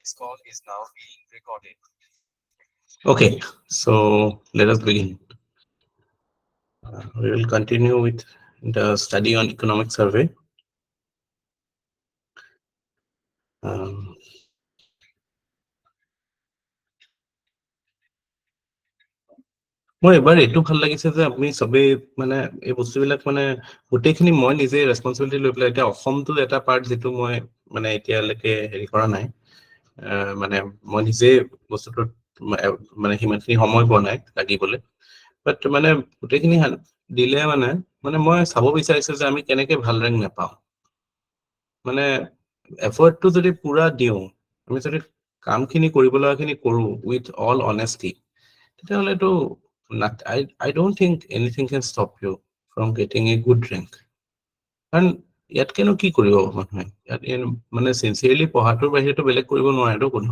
This call is now being recorded. Okay, so let us begin. We will continue with the study on economic survey. Um, মই এবাৰ এইটো ভাল লাগিছে যে আপুনি চবেই মানে এই বস্তুবিলাক মানে গোটেইখিনি মই নিজে ৰেছপনচিবিলিটি লৈ পেলাই এতিয়া অসমটো এটা পাৰ্ট যিটো মই মানে এতিয়ালৈকে হেৰি কৰা নাই মানে মই নিজে বস্তুটোত মানে সিমানখিনি সময় পোৱা নাই লাগিবলৈ বাট মানে গোটেইখিনি দিলে মানে মানে মই চাব বিচাৰিছো যে আমি কেনেকে ভাল ৰেংক নাপাওঁ মানে এফৰ্টটো যদি পুৰা দিওঁ আমি যদি কামখিনি কৰিব লগাখিনি কৰো উইথ অল অনেষ্টি তেতিয়াহ'লেতো I don't think anything can stop you from getting a good rank. কাৰণ ইয়াতকেনো কি কৰিব মানুহে ইয়াত মানে চিনচিয়াৰলি পঢ়াটোৰ বাহিৰেতো বেলেগ কৰিব নোৱাৰেতো কোনো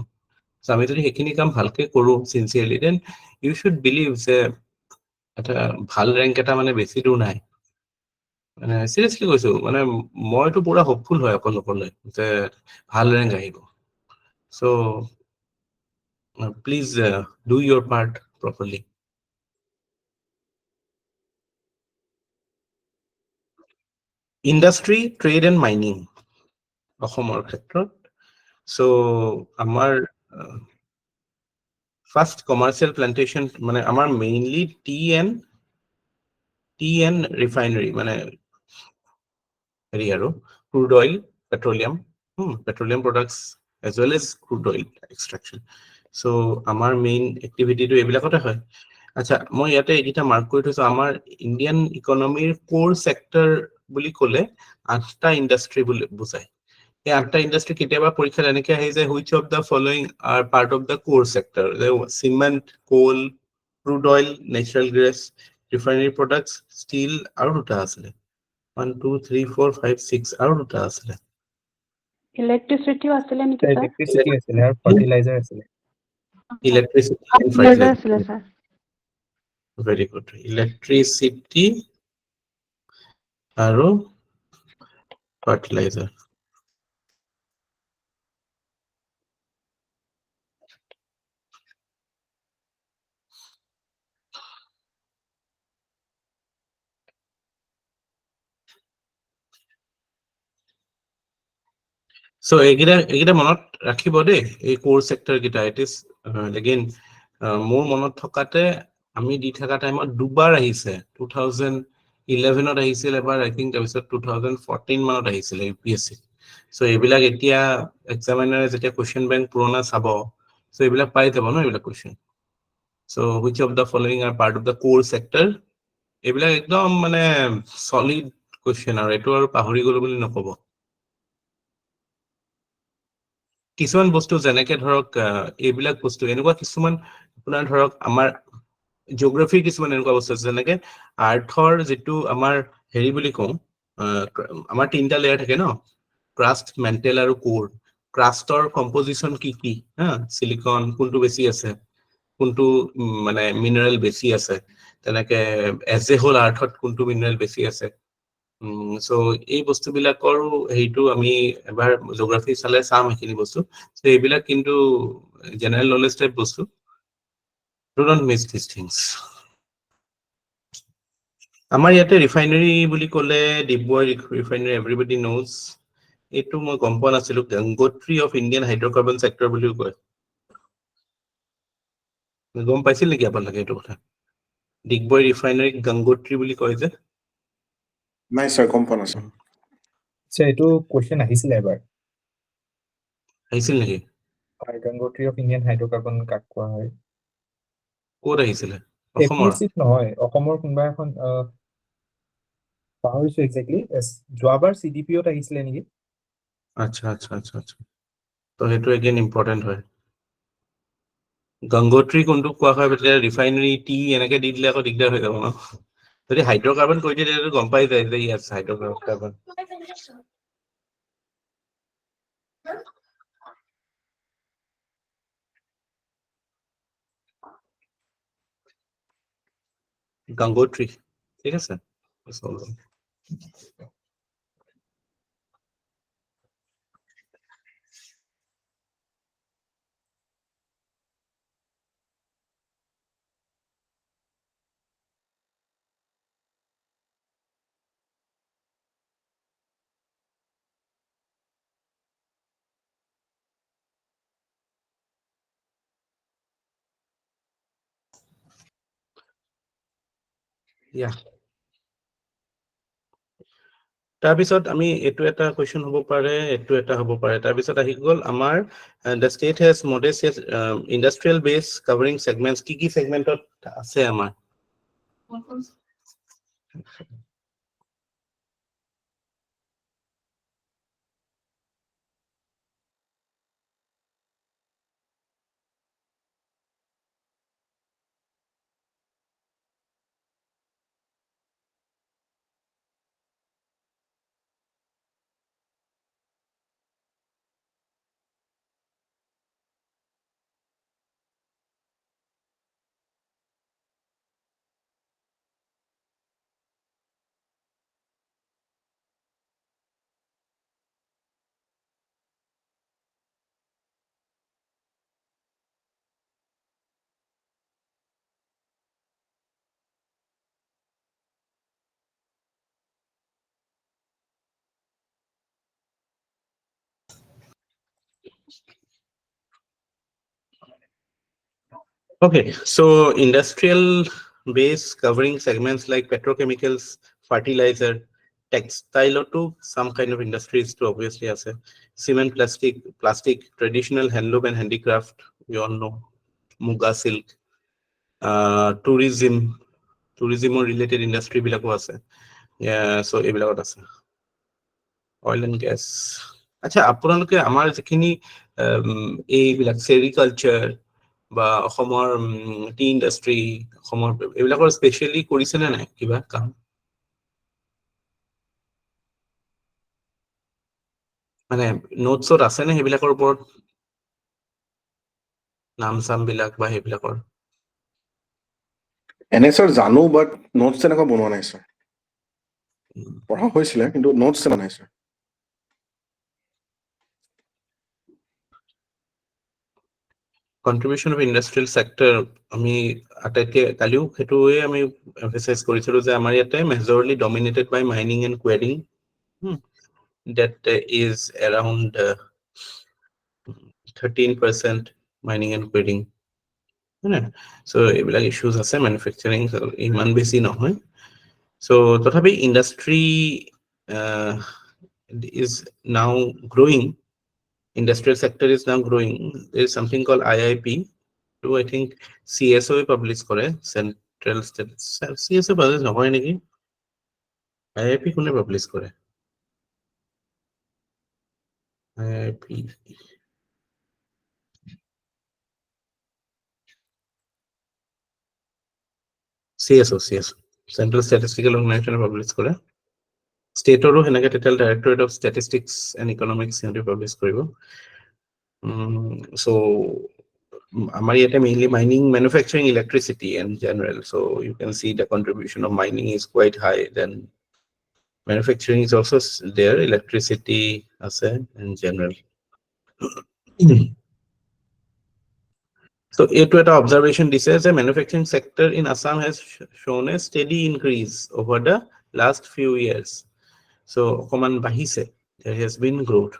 আমি যদি সেইখিনি কাম ভালকে কৰো sincerely then you should believe যে এটা ভাল ৰেংক এটা মানে বেছি দূৰ নাই মানে চিৰিয়াছলি কৈছো মানে মইতো পুৰা হোপফুল হয় অকলে যে ভাল ৰেংক আহিব so' please do your part properly industry trade and mining অসমৰ ক্ষেত্ৰত চ' আমাৰ ফাৰ্ষ্ট কমাৰ্চিয়েল প্লান্টেশ্যন মানে আমাৰ মেইনলি টি এণ্ড ৰিফাইনাৰী মানে হেৰি আৰু crude oil petroleum products as well as crude oil extraction so' আমাৰ মেইন এক্টিভিটিটো এইবিলাকতে হয় আচ্ছা মই ইয়াতে এইকেইটা মাৰ্ক কৰি থৈছো আমাৰ ইণ্ডিয়ান ইকনমিৰ কোৰ চেক্টৰ বুলি ক'লে 8টা ইণ্ডাষ্ট্ৰি বুলি বুজায় এই 8টা ইণ্ডাষ্ট্ৰি কেতিয়াবা পৰীক্ষাত এনেকে আহে যে which of the following are part of the core sector cement coal crude oil natural gas refinery products steel আৰু দুটা আছিলে 1 2 3 4 5 6 আৰু দুটা আছিলে ইলেক্ট্ৰিচিটিও আছিলে নেকি স্যাৰ ইলেক্ট্ৰিচিটি আছিলে আৰু ফাৰ্টিলাইজাৰ আছিলে ইলেক্ট্ৰিচিটি এণ্ড ফাৰ্টিলাইজাৰ আছিলে fertiliser sir very good electricity আৰু ফাৰ্টিলাইজাৰ চ' এইকেইটা মনত ৰাখিব দেই এই কোৰ চেক্টৰ কেইটা ইট ইজ এগেইন মোৰ মনত থকাতে আমি দি থকা টাইমত দুবাৰ আহিছে 2011ত আহিছিল এবাৰ আই থিংক তাৰপিছত 2014 মানত আহিছিলে UPSC চ' এইবিলাক এতিয়া এক্সামিনাৰে যেতিয়া কুৱেশ্যন বেংক পুৰণা চাব চ' এইবিলাক পাই যাব ন এইবিলাক question so' which of the following are part of the core চেক্টৰ এইবিলাক একদম মানে চলিড কুৱেশ্যন আৰু এইটো আৰু পাহৰি গলো বুলি নকব কিছুমান বস্তু যেনেকে ধৰক এইবিলাক বস্তু এনেকুৱা কিছুমান আপোনাৰ ধৰক আমাৰ জিঅ'গ্ৰাফিৰ কিছুমান এনেকুৱা বস্তু আছে যেনেকে আৰ্থৰ যিটো আমাৰ হেৰি বুলি কওঁ আমাৰ 3টা লেয়াৰ থাকে ন ক্ৰাষ্ট মেণ্টেল আৰু কোৰ ক্ৰাষ্টৰ কম্পজিশ্যন কি হা চিলিকন কোনটো বেছি আছে কোনটো মানে মিনাৰেল বেছি আছে তেনেকে এজ এ হোল আৰ্থত কোনটো মিনাৰেল বেছি আছে চ' এই বস্তুবিলাকৰো হেৰিটো আমি এবাৰ জিঅ'গ্ৰাফি চালে চাম সেইখিনি বস্তু চ' এইবিলাক কিন্তু জেনেৰেল নলেজ টাইপ বস্তু do not miss this things আমাৰ ইয়াতে ৰিফাইনাৰী বুলি ক'লে ডিগবৈ ৰিফাইনাৰী এভৰিবডি নোজ এইটো মই গম পোৱা নাছিলো গংগোত্ৰী অফ ইণ্ডিয়ান হাইড্ৰকাৰ্বন চেক্টৰ বুলিও কয় গম পাইছিল নেকি আপোনালোকে এইটো কথা ডিগবৈ ৰিফাইনাৰী গংগোত্ৰী বুলি কয় যে নাই স্যাৰ গম পোৱা নাছিল আচ্ছা এইটো কোৱেশ্চন আহিছিলে এবাৰ আহিছিল নেকি গংগোত্ৰী অফ ইণ্ডিয়ান হাইড্ৰকাৰ্বন কাক কোৱা হয় ক'ত আহিছিলে অসমৰ APSC নহয় অসমৰ কোনোবা এখন পাহৰিছো এক্স্যাক্টলি যোৱাবাৰ CDPOত আহিছিলে নেকি আচ্ছা তো সেইটো এগেইন ইম্পৰ্টেণ্ট হয় গংগোত্ৰী কোনটো কোৱা হয় তেতিয়া ৰিফাইনাৰী টি এনেকে দি দিলে আকৌ দিগদাৰ হৈ যাব ন যদি হাইড্ৰকাৰ্বন কৈ দিয়ে তেতিয়াতো গম পাই যায় যে ইয়াত হাইড্ৰকাৰ্বন গংগোত্ৰী ঠিক আছে Yeah. তাৰপিছত আমি এইটো এটা কুৱেশ্যন হ'ব পাৰে, এইটো এটা হ'ব পাৰে। তাৰপিছত আহি গ'ল আমাৰ the state has modest industrial base covering segments, কি segmentত আছে আমাৰ? Okay, so industrial base covering segments like petrochemicals, fertilizer, textile to some kind of industries to obviously as cement, plastic, traditional handloom and handicraft, we all know, muga silk, tourism or related industry bilako ase. Yeah, so ebilakot ase. Oil and gas. আচ্ছা, আপোনালোকে আমাৰ যিখিনি এইবিলাক সেৰিকালচাৰ বা অসমৰ T industry, অসমৰ এইবিলাকৰ specially কৰিছে নে নাই কিবা কাম? মানে নোটছত আছে নে সেইবিলাকৰ ওপৰত নাম চাম বিলাক বা সেইবিলাকৰ? এনে স্যাৰ জানো, বাট নোটছ তেনেকুৱা বনোৱা নাই স্যাৰ। পঢ়া হৈছিলে কিন্তু নোটছ বনোৱা নাই স্যাৰ। কন্ট্ৰিবিউশন অফ ইণ্ডাষ্ট্ৰিয়েল সেক্টৰ আমি আটাইতকৈ কালিও সেইটোৱে আমি এমফেচাইজ কৰিছিলোঁ যে আমাৰ ইয়াতে majorly dominated by mining and querying, that is around 13% mining and querying. So এইবিলাক ইস্যুজ আছে, মেনুফেকচাৰিং ইমান বেছি নহয়। So তথাপি industry is now growing. Industrial sector is now growing. There is something called IIP. So I think CSO publish করে, Central State CSO publish নহয় নেকি? IIP কোনে publish করে? IIP CSO Central Statistical Organization publish করে। ষ্টেটৰো সেনেকে total directorate of statistics and economics সিহঁতে publish কৰিব। So আমাৰ ইয়াতে mainly mining, manufacturing, electricity and general. So you can see the contribution of mining is quite high, then manufacturing is also there, electricity আছে and general. So এইটো এটা observation দিছে যে manufacturing sector in Assam has shown a steady increase over the last few years. So অকমান বাঢ়িছে, there has been growth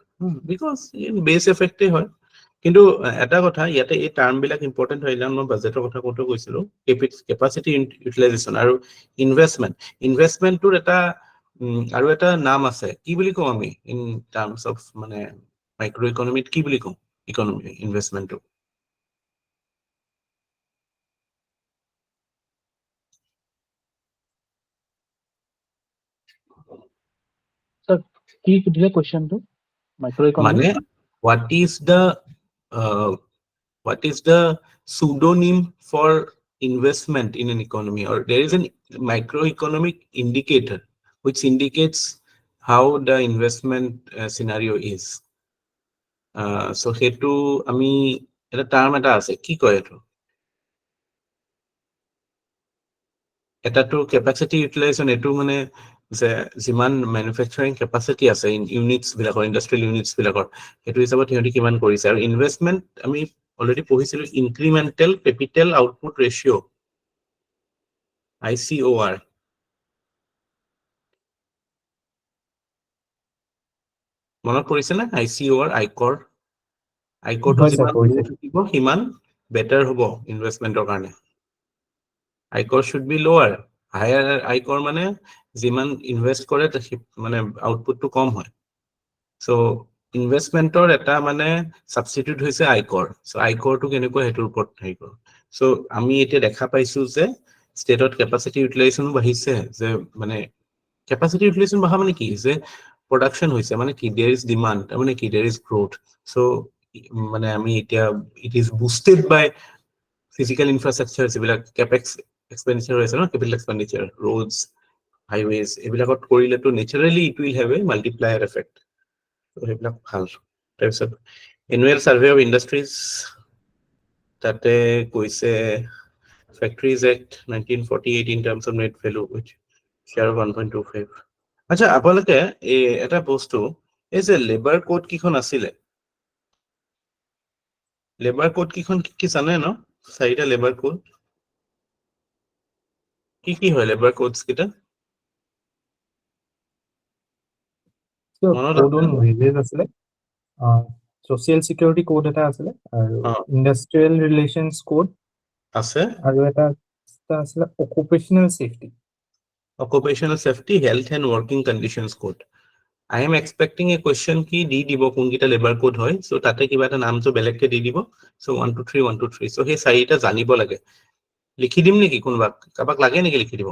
because base effect হয়। কিন্তু এটা কথা ইয়াতে এই টার্ম বিলাক ইম্পৰ্টেন্ট হয়, মই বাজেটৰ কথা কওঁতে কৈছিলো, কেপাচিটি ইউটিলাইজেশ্যন আৰু ইনভেষ্টমেন্টটোৰ এটা আৰু এটা নাম আছে, কি বুলি কওঁ আমি ইন টাৰ্মস অফ মানে মাইক্ৰো ইকনমিত কি বুলি কওঁ ইকনমি ইনভেষ্টমেন্টটো? কি সুধিলে কোৱেশ্চনটো? মাইক্ৰ ইকনমি মানে what is the pseudonym for investment in an economy, or there is a microeconomic indicator which indicates how the investment scenario is. So hetu ami eta term eta ase, ki koy etu? Eta to capacity utilization, etu mane যে যিমান ম্যানুফ্যাকচাৰিং capacity আছে in units বিলাকৰ, industrial units বিলাকৰ, সেইটো হিচাপত সিহঁতি কিমান কৰিছে। আৰু ইনভেষ্টমেন্ট আমি অলৰেডি পঢ়িছিলো, ইনক্ৰিমেন্টেল কেপিটেল আউটপুট ৰেচিঅ' ICOR। মনত পৰিছে না ICOR? আইকৰটো হয় স্যাৰ, যিমান কৰিছে। থাকিব সিমান বেটাৰ হ'ব ইনভেষ্টমেন্টৰ কাৰণে। আইকৰ শুড বি লোৱাৰ, হায়াৰ আয়কৰ মানে যিমান ইনভেষ্ট কৰে মানে আউটপুটটো কম হয়। চ' ইনভেষ্টমেণ্টৰ এটা মানে ছাবষ্টিটিউট হৈছে আয়কৰ। চ' আয়কৰটো কেনেকুৱা সেইটোৰ ওপৰত হেৰি কৰোঁ। চ' আমি এতিয়া দেখা পাইছো যে ষ্টেটত কেপাচিটি ইউটিলাইজেশ্যনো বাঢ়িছে, যে মানে কেপাচিটি ইউটিলাইজেশ্যন বঢ়া মানে কি, যে প্ৰডাকশ্যন হৈছে মানে কি, দেৰ ইজ ডিমাণ্ড, মানে কি দেৰ ইজ গ্ৰোথ। চ' মানে আমি এতিয়া it is boosted by physical infrastructure, যিবিলাক কেপেক্স এক্সপেণ্ডিচাৰ হৈছে ন, কেপিটেল এক্সপেণ্ডিচাৰ, ৰোডছ, হাইৱেজ, এইবিলাকত কৰিলেতো naturally it will have a multiplier effect. সেইবিলাক ভাল। তাৰপিছত এনুৱেল চাৰ্ভে অফ ইণ্ডাষ্ট্ৰিজ, তাতে কৈছে Factories Act 1948 in terms of net value, which share of 1.25. আচ্ছা, আপোনালোকে এটা বস্তু, এই যে লেবাৰ কোড কিখন আছিলে, লেবাৰ কোড কিখন কি জানে ন? 4টা লেবাৰ কোড কি হয় লেবাৰ কোডছ কেইটা? মনত কোড আছে? অন ৱেজেছ আছিলে, ছ'চিয়েল চিকিউৰিটি কোড এটা আছিলে, আৰু ইণ্ডাষ্ট্ৰিয়েল ৰিলেশ্যনছ কোড আছে, আৰু এটা আছিলে occupational safety. Occupational safety, health and working conditions code. I am expecting a question কি দি দিব কোনকেইটা লেবাৰ কোড হয়। চ' তাতে কিবা এটা নামটো বেলেগকে দি দিব। চ' 1 2 3 1 2 3। চ' সেই 4টা জানিব লাগে। লিখি দিম নেকি কোনোবাক? কাৰোবাক লাগে নেকি লিখি দিব?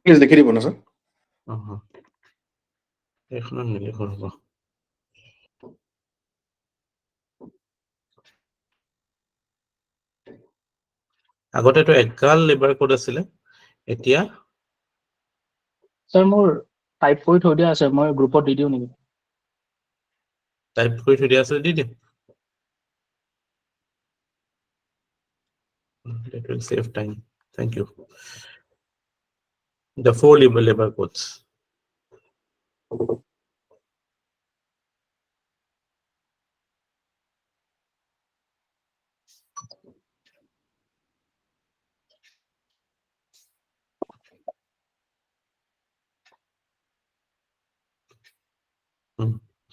প্লিজ লিখি দিব না স্যাৰ। এইখনত নিলিখো হ'ব। আগতেতো এগাল লেবাৰ কোড আছিলে, এতিয়া স্যাৰ মোৰ টাইপ কৰি থৈ দিয়া আছে, মই গ্ৰুপত দি দিওঁ নেকি? টাইপ কৰি থৈ দিয়া আছে, দি দিম। That will save time. Thank you. The 4 labor codes.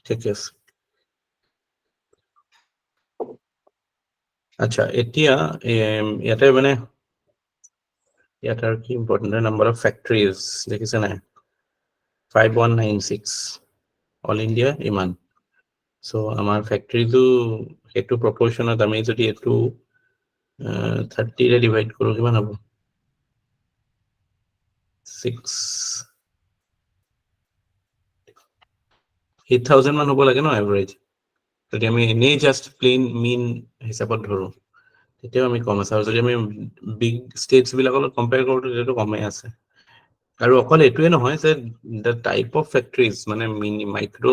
ঠিক আছে। আচ্ছা, এতিয়া ইয়াতে মানে ইয়াত আৰু কি ইম্পৰ্টেণ্ট, নাম্বাৰ অফ ফেক্টৰিজ দেখিছে নাই? 5196 অল ইণ্ডিয়া ইমান। চ' আমাৰ ফেক্টৰীটো সেইটো প্ৰপৰ্চনত আমি যদি এইটো 30ৰে ডিভাইড কৰোঁ কিমান হ'ব? 8,000 মান হ'ব লাগে ন এভাৰেজ। যদি আমি এনেই জাষ্ট প্লেইন মিন হিচাপত ধৰোঁ তেতিয়াও আমি কম আছে, আৰু যদি আমি বিগ ষ্টেটছ বিলাকৰ লগত কম্পেয়াৰ কৰোঁ তেতিয়াতো কমেই আছে। আৰু অকল এইটোৱে নহয় যে দ্য টাইপ অফ ফেক্টৰিজ, মানে মিনি, মাইক্ৰ,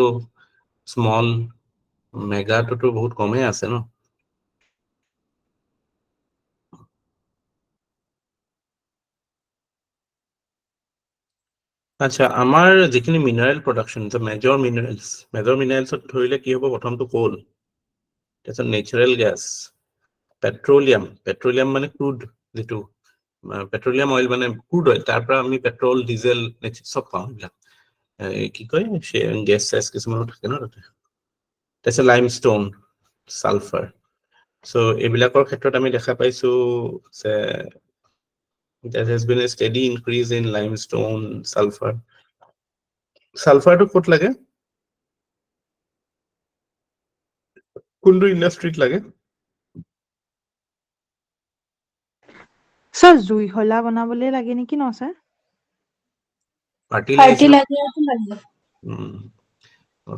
স্মল, মেগাটোতো বহুত কমেই আছে ন। আচ্ছা, আমাৰ যিখিনি মিনাৰেল প্ৰডাকশ্যন, মেজৰ মিনাৰেলছত ধৰিলে কি হ'ব? প্ৰথমটো কোল, তাৰপিছত নেচাৰেল গেছ, পেট্ৰলিয়াম মানে ক্ৰুড, যিটো পেট্ৰলিয়াম অইল মানে ক্ৰুড অইল, তাৰ পৰা আমি পেট্ৰল, ডিজেল চব পাওঁ। এইবিলাক কি কয়, গেছ চেছ কিছুমানো থাকে ন তাতে। তাৰপিছত লাইমষ্টোন, ছালফাৰ। চ' এইবিলাকৰ ক্ষেত্ৰত আমি দেখা পাইছো যে there has been a steady increase in limestone, sulfur. সালফাৰটো ক'ত লাগে? কোনটো ইণ্ডাষ্ট্ৰীত লাগে? স্যাৰ জুইশলা বনাবলৈ লাগে নেকি ন স্যাৰ?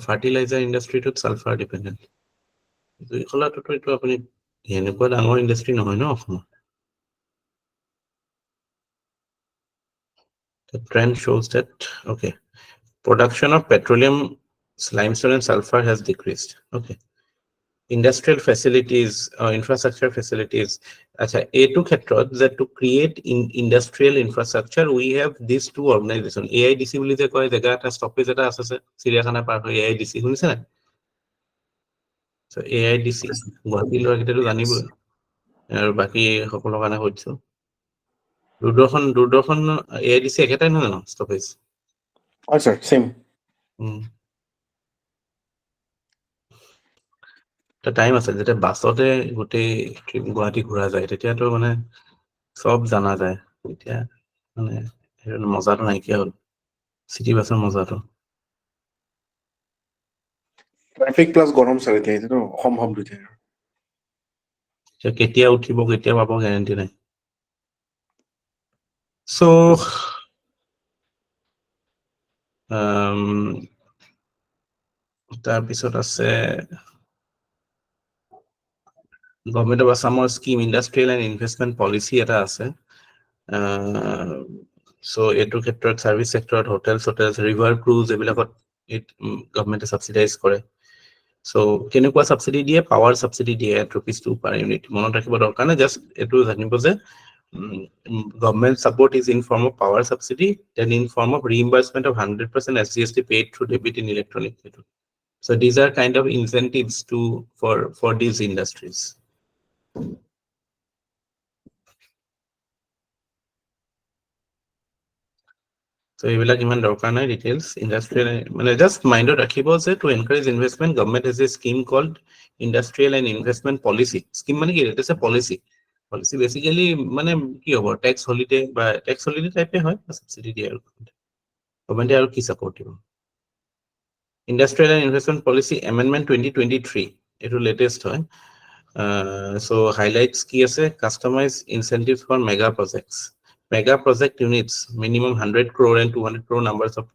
ফাৰ্টিলাইজাৰ ইণ্ডাষ্ট্ৰীটোত ছালফাৰ ডিপেণ্ডেণ্ট। জুইশলাটোতো এইটো আপুনি এনেকুৱা ডাঙৰ ইণ্ডাষ্ট্ৰী নহয় ন অসমত। The trend shows that, okay, production of petroleum, limestone and sulfur has decreased. Okay. Industrial facilities, infrastructure facilities. Acha, A2 ক্ষেত্ৰত that to create industrial infrastructure, we have these two organizations. AIDC বুলি যে কয়, জেগা এটা stoppage এটা আছে চিৰিয়াখানা পাৰ হৈ, AIDC শুনিছে নাই? So AIDC গুৱাহাটী ল'ৰাকেইটাতো জানিবই, আৰু বাকী সকলৰ কাৰণে কৈছো। দূৰদৰ্শন AIDC একেটাই নহয় জানো ষ্টপেজ? হয় স্যাৰ, সেম। এটা টাইম আছে যেতিয়া বাছতে গোটেই গুৱাহাটী ঘূৰা যায়, তেতিয়াতো মানে চব জানা যায়। এতিয়া মানে মজাটো নাইকিয়া হ'ল চিটি বাছৰ মজাটো ট্ৰাফিক প্লাছ গৰম চাগে এতিয়া এইটো অসম্ভৱ দুইটাই কেতিয়া উঠিব কেতিয়া পাব গেৰেণ্টি নাই চ' তাৰপিছত আছে গভৰ্ণমেণ্ট অফ আছামৰ scheme industrial and investment policy এটা আছে চ' এইটো ক্ষেত্ৰত ছাৰ্ভিচ ছেক্টৰত হোটেলছ ৰিভাৰ ক্ৰুজ এইবিলাকত গভৰ্ণমেণ্টে ছাবচিডাইজ কৰে চ' কেনেকুৱা ছাবচিডি দিয়ে পাৱাৰ ছাবচিডি দিয়ে ₹2 পাৰ ইউনিট মনত ৰাখিব দৰকাৰ নাই জাষ্ট এইটো জানিব যে government support is in form of power subsidy then in form of reimbursement of 100% SGST paid through debit in electronic method. So these are kind of incentives for these industries. So এইবিলাক ইমান দৰকাৰ নাই details industrial মানে just mindত ৰাখিব যে to encourage investment government has a scheme called industrial and investment policy scheme মানে কি এটা policy বেসিক্যালি মানে কি হ'ব ট্যাক্স হলিডে বা ট্যাক্স হলিডে টাইপে হয় সাবসিডি দিয়ে আৰু গভৰ্ণমেণ্টে আৰু কি সাপোৰ্ট দিব industrial and investment policy amendment 2023 এইটো লেটেষ্ট হয় so highlights কি আছে customized incentives for mega project units minimum 100 crore and 200 crore numbers of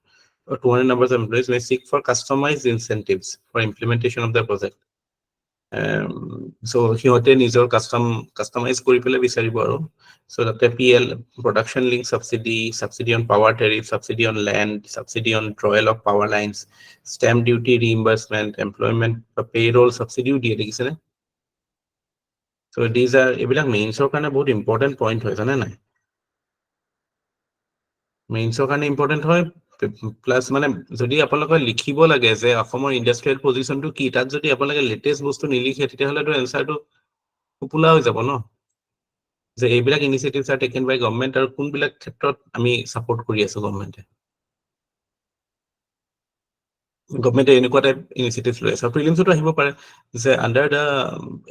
200 numbers of employees may seek for customized incentives for implementation of the project so সিহঁতে নিজৰ customise কৰি পেলাই বিচাৰিব আৰু so তাতে PL production link subsidy on power tariff subsidy on land subsidy on drawal of power lines stamp duty reimbursement employment payroll subsidy দিয়ে দেখিছেনে so these are এইবিলাক মেইনছৰ কাৰণে বহুত ইম্পৰ্টেণ্ট পইণ্ট হয় জানে নাই মেইনছৰ কাৰণে ইম্পৰ্টেণ্ট হয় প্লাছ মানে যদি আপোনালোকে লিখিব লাগে যে অসমৰ ইণ্ডাষ্ট্ৰিয়েল পজিশ্যনটো কি তাত যদি আপোনালোকে লেটেষ্ট বস্তু নিলিখে তেতিয়াহ'লেতো এনচাৰটো কুপুলা হৈ যাব ন যে এইবিলাক ইনিচিয়েটিভছ আৰ টেকেন বাই গভৰ্ণমেণ্ট আৰু কোনবিলাক ক্ষেত্ৰত আমি ছাপোৰ্ট কৰি আছো গভৰ্ণমেণ্টে এনেকুৱা টাইপ ইনিচিয়েটিভছ লৈ আছে প্ৰিলিমছতো আহিব পাৰে যে আণ্ডাৰ দ্য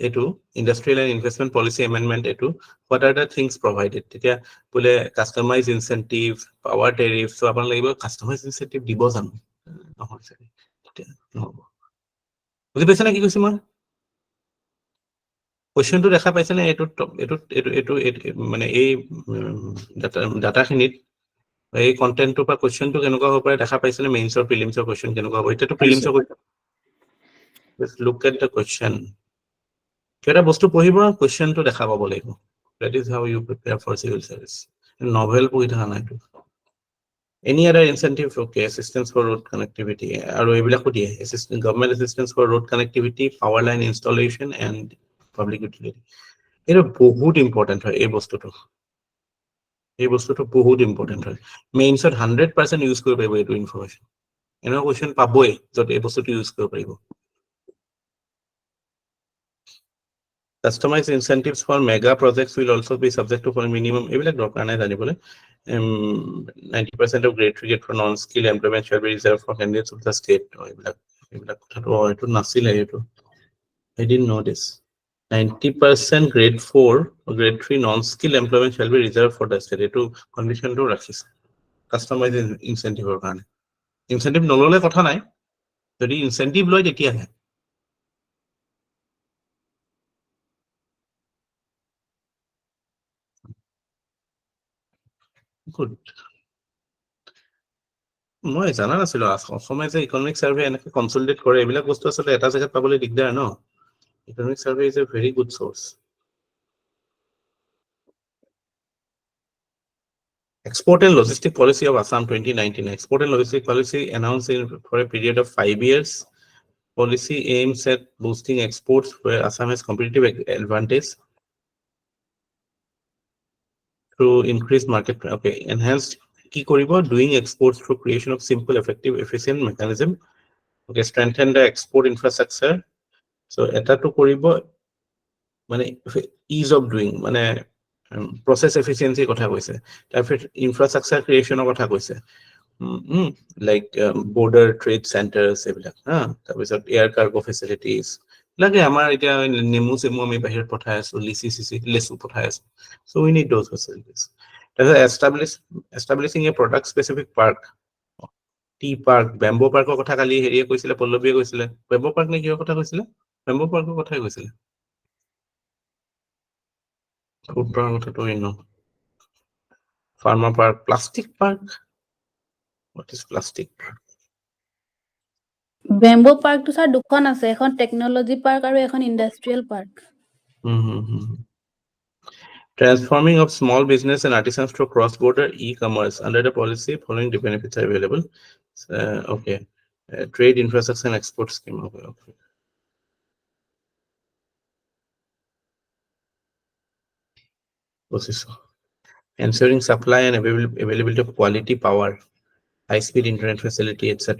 এইটো industrial and investment policy amendment এইটো what are the things provided তেতিয়া বোলে customise incentive power tariff so' আপোনাক লাগিব কাষ্টমাইজ ইনচেণ্টিভ দিব জানো নহয় চাগে নহ'ব বুজি পাইছে নে কি কৈছো মই কুৱেশ্যনটো দেখা পাইছেনে এইটো মানে এই ডাটাখিনিত এই কন্টেন্টৰ পৰা কুৱেশ্যনটো কেনেকুৱা হ'ব পাৰে দেখা পাইছেনে মেইনছৰ প্ৰিলিমছৰ কুৱেশ্যন কেনেকুৱা হ'ব এতিয়াতো প্ৰিলিমছৰ লুক এট দ্য কুৱেশ্যন কিবা বস্তু পঢ়িব কুৱেশ্যনটো দেখা পাব লাগিব that is how you prepare for civil service novel পঢ়ি থকা নাই any other incentive okay assistance for road connectivity আৰু এইবিলাকো দিয়ে government assistance for road connectivity power line installation and public utility এটা বহুত ইম্পৰ্টেণ্ট হয় এই বস্তুটো বহুত ইম্পৰ্টেণ্ট হয় মেইনছত 100% ইউজ কৰিব পাৰিব এইটো ইনফৰমেশ্যন এনেকুৱা কুৱেশ্যন পাবই য'ত এই বস্তুটো ইউজ কৰিব পাৰিব customized incentives for mega projects will also be subject to for minimum এইবিলাক দৰকাৰ নাই জানিবলৈ 90% of grade 3 for non-skilled employment shall be reserved for candidates of the state এইবিলাক কথাটো এইটো নাছিলে এইটো I didn't know this 90% grade 4 or grade 3 non-skilled employment shall be reserved for the state এইটো কণ্ডিশ্যনটো ৰাখিছে customized incentive কাৰণে ইনচেন্টিভ নললে কথা নাই যদি ইনচেন্টিভ লয় তেতিয়াহে গুড মই জানা নাছিলো অসমে যে ইকনমিক সাৰ্ভে এনেকৈ কনচলিডেট কৰে এইবিলাক বস্তু আচলতে এটা জেগাত পাবলৈ দিগদাৰ ন economic survey is a very good source Export and Logistic Policy of Assam 2019 Export and Logistic Policy announced for a period of 5 years policy aims at boosting exports where Assam has competitive advantage through increased market enhanced কি কৰিব doing exports through creation of simple effective efficient mechanism strengthen the export infrastructure so এটাটো কৰিব মানে ease of doing মানে process efficiency কথা কৈছে তাৰপিছত infrastructure creationৰ কথা কৈছে like border trade centers এইবিলাক তাৰপিছত air cargo facilities লাগে আমাৰ এতিয়া নেমু চেমু আমি বাহিৰত পঠাই আছো লিচি লেচু পঠাই আছো so we need those facilities establishing a product specific park, tea park, bamboo park কথা কালি হেৰিয়ে কৈছিলে, পল্লৱীয়ে কৈছিলে, bamboo park নে কিহৰ কথা কৈছিলে? bamboo park কথাই কৈছিলে, food park কথাটো ইনো, farmer park, plastic park, what is plastic park? Bamboo পাৰ্কটো ছাৰ দুখন আছে, এখন টেকনলজি পাৰ্ক আৰু এখন industrial park. Transforming of small business and artisans through cross-border e-commerce under the policy following the benefits are available. Okay. Trade infrastructure and export scheme. Okay. Ensuring supply and availability of quality power, high-speed internet facility, etc.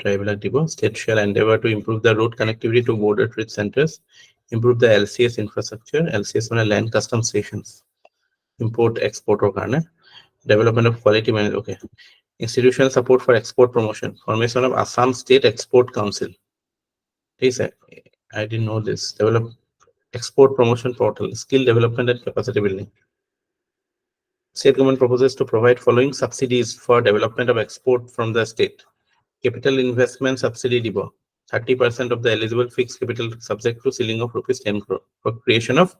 State shall endeavor to improve the road connectivity to border trade centers, improve the LCS infrastructure, LCS on land custom stations, import export or development of quality management. Okay. Institutional support for export promotion, formation of Assam State Export Council. Please, I didn't know this. Develop export promotion portal, skill development and capacity building. State government proposes to provide following subsidies for development of export from the state. Capital investment subsidy dibo, 30% of the eligible fixed capital subject to ceiling of rupees 10 crore for creation of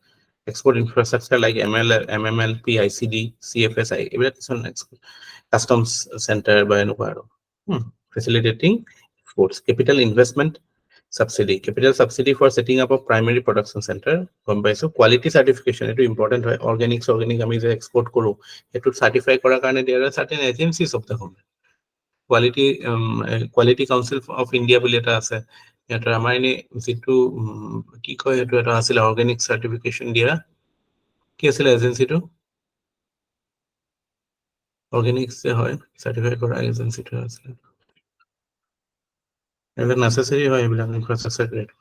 export infrastructure like MMLP, ICD, CFSI, customs center by facilitating exports. Capital investment subsidy, capital subsidy for setting up a primary production center. So quality certification is important. Organic আমি যে export কৰো, এটো certify কৰাৰ কাৰণে there are certain agencies of the government. Quality Council of India বুলি এটা আছে, এটা আমাৰ এনে যেটো কি কয় এটো এটা আছিল organic certification দিয়া, কি আছিল এজেন্সিটো? Organics যে হয় certify কৰা এজেন্সিটো আছিল, এটা necessary হয় এইবিলাক infrastructure create.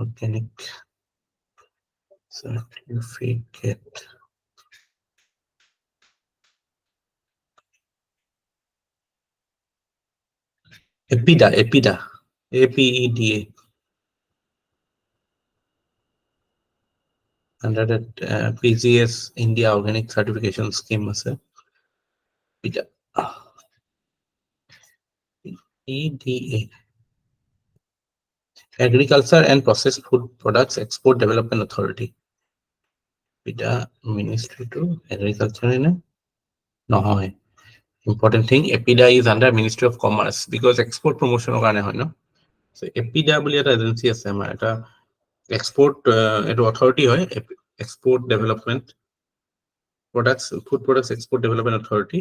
Organic certificate. APEDA, APEDA. Under that PGS India Organic Certification Scheme আছে APEDA. EDA. Agriculture and Processed Food Products Export Development Authority. APEDA Ministry to Agriculture no. Important thing, APEDA is under Ministry of Commerce because export promotion karone hoy no. So APEDA boli eta agency ase amar eta export eto authority hoy, Export Development Products, Food Products Export Development Authority.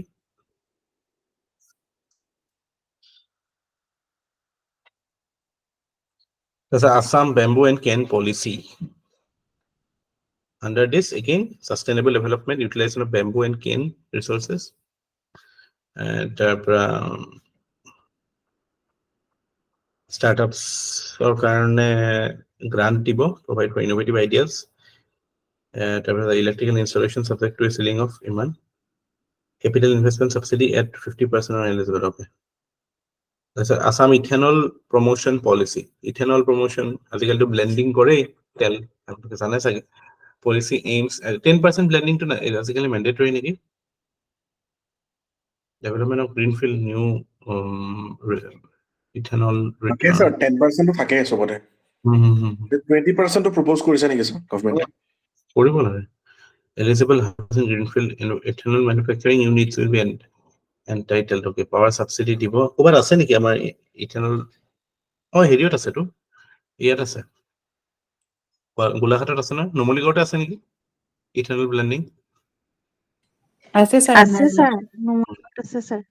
There's an Assam Bamboo and Cane Policy. Under this, again, sustainable development, utilization of bamboo and cane resources, and startups or grant dibo, provide for innovative ideas. The electrical installation subject to a ceiling of Iman. Capital investment subsidy at 50% on eligible. Okay. That's Assam ethanol promotion policy. Ethanol promotion, as to blending kore tell. Policy aims at 10% blending to basically mandatory. Development of greenfield new ethanol. Okay, sir, 10% to থাকে সবতে। 20% to propose কৰিছে নেকি sir government? কৰিব লাগে। Eligible housing greenfield ethanol manufacturing units will be entitled. Okay, power subsidy দিব। ক'বাত আছে নেকি আমাৰ ethanol? হেৰিয়ত আছে তো। ইয়াত আছে। গোলাঘাটত আছে না? নুমলীগড়তে আছে নেকি? Ethanol blending? আছে স্যার আছে স্যার।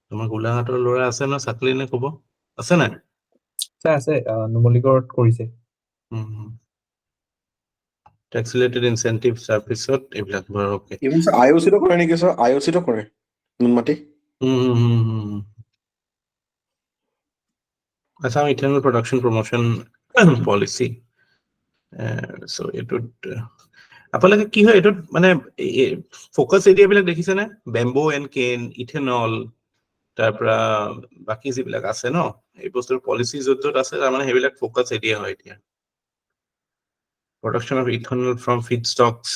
তোমাৰ গোলাঘাটৰ ল'ৰা আছে না চাকলি নে ক'ব? আছে নাই? আছে নুমলীগড়ত কৰিছে। Tax related incentive তাৰপিছত এইবিলাক বাৰু okay. Even sir IOC তো কৰে নেকি sir? IOC তো কৰে Noonmati? Assam Ethanol Production Promotion Policy. So এটোত আপোনালোকে কি হয় এটোত মানে ফোকাস এৰিয়া বিলাক দেখিছে না? Bamboo and cane, ethanol, তাৰ পৰা বাকি যিবিলাক আছে ন এই বস্তুৰ পলিচি য'ত আছে তাৰমানে সেইবিলাক ফ'কাছ এৰিয়া হয় এতিয়া production of ethanol from feedstocks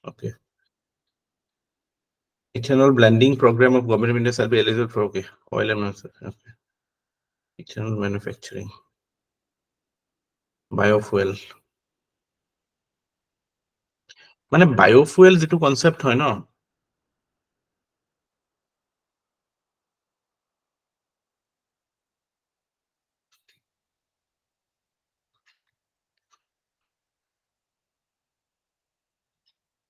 okay ethanol blending program of government of India shall be eligible for okay oil and okay ethanol manufacturing biofuel মানে বায়োফুয়েল যেটো কনসেপ্ট হয় ন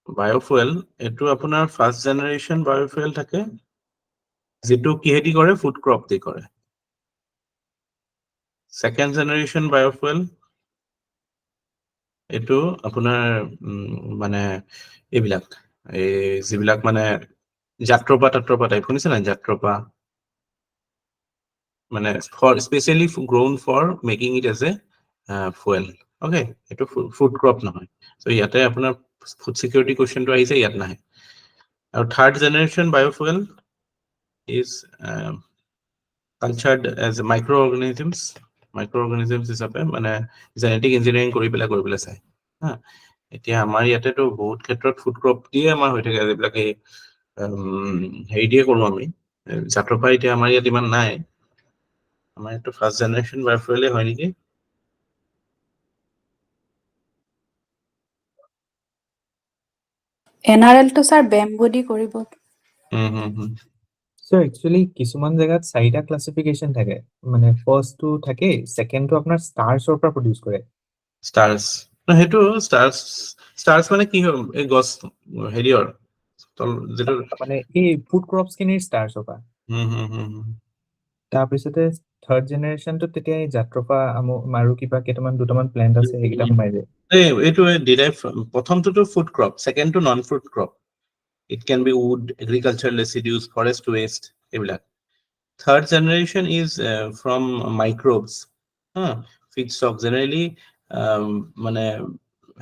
বায়োফুয়েল এটো আপোনাৰ ফাৰ্স্ট জেনাৰেশন বায়োফুয়েল থাকে যেটো কিহেদি কৰে ফুড ক্ৰপ দি কৰে সেকেন্ড জেনাৰেশন বায়োফুয়েল এটো আপোনাৰ মানে এইবিলাক এই যিবিলাক মানে যাত্ৰপা টাইপ শুনিছে না যাত্ৰপা মানে for specially grown for making it as a fuel okay এটো ফুড ক্রপ নহয় সো ইয়াতে আপোনাৰ ফুড সিকিউৰিটি কোৱেশ্চনটো আহিছে ইয়াত নাই আৰু third generation biofuel is cultured as microorganisms হিচাপে মানে জেনেটিক ইঞ্জিনিয়াৰিং কৰি পেলাই চাই হা এতিয়া আমাৰ ইয়াতেতো বহুত ক্ষেত্ৰত ফুড ক্ৰপ দিয়ে আমাৰ হৈ থাকে যিবিলাক এই হেৰি দিয়ে কৰো আমি যাত্ৰপা এতিয়া আমাৰ ইয়াত ইমান নাই আমাৰ এইটো ফাৰ্স্ট জেনাৰেশন বায়োফুয়েলে হয় নেকি NRL টো স্যাৰ বেম্বো দি কৰিব So actually কিছুমান জায়গাত চাৰিটা ক্লাসিফিকেশন থাকে মানে ফাৰ্স্ট টু থাকে সেকেন্ড টু আপোনাৰ স্টাৰ্ছৰ পৰা প্ৰডিউস কৰে স্টাৰ্স না হেতু স্টাৰ্স মানে কি হয় এই গছ হেৰিয়ৰ যেটো মানে এই ফুড ক্ৰপছ কিনিৰ স্টাৰ্ছৰ পৰা তাৰপিছতে থাৰ্ড জেনাৰেশনটো তেতিয়া এই যাত্ৰপা মাৰু কিবা দুটামান প্লেন্ট আছে সেইকেইটা সোমাই যায় এইটো ডিৰাইভ প্ৰথমটো food crop second to non food crop it can be wood agricultural residues forest waste এইবিলাক third generation is from microbes feedstock generally মানে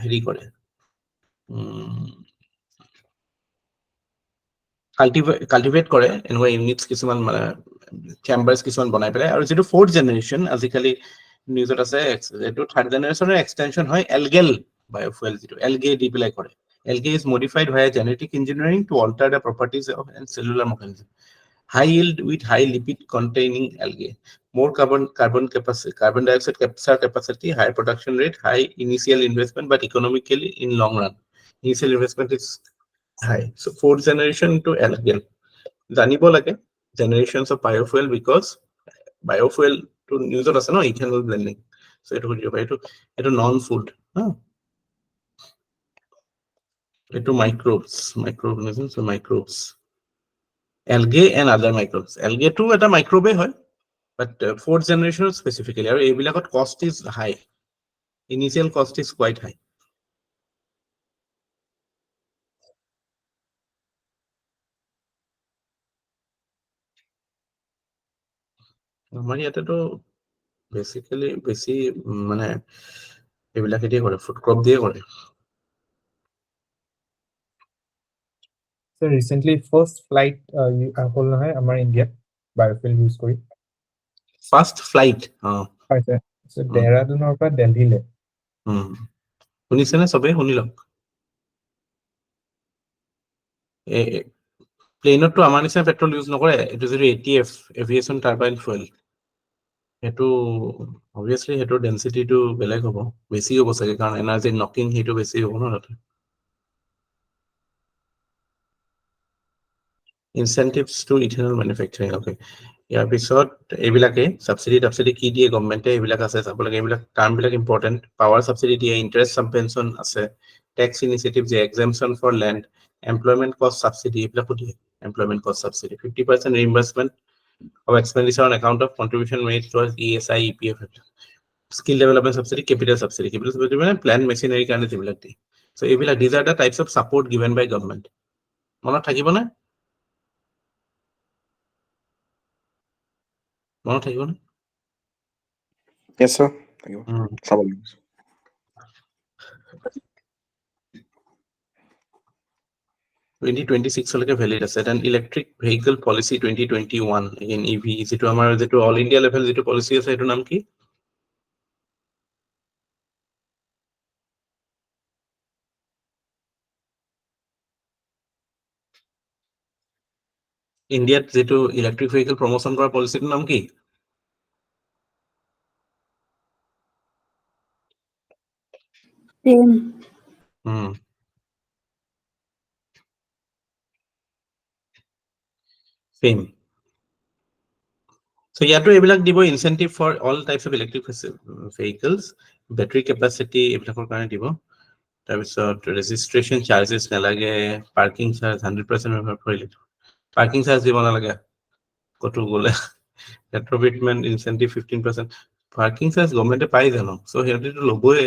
হেৰি কৰে কাল্টিভেট কৰে এনেকুৱা ইউনিটস কিছুমান মানে চেম্বাৰ্স কিছুমান বনাই পেলাই আৰু যেটো ফোৰ্থ জেনাৰেশন আজিকালি নিউজত আছে এটো থাৰ্ড জেনাৰেশনৰ এক্সটেনশন হয় এলগেল বায়োফুয়েল যেটো এলগে দি পেলাই কৰে algae is modified via genetic engineering to alter the properties of and cellular mechanism high yield with high lipid containing algae more carbon dioxide capacity high production rate high initial investment but economically in long run initial investment is high so fourth generation to algae জানিব লাগে generations of biofuel because biofuel to news আছে ন ethanol blending so এটো non food into microorganisms or microbes algae and other microbes algae too এটা microbe হয় but fourth generation specifically আৰু এইবিলাকত cost is high initial cost is quite high আমাৰ ইয়াতেতো basically বেছি মানে এইবিলাকে দিয়ে কৰে ফুড ক্ৰপ দিয়ে কৰে So recently first flight হ'ল নহয় আমাৰ ইণ্ডিয়াত বায়োফুয়েল ইউজ কৰি ফাৰ্স্ট ফ্লাইট পাইছে সো দেহৰাদুনৰ পৰা দিল্লীলৈ শুনিছেনে সবে শুনিলক প্লেনতো আমাৰ নিচিনা পেট্ৰল ইউজ নকৰে এটো যদি ATF এভিয়েশন টাৰবাইন ফুয়েল এটো obviously হেটোৰ ডেন্সিটিটো বেলেগ হ'ব বেছি হ'ব চাগে কাৰণ এনাৰ্জি নকিং হেটো বেছি হ'ব ন তাতে incentives to ethanol manufacturing okay ইয়াৰ পিছত এইবিলাকে সাবসিডি কি দিয়ে গভৰ্নমেন্টে এইবিলাক আছে চাব লাগে এইবিলাক টাৰ্ম বিলাক ইম্পৰ্টেন্ট পাৱাৰ সাবসিডি দিয়ে ইন্টাৰেষ্ট সাবভেনশন আছে ট্যাক্স ইনিশিয়েটিভ যে এক্সাম্পশন ফৰ ল্যান্ড এমপ্লয়মেন্ট কষ্ট সাবসিডি এইবিলাক দিয়ে এমপ্লয়মেন্ট কষ্ট subsidy 50% reimbursement of expenditure on account of contribution made towards ESI EPF skill development subsidy capital subsidy মানে plan machinery কাৰণে যিবিলাক দিয়ে সো এইবিলাক these are the types of support given by government মনত থাকিব না মনত থাকিব না Yes, sir. Thank you. চাব লাগিব। 2026 লৈকে ভ্যালিড আছে then electric vehicle policy 2021 in EV যেটো আমাৰ যেটো অল ইন্ডিয়া লেভেল যেটো পলিসি আছে এটো নাম কি ইন্ডিয়াত যেটো ইলেক্ট্ৰিক ভেহিকল প্ৰমোশন কৰা পলিসিটোৰ নাম কি Same. So yato ebilak dibo incentive for all types of electric vehicles, battery capacity ebilakor karone dibo. Tar registration charges nalage, parking charge 100% remove korile. Parking charge dibo nalage. Kotu gole. Retrofitment incentive 15%. Parking charge government e pai jano. So here to loboe.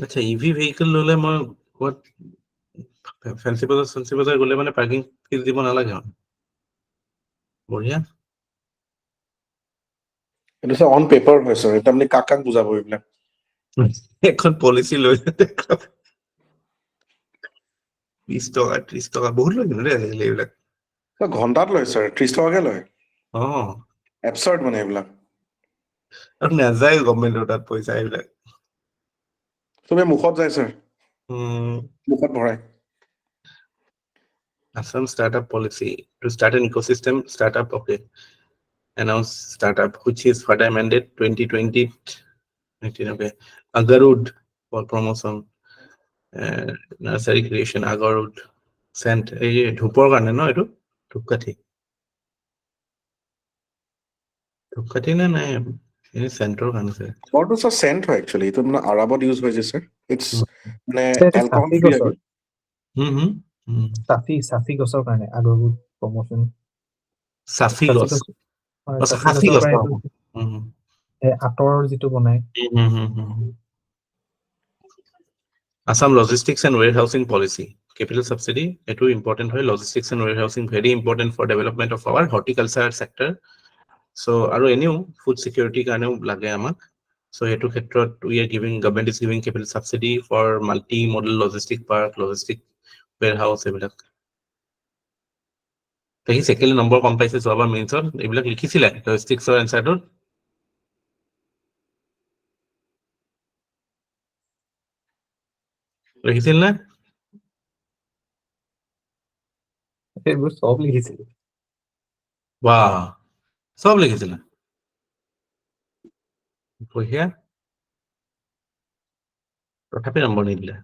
Acha EV vehicle lole mo what fancy bazaar gole mane parking fees dibo nalage. বঢ়িয়া এটা on paper হয় sir এটা আপুনি কাক বুজাব এইবিলাক এখন policy লৈ 20 টকা 30 টকা বহুত লৈ কিনে আজিকালি এইবিলাক ঘন্টাত লয় স্যাৰ 30 টকাকে লয় অ' এবসাৰ্ড মানে এইবিলাক আৰু নাযায় গভৰ্ণমেণ্টৰ তাত পইচা এইবিলাক চবে মুখত যায় স্যাৰ মুখত ভৰাই Assam startup policy to start an ecosystem startup okay announce startup which is further amended 2020 okay Agarud for promotion nursery creation Agarud sent এই ধূপৰ কাৰণে ন এটো ধূপকাঠি না নাই এই সেন্টৰ কাৰণে আছে বৰ্ডটো স্যাৰ সেন্ট হয় একচুয়ালি এটা মানে আৰবত ইউজ হয় যে স্যাৰ ইটস মানে এলকহল সাফি ফ্ৰী গছৰ সাফি গছৰ কাৰণে আগৰবোৰ প্ৰমোশন সাফি গছ সাফি গছৰ কাৰণে আতৰ যিটো বনাই Assam logistics and warehousing policy capital subsidy etu important hoy logistics and warehousing very important for development of our horticulture sector so aru eneu food security kaneu lage amak so etu khetrot we are giving government is giving capital subsidy for multi model logistic park logistic warehouse ebilak tehi second number kom paise so aba means ebilak likhisile logistics or answer to লিখিছিল না এইবোৰ সব লিখিছিল বাহ সব লিখিছিল বঢ়িয়া তথাপি নম্বৰ নিদিলে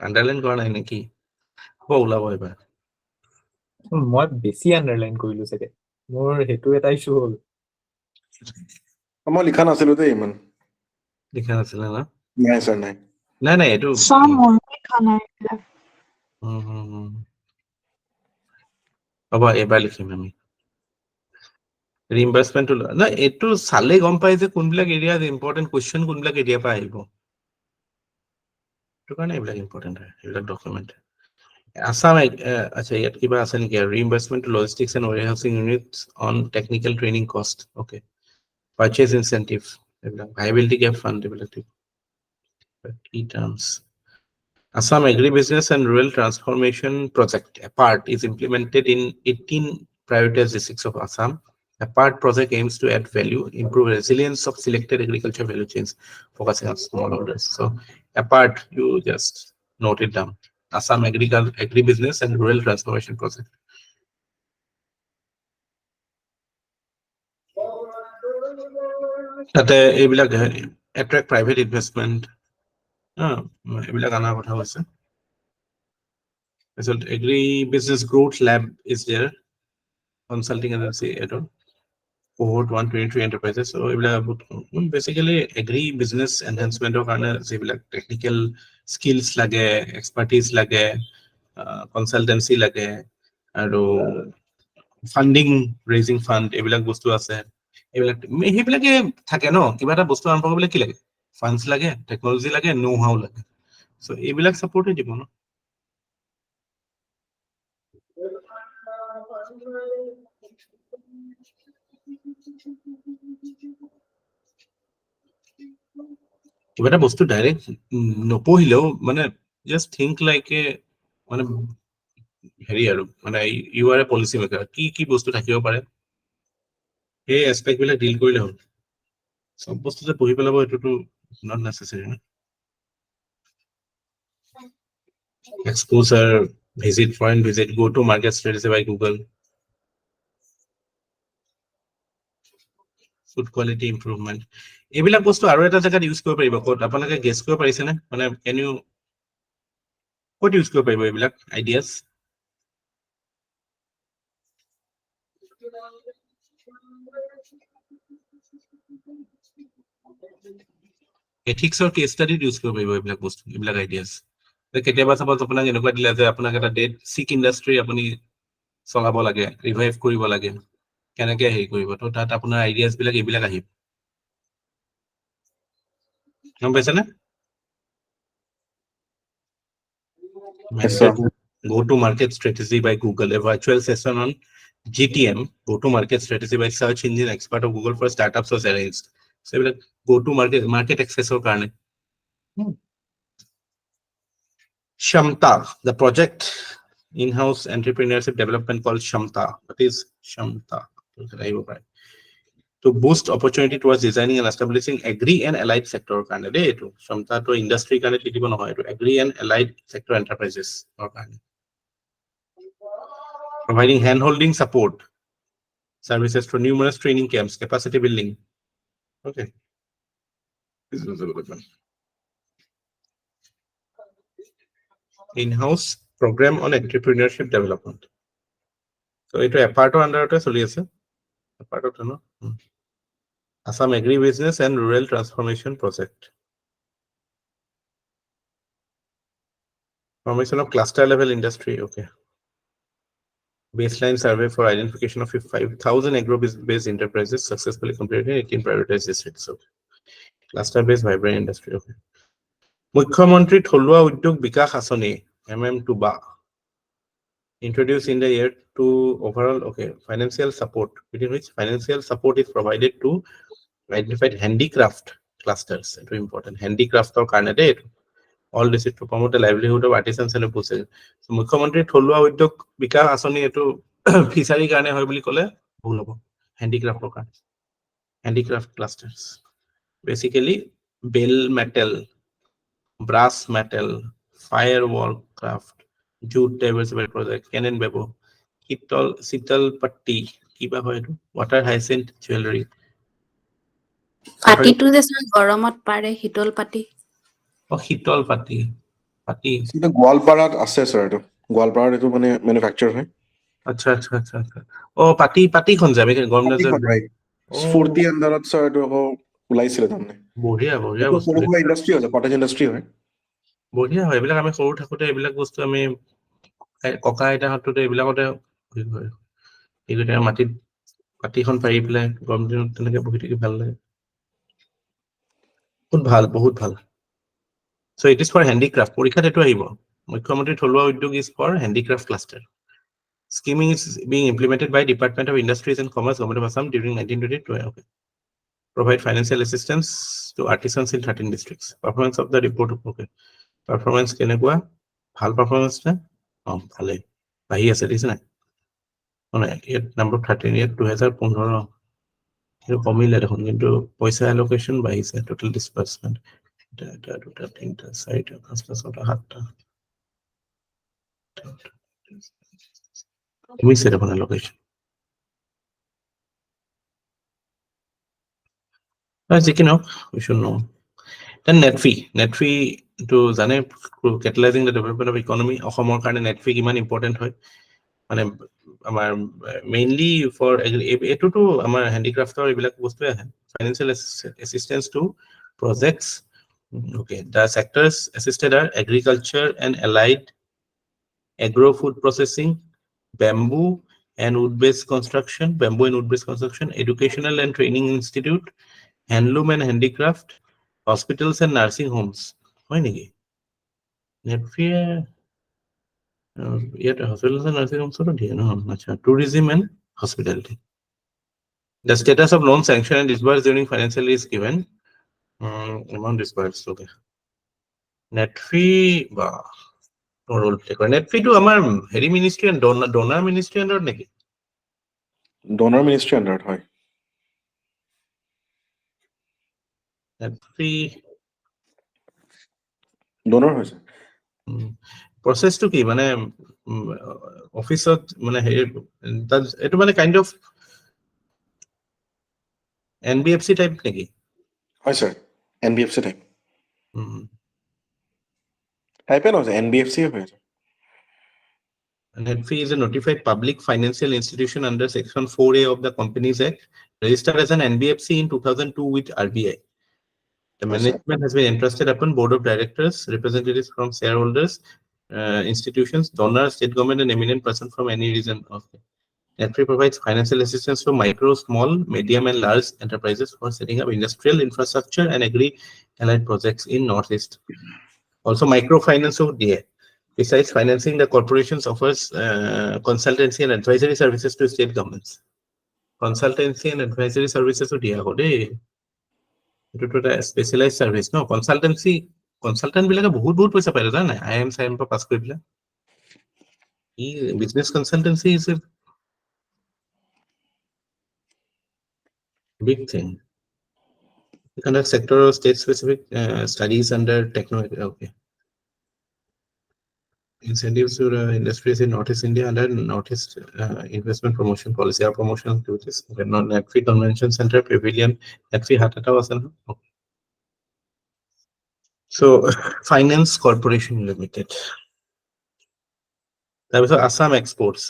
আন্ডাৰলাইন কৰা নাই নেকি হ'ব ওলাব এবাৰ মই বেছি আন্ডাৰলাইন কৰিলো চাগে মোৰ হেতু এটা ইস্যু হ'ল মই লিখা নাছিলো দেই ইমান লিখা নাছিলে না নাই স্যাৰ নাই নাই নাই এইটো হ'ব এবাৰ লিখিম আমি ৰিইম্বাৰ্সমেন্ট না এইটো চালে গম পাই যে কোনবিলাক এৰিয়া ইম্পৰ্টেন্ট কোৱেশ্চন কোনবিলাক এৰিয়া পৰা আহিব এইটো কাৰণে এইবিলাক ইম্পৰ্টেন্ট হয় এইবিলাক ডকুমেন্ট Assam আচ্ছা ইয়াত কিবা আছে নেকি reimbursement to logistics and warehousing units on technical training cost okay purchase incentive viability gap fund development key terms Assam Agribusiness and Rural Transformation Project APART is implemented in 18 prioritized districts of Assam. APART project aims to add value, improve resilience of selected agriculture value chains, focusing on small orders. So APART, you just note it down. Assam Agribusiness and Rural Transformation Project. That attract private investment. এইবিলাক আনাৰ কথা হৈছে result agribusiness growth lab is there consulting agency eto cohort 123 enterprises so basically agribusiness enhancement or karone jebilak technical skills lage expertise lage consultancy lage aru funding raising fund ebilak bostu ase ebilak hebilake thake no kiba eta bostu arambo kobile ki lage funds lage technology lage know how lage so ebilak support e dibo no কিবা এটা বস্তু direct নপঢ়িলেও মানে just think like a মানে হেৰি আৰু মানে U R এ policy maker কি বস্তু থাকিব পাৰে সেই এছপেক্ট বিলাক ডিল কৰিলে হ'ল সব বস্তু যে পঢ়ি পেলাব এইটোতো নট নেচেচাৰী না exposure visit foreign visit go to market strategy by Google food quality improvement এইবিলাক বস্তু আৰু এটা জায়গাত ইউজ কৰিব পাৰিব ক'ত আপোনালোকে গেছ কৰিব পাৰিছে নে মানে can you ক'ত ইউজ কৰিব পাৰিব এইবিলাক আইডিয়াছ এথিক্সৰ কেছ ষ্টাডিত ইউজ কৰিব পাৰিব এইবিলাক বস্তু এইবিলাক আইডিয়াছ কেতিয়াবা চাপোজ আপোনাক এনেকুৱা দিলে যে আপোনাক এটা ডেট চিক ইণ্ডাষ্ট্ৰি আপুনি চলাব লাগে ৰিভাইভ কৰিব লাগে কেনেকে হেৰি কৰিব তো তাত আপোনাৰ আইডিয়াছ বিলাক এইবিলাক আহিব গম পাইছেনে Yes, sir. Go to market strategy by Google, a virtual session on GTM, go to market strategy by search engine expert of Google for startups was arranged. So go to market access or karne. Shamta, the project in-house entrepreneurship development called Shamta. What is Shamta? To boost opportunity towards designing and establishing agri and allied sector karne de etu Shamta to industry karne thitibo nohoy etu agri and allied sector enterprises or karne providing hand-holding support services for numerous training camps, capacity building. Okay. This is a good one. In-house program on entrepreneurship development. So it is a part of under a part of no. Assam Agri-Business and Rural Transformation Project. Formation of cluster level industry. Okay. Baseline survey for identification of 5,000 agro-based enterprises successfully completed in 18 privatized districts. So, cluster-based vibrant industry. Okay. Mukhyamantri Tholua Udyog Bikas Asani MM2BA introduced in the year to overall financial support, within which financial support is provided to identified handicraft clusters. It's important. Handicraft or Canada. All this is to promote the livelihood of artisans and process. So Mukhyamantri Tholua Udyog Bikas Asani etu fishery karne hoy boli kole bhul hobo handicraft or handicraft clusters. Basically bell metal, brass metal, firewall craft, jute diversified project, cannon bebo, sital patti, kiba hoy etu water hyacinth jewelry. পাতিটো যে গৰমত পাৰে শীতল পাতি শীতল পাতি পাতি এটা গোৱালপাৰাত আছে স্যাৰ এইটো গোৱালপাৰাত এইটো মানে ম্যানুফ্যাকচাৰ হয় আচ্ছা আচ্ছা আচ্ছা আচ্ছা পাতিখন যাবে গৰম স্ফূৰ্তি আন্দাৰত স্যাৰ এইটো আকৌ ওলাইছিলে তাৰমানে বঢ়িয়া বঢ়িয়া এইটো বস্তু সৰু সুৰা ইণ্ডাষ্ট্ৰি হয় কটেজ ইণ্ডাষ্ট্ৰি হয় বঢ়িয়া হয় এইবিলাক আমি সৰু থাকোতে এইবিলাক বস্তু আমি ককা আইতাহঁততে এইবিলাকতে এইগোটা মাটিত পাতিখন পাৰি পেলাই গৰম দিনত তেনেকে বহি থাকি ভাল লাগে বহুত ভাল So it is for handicraft. পৰীক্ষাত এইটো আহিব মুখ্যমন্ত্ৰী থলুৱা উদ্যোগ is for handicraft cluster. Scheming is being implemented by Department of Industries and Commerce, Government of Assam during 1922. Okay. Provide financial assistance to artisans in 13 districts. Performance of the report. Okay. Performance কেনেকুৱা ভাল performance না ভালে বাহি আছে দিছ না মানে ইয়াত number 13 ইয়াত 2015 এটো কমিলে দেখোন কিন্তু পইচা allocation বাহিছে total disbursement এটা দুটা তিনটা চাৰিটা পাঁচটা ছটা সাতটা কমিছে দেখোন allocation যি কি নহওক we should know. Then net fee to জানে catalyzing the development of economy অসমৰ কাৰণে net fee কিমান important হয় মানে আমাৰ mainly for এটোটো আমাৰ handicrafter এইবিলাক বস্তু আহে financial assistance to projects. Okay, the sectors assisted are agriculture and allied, agro-food processing, bamboo and wood-based construction, educational and training institute, handloom and handicraft, hospitals and nursing homes. Why niki? Yet hospitals and nursing homes are no, tourism and hospitality. The status of loan sanction and disbursed during financial year is given. Amount disbursed. Okay. Net fee role play কৰে নেটফিটো আমাৰ হেৰি ministry donor ministry আণ্ডাৰত নেকি donor ministry আণ্ডাৰত হয় নেটফি donor হৈছে প্ৰচেছটো কি মানে অফিচত মানে হেৰি তাত এইটো মানে কাইণ্ড অফ NBFC টাইপ নেকি হয় ছাৰ NBFC টাইপে নহয় NBFC হৈ আছে NetFee is a notified public financial institution under Section 4A of the Companies Act, registered as an NBFC in 2002 with RBI. The Yes, sir. management has been entrusted upon board of directors, representatives from shareholders, institutions, donors, state government, and eminent person from any region. NetFee provides financial assistance to micro, small, medium, and large enterprises for setting up industrial infrastructure and agri-allied projects in Northeast. Also, microfinance of DA. Besides financing, the corporations offers consultancy and advisory services to state governments. Consultancy and advisory services to DA. It is a specialized service. No, consultancy, consultant বিলাকে বহুত পইচা পায় জানা IIM SIIM পৰা পাছ কৰি পেলাই business consultancy is a big thing. We conduct sector or state specific studies under technology. Okay. Incentives to industries in Northeast India under Northeast Investment Promotion Policy or promotional activities. Okay, NetFee Convention Center, Pavilion, NetFee Hatata was an. Okay. So, Finance Corporation Limited. That was Assam Exports.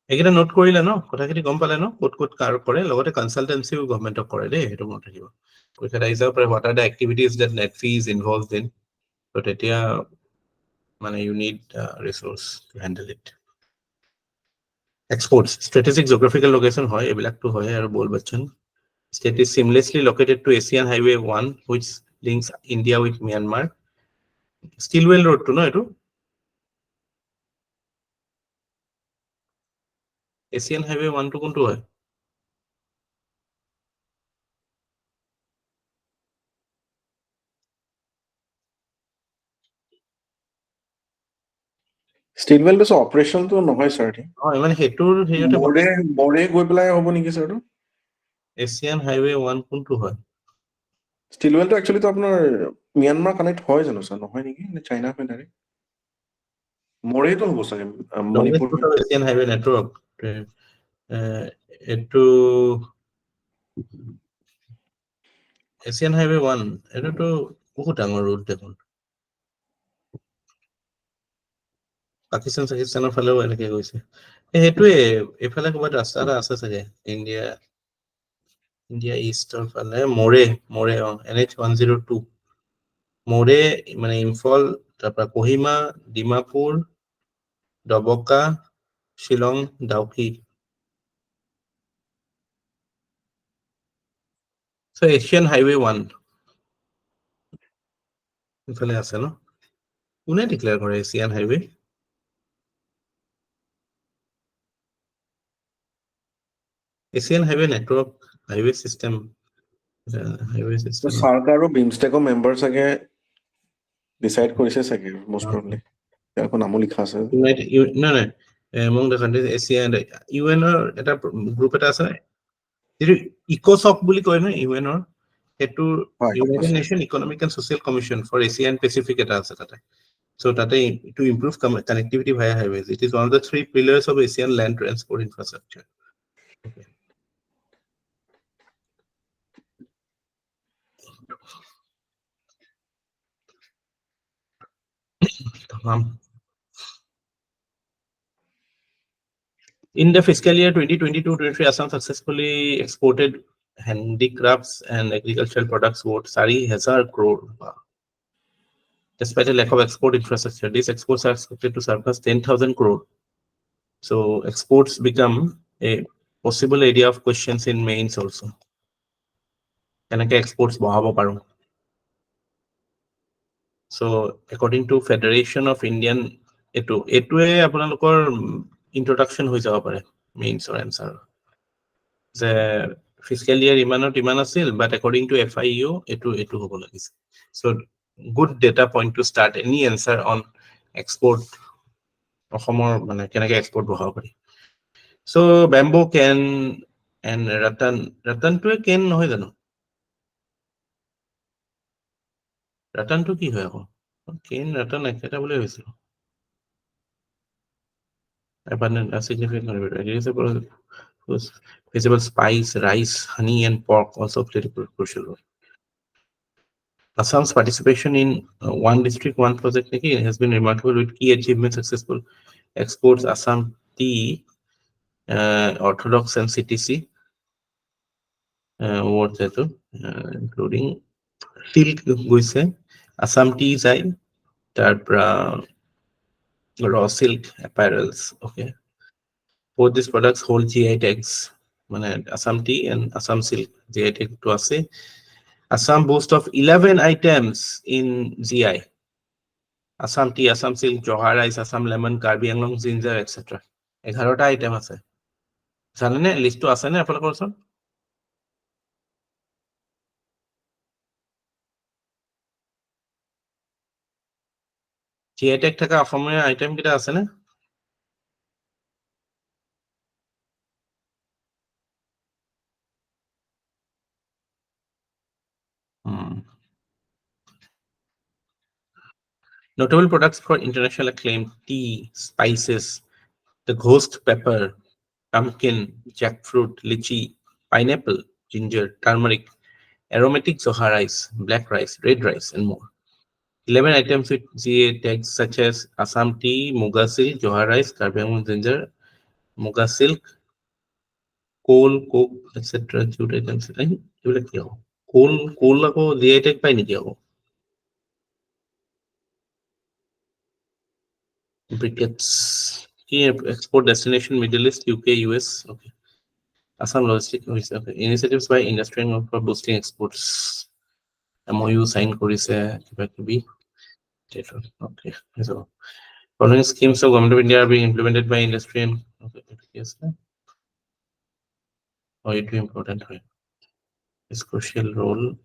Again, a note কৰিলে ন কথাখিনি গম পালে ন ক'ত কাৰ কৰে লগতে কনসালটেন্সিও গভৰ্ণমেণ্টক কৰে দেই সেইটো মনত ৰাখিব পৰীক্ষা আহিব পাৰে what are the activities that NetFee is involved in so তেতিয়া মানে you need resource to handle it. Exports, strategic geographical location hoy ebilakto hoy aru bol bachchan state is seamlessly located to Asian Highway 1 which links India with Myanmar. Stillwell Road to no etu Asian Highway 1 to kuntu hoy statement আছে অপাৰেশ্যনটো নহয় sir মানে হেতুৰ হেয়তে বৰে গৈ পেলাই হ'ব নেকি sir Asian Highway 1 kuntu hoy ষ্টিলৱেলটো actually তো আপোনাৰ ম্যানমাৰ কানেক্ট হয় জানো ছাৰ নহয় নেকি নে চাইনা হয় ডাইৰেক্ট মৰেটো হ'ব চাগে মণিপুৰ Asian Highway Network এটো Asian Highway 1 এটোতো বহুত ডাঙৰ ৰোড দেখোন পাকিস্তানৰ ফালেও এনেকে গৈছে হেতুৱে এফালে ক'বাত ৰাস্তা এটা আছে চাগে ইণ্ডিয়া ইষ্টৰ ফালে মৰে NH 102 মৰে মানে ইম্ফল তাৰপৰা Kohima Dimapur Dabaka Shillong Dawki So Asian Highway 1 ইফালে আছে ন কোনে ডিক্লেয়াৰ কৰে Asian Highway Asian Highway Network Highway System চৰকাৰো বিমষ্টেকৰ মেম্বাৰ চাগে ডিসাইড কৰিছে চাগে মোষ্ট প্ৰবলি ইয়াৰ নামো লিখা আছে নাই among the countries Asia UN ৰ এটা গ্ৰুপ এটা আছে যেটো ইকোসক বুলি কয় ন UN ৰ হেতু United Nation Economic and Social Commission for Asia and Pacific এটা আছে তাতে so tate to improve connectivity via highways it is one of the 3 pillars of Asian land transport infrastructure. Okay. In the fiscal year 2022-23, Assam successfully exported handicrafts and agricultural products worth 4,000 crore. Despite a lack of export infrastructure, these exports are expected to surpass 10,000 crore. So exports become a possible area of questions in mains also. Kenake exports bahabo paru. So according to Federation of Indian etue apnalokor introduction হৈ যাব পাৰে mains or answer যে fiscal year iman asil but according to FIU etu hobo lagise so good data point to start any answer on export অসমৰ মানে কেনেকৈ export বঢ়াব পাৰি so bamboo can and ৰতনটোৱে কেন নহয় জানো ৰতনটো কি হয় আকৌ কেন ৰতন একেটা বুলি ভাবিছিলো abundant a significant contributor. It is a vegetable spice, rice, honey, and pork also played a crucial role. Assam's participation in one district, one project has been remarkable with key achievements, successful exports, Assam tea, Orthodox and CTC, including silk, Assam tea, raw silk apparels. Okay. Both these products hold GI tags. Assam tea and Assam silk GI tag to ase. Assam boasts of 11 items in GI. Assam tea, Assam silk, Johar rice, Assam lemon, Karbi Anglong ginger, etc. 11টা item আছে জানেনে লিষ্টটো আছে নে আপোনালোকৰ ওচৰত GI tag থকা অসমীয়া item কিটা আছে নে Notable products for international acclaim: tea, spices, the ghost pepper, pumpkin, jackfruit, lychee, pineapple, ginger, turmeric, aromatic soha rice, black rice, red rice, and more. 11 items with GA tags such as Assam tea, Muga silk, Johar rice, Karbi Anglong ginger, Muga silk, coal, coke, etc. Jute items. Coal ako GA tag pai niki ako. Briquettes. Key export destination: Middle East, UK, US. Okay. Assam logistic. Okay. Initiatives by industry for boosting exports. MOU sign korise kiba kibi. Okay. So, following schemes of Government of India are being implemented by industry and yes. Oh, it is important. It's crucial role.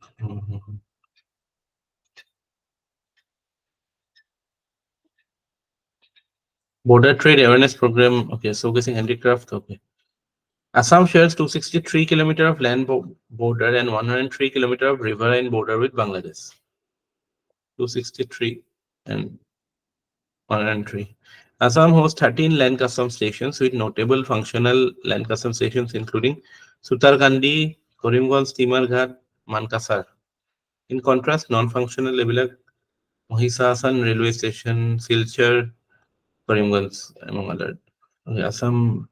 Border trade awareness program. Okay, showcasing handicraft. Okay. Assam shares 263 kilometers of land border and 103 kilometers of riverine border with Bangladesh. 263 and 103. Assam hosts 13 land custom stations with notable functional land custom stations including Sutarkandi, Karimganj, Steamer Ghat, Mankasar. In contrast, non-functional level Mohisasan railway station, Silchar, Karimganj, among others. Okay, Assam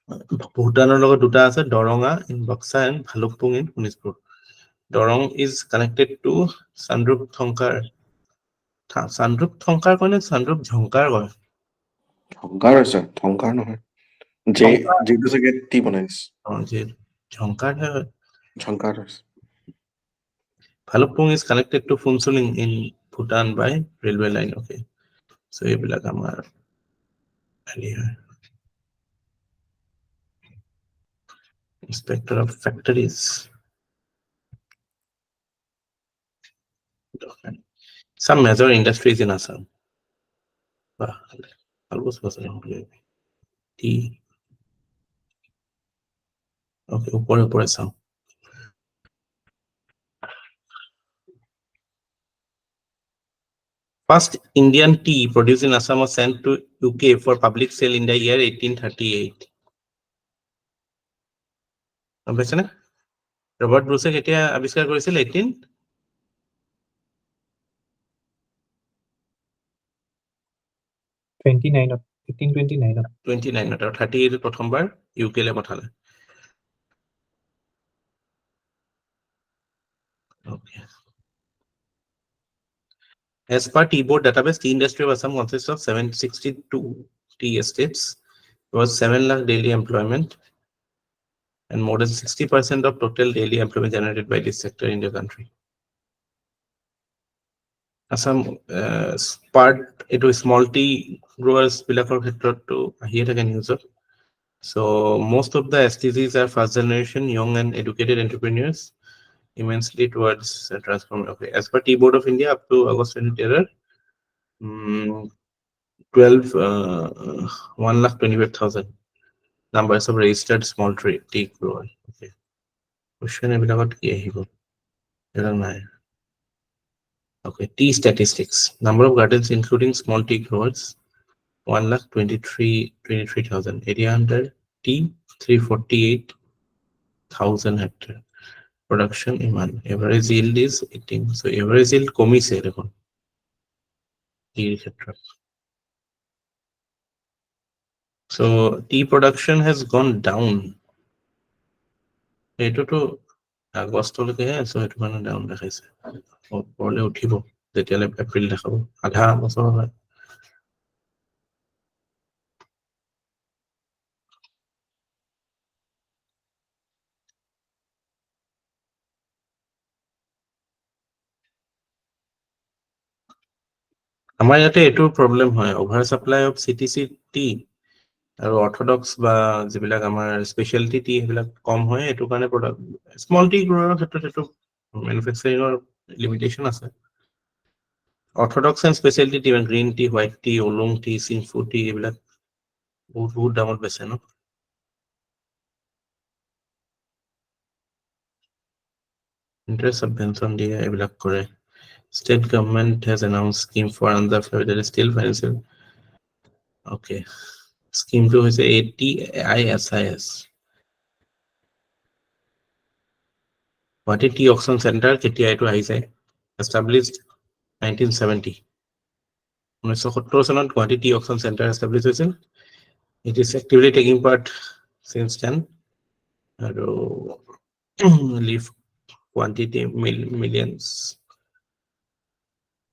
Bhutanor logo duta ase Doronga in Baksa and Bhalukpung in Punishpur. Dorong is connected to Sandrup Thongkar. Sandrup Thongkar kone Sandrup Jhonkar kone. ঝংকাৰ আছে ঝংকাৰ নহয় যিটো চাগে T বনাইছে Jhonkar hai. ঝংকাৰ আছে Bhalukpung is connected to Phunsuling in Bhutan by railway line. Okay. So এইবিলাক আমাৰ Inspector of Factories. Some major industries in Assam. Almost was tea. Okay, upore Assam. First Indian tea produced in Assam was sent to UK for public sale in the year 1838. Robert Bruce কেতিয়া আৱিষ্কাৰ কৰিছিল 1829 আৰু 38 প্ৰথমবাৰ UK লে পঠালে Okay. As per tea board database, tea industry of Assam consists of 762 tea estates. There was 7 lakh daily employment and more than 60% of total daily employment generated by this sector in the country. Assam part into small tea growers bilakor khetrot to ahiye thake news. So most of the STCs are first generation young and educated entrepreneurs immensely towards transforming. Okay, as per Tea Board of India, up to August 2023, 1,25,000 numbers of registered small tree tea grower. Okay. Question about কি আহিব? Okay, tea statistics. Number of gardens including small tea growers 1,23,000. Area under tea 348,000 hectare. Production iman. Average yield is 18. So average yield komise dekhon. Tea sector. So tea production has gone down. Eto to আগষ্টলৈকে আছে সেইটো মানে down দেখাইছে ওপৰলৈ উঠিব যেতিয়ালৈ এপ্ৰিল দেখাব আধা বছৰ হয় আমাৰ ইয়াতে এইটো প্ৰব্লেম হয় অভাৰ সাপ্লাই অফ চিটিসি টি আৰু অৰ্থডক্স বা যিবিলাক আমাৰ স্পেশালিটি টি সেইবিলাক কম হয় এইটো কাৰণে প্ৰডাক্ট স্মল টি গ্ৰোৱাৰ ক্ষেত্ৰত এইটো মেনুফেকচাৰিঙৰ লিমিটেশন আছে orthodox and speciality tea green tea white tea oolong tea Singpho tea এইবিলাক বহুত দামত বেছে ন interest subvention দিয়ে এইবিলাক কৰে state government has announced scheme for underserved that is still financial okay scheme to is ATISIS Guwahati Tea Auction Center KTI to আহিছে established 1970 1970 চনত Guwahati Tea Auction Center established হৈছিল it is actively taking part since then আৰু leaf quantity millions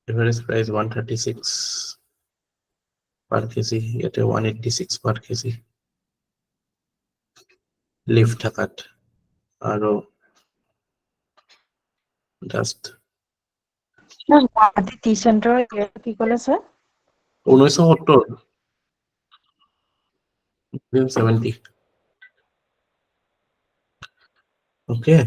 average price 136 per kg yet 186 per kg leaf thakat aro dust Guwahati T centre কি ক'লে sir 1970 okay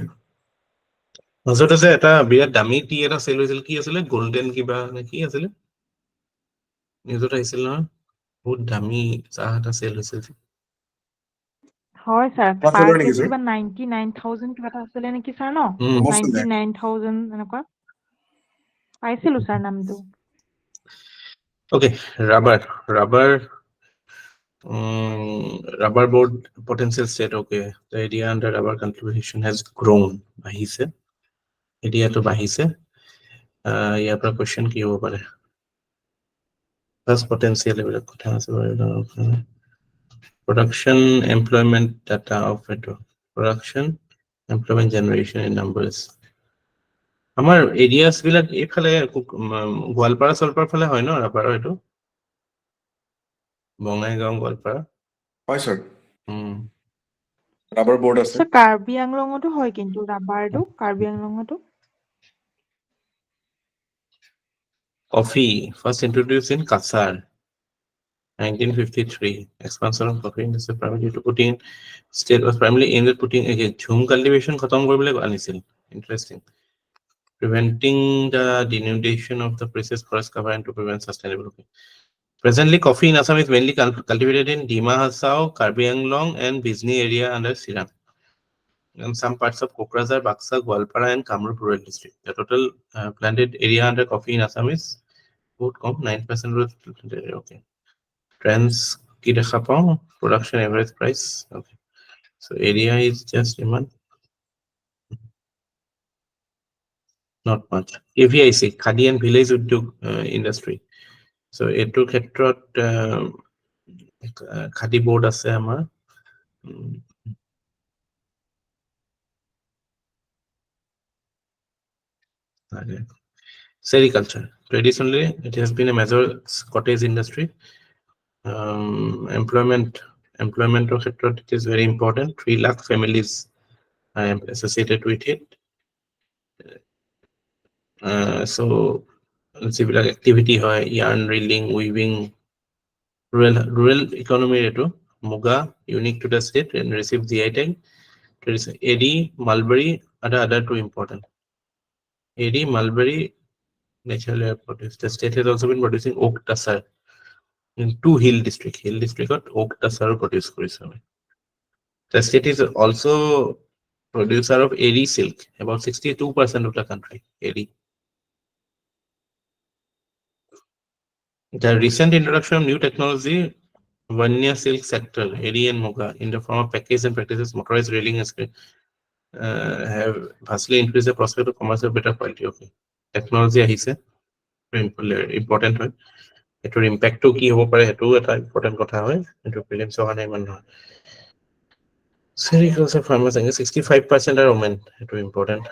মাজতে যে এটা বিৰাট দামী T এটা sale হৈছিল কি আছিল গোল্ডেন কিবা নে কি আছিল নিউজত আহিছিল না বহুত দামী চাহ এটা সেল হৈছিল হয় ছাৰ What পাৰ color নেকি, কেজি sir? কিবা 99,000 কিবা এটা আছিলে নেকি ছাৰ ন Most of that. 99,000 এনেকুৱা পাইছিলো ছাৰ নামটো okay rubber board potential state okay the area under rubber cultivation has grown bahise area to bahise ইয়াৰ পৰা question কি হ'ব পাৰে first potential level কথা আছে production employment data of it production employment generation in numbers আমাৰ এৰিয়াস বিলাক এইফালে গোৱালপাৰা সলপাৰ ফালে হয় ন ৰাবাৰৰ এটো বঙাইগাঁও গোৱালপাৰা হয় স্যাৰ ৰাবাৰ বোৰ্ড আছে ছাৰ কাৰ্বি আংলঙতো হয় কিন্তু ৰাবাৰটো Karbi আংলঙতো coffee first introduced in Kasar 1953 expansion of coffee industry primarily to putting state was primarily aimed at putting again jhum cultivation khatam koribole anisil interesting preventing the denudation of the precious forest cover and to prevent sustainable okay. Presently coffee in Assam is mainly cultivated in Dima Hasao, Karbi Anglong and Bizni area under Siram and some parts of Kokrajhar, Baksa, Gwalpara and Kamrup rural district. The total planted area under coffee in Assam is would come 9% okay. Trends ki dekha pao production average price okay. So area is just not much. AVIC Khadi and Village Udyog industry. So etu khetrot Khadi board ase amar sericulture traditionally it has been a major cottage industry employment of sector it is very important 3 lakh families are associated with it so civil activity hoy yarn reeling weaving rural economy eto muga unique to the state and receive GI tag there is AD mulberry other two important AD mulberry natural air produce the state has also been producing oak tussar in two hill district oak tasar produce কৰিছে আমি. The state is also producer of eri silk, about 62% of the country. Eri. The recent introduction of new technology, Vanya silk sector, eri and muga, in the form of package and practices, motorized railing have vastly increased the prospect of commercial better quality. Okay, technology ahise important হয়. এটোৰ ইম্প্যাক্টটো কি হ'ব পাৰে হেতু এটা important কথা হয়, এটো prelims হোৱা নাই মানে। Sericulture farmers 65% are women, এটো ইম্পৰ্টেন্ট।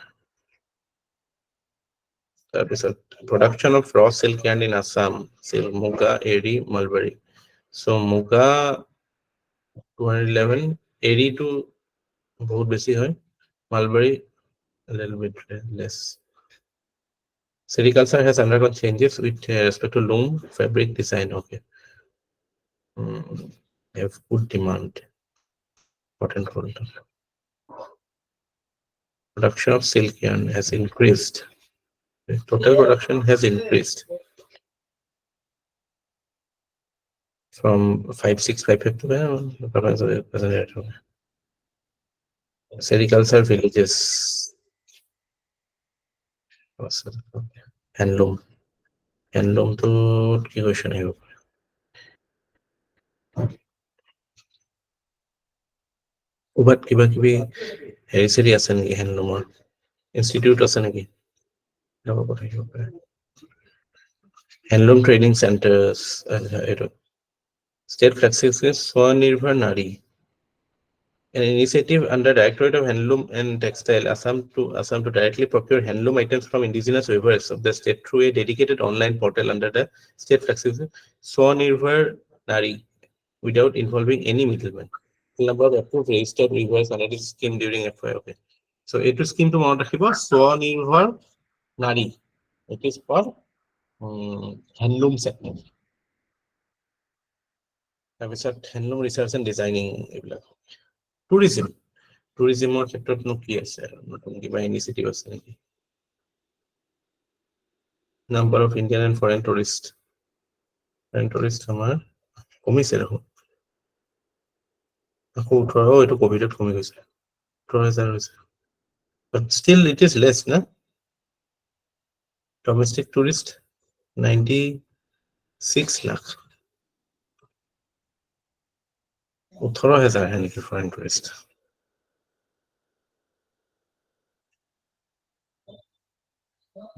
তাৰপিছত production of raw silk yarn in Assam, silk, muga, eri, mulberry. So muga 211, eri to বহুত বেছি হয়, mulberry a little bit less. Sericulture has undergone changes with respect to loom fabric design. Okay, have good demand. Important role. Production of silk yarn has increased. The total production has increased from 5655 to sericulture villages. Handloom to কি question আহিব? But কিবা কিবি হেৰি আছে নেকি হ্যান্ডলুমৰ institute আছে নেকি? Handloom training centers, state flexes Swanirvar Nari, an initiative under Directorate of Handloom and Textile Assam to directly procure handloom items from indigenous weavers of the state through a dedicated online portal under the state flexes Swanirvar Nari, without involving any middleman. Number of approved registered weavers under this scheme during FY. Okay, so etu scheme to mount rakhibo Swanirvar Nari. It is for handloom sector. তাৰপিছত handloom research and designing এইবিলাক। tourismৰ ক্ষেত্ৰতনো কি আছে নতুন কিবা initiative আছে নেকি? Number of Indian and foreign tourists আমাৰ কমিছে দেখোন, আকৌ 18 এইটো কোভিডত কমি গৈছে, 18,000 হৈছে, but still it is less na. Domestic tourist 96 lakh, 18,000 है नेকি foreign tourist.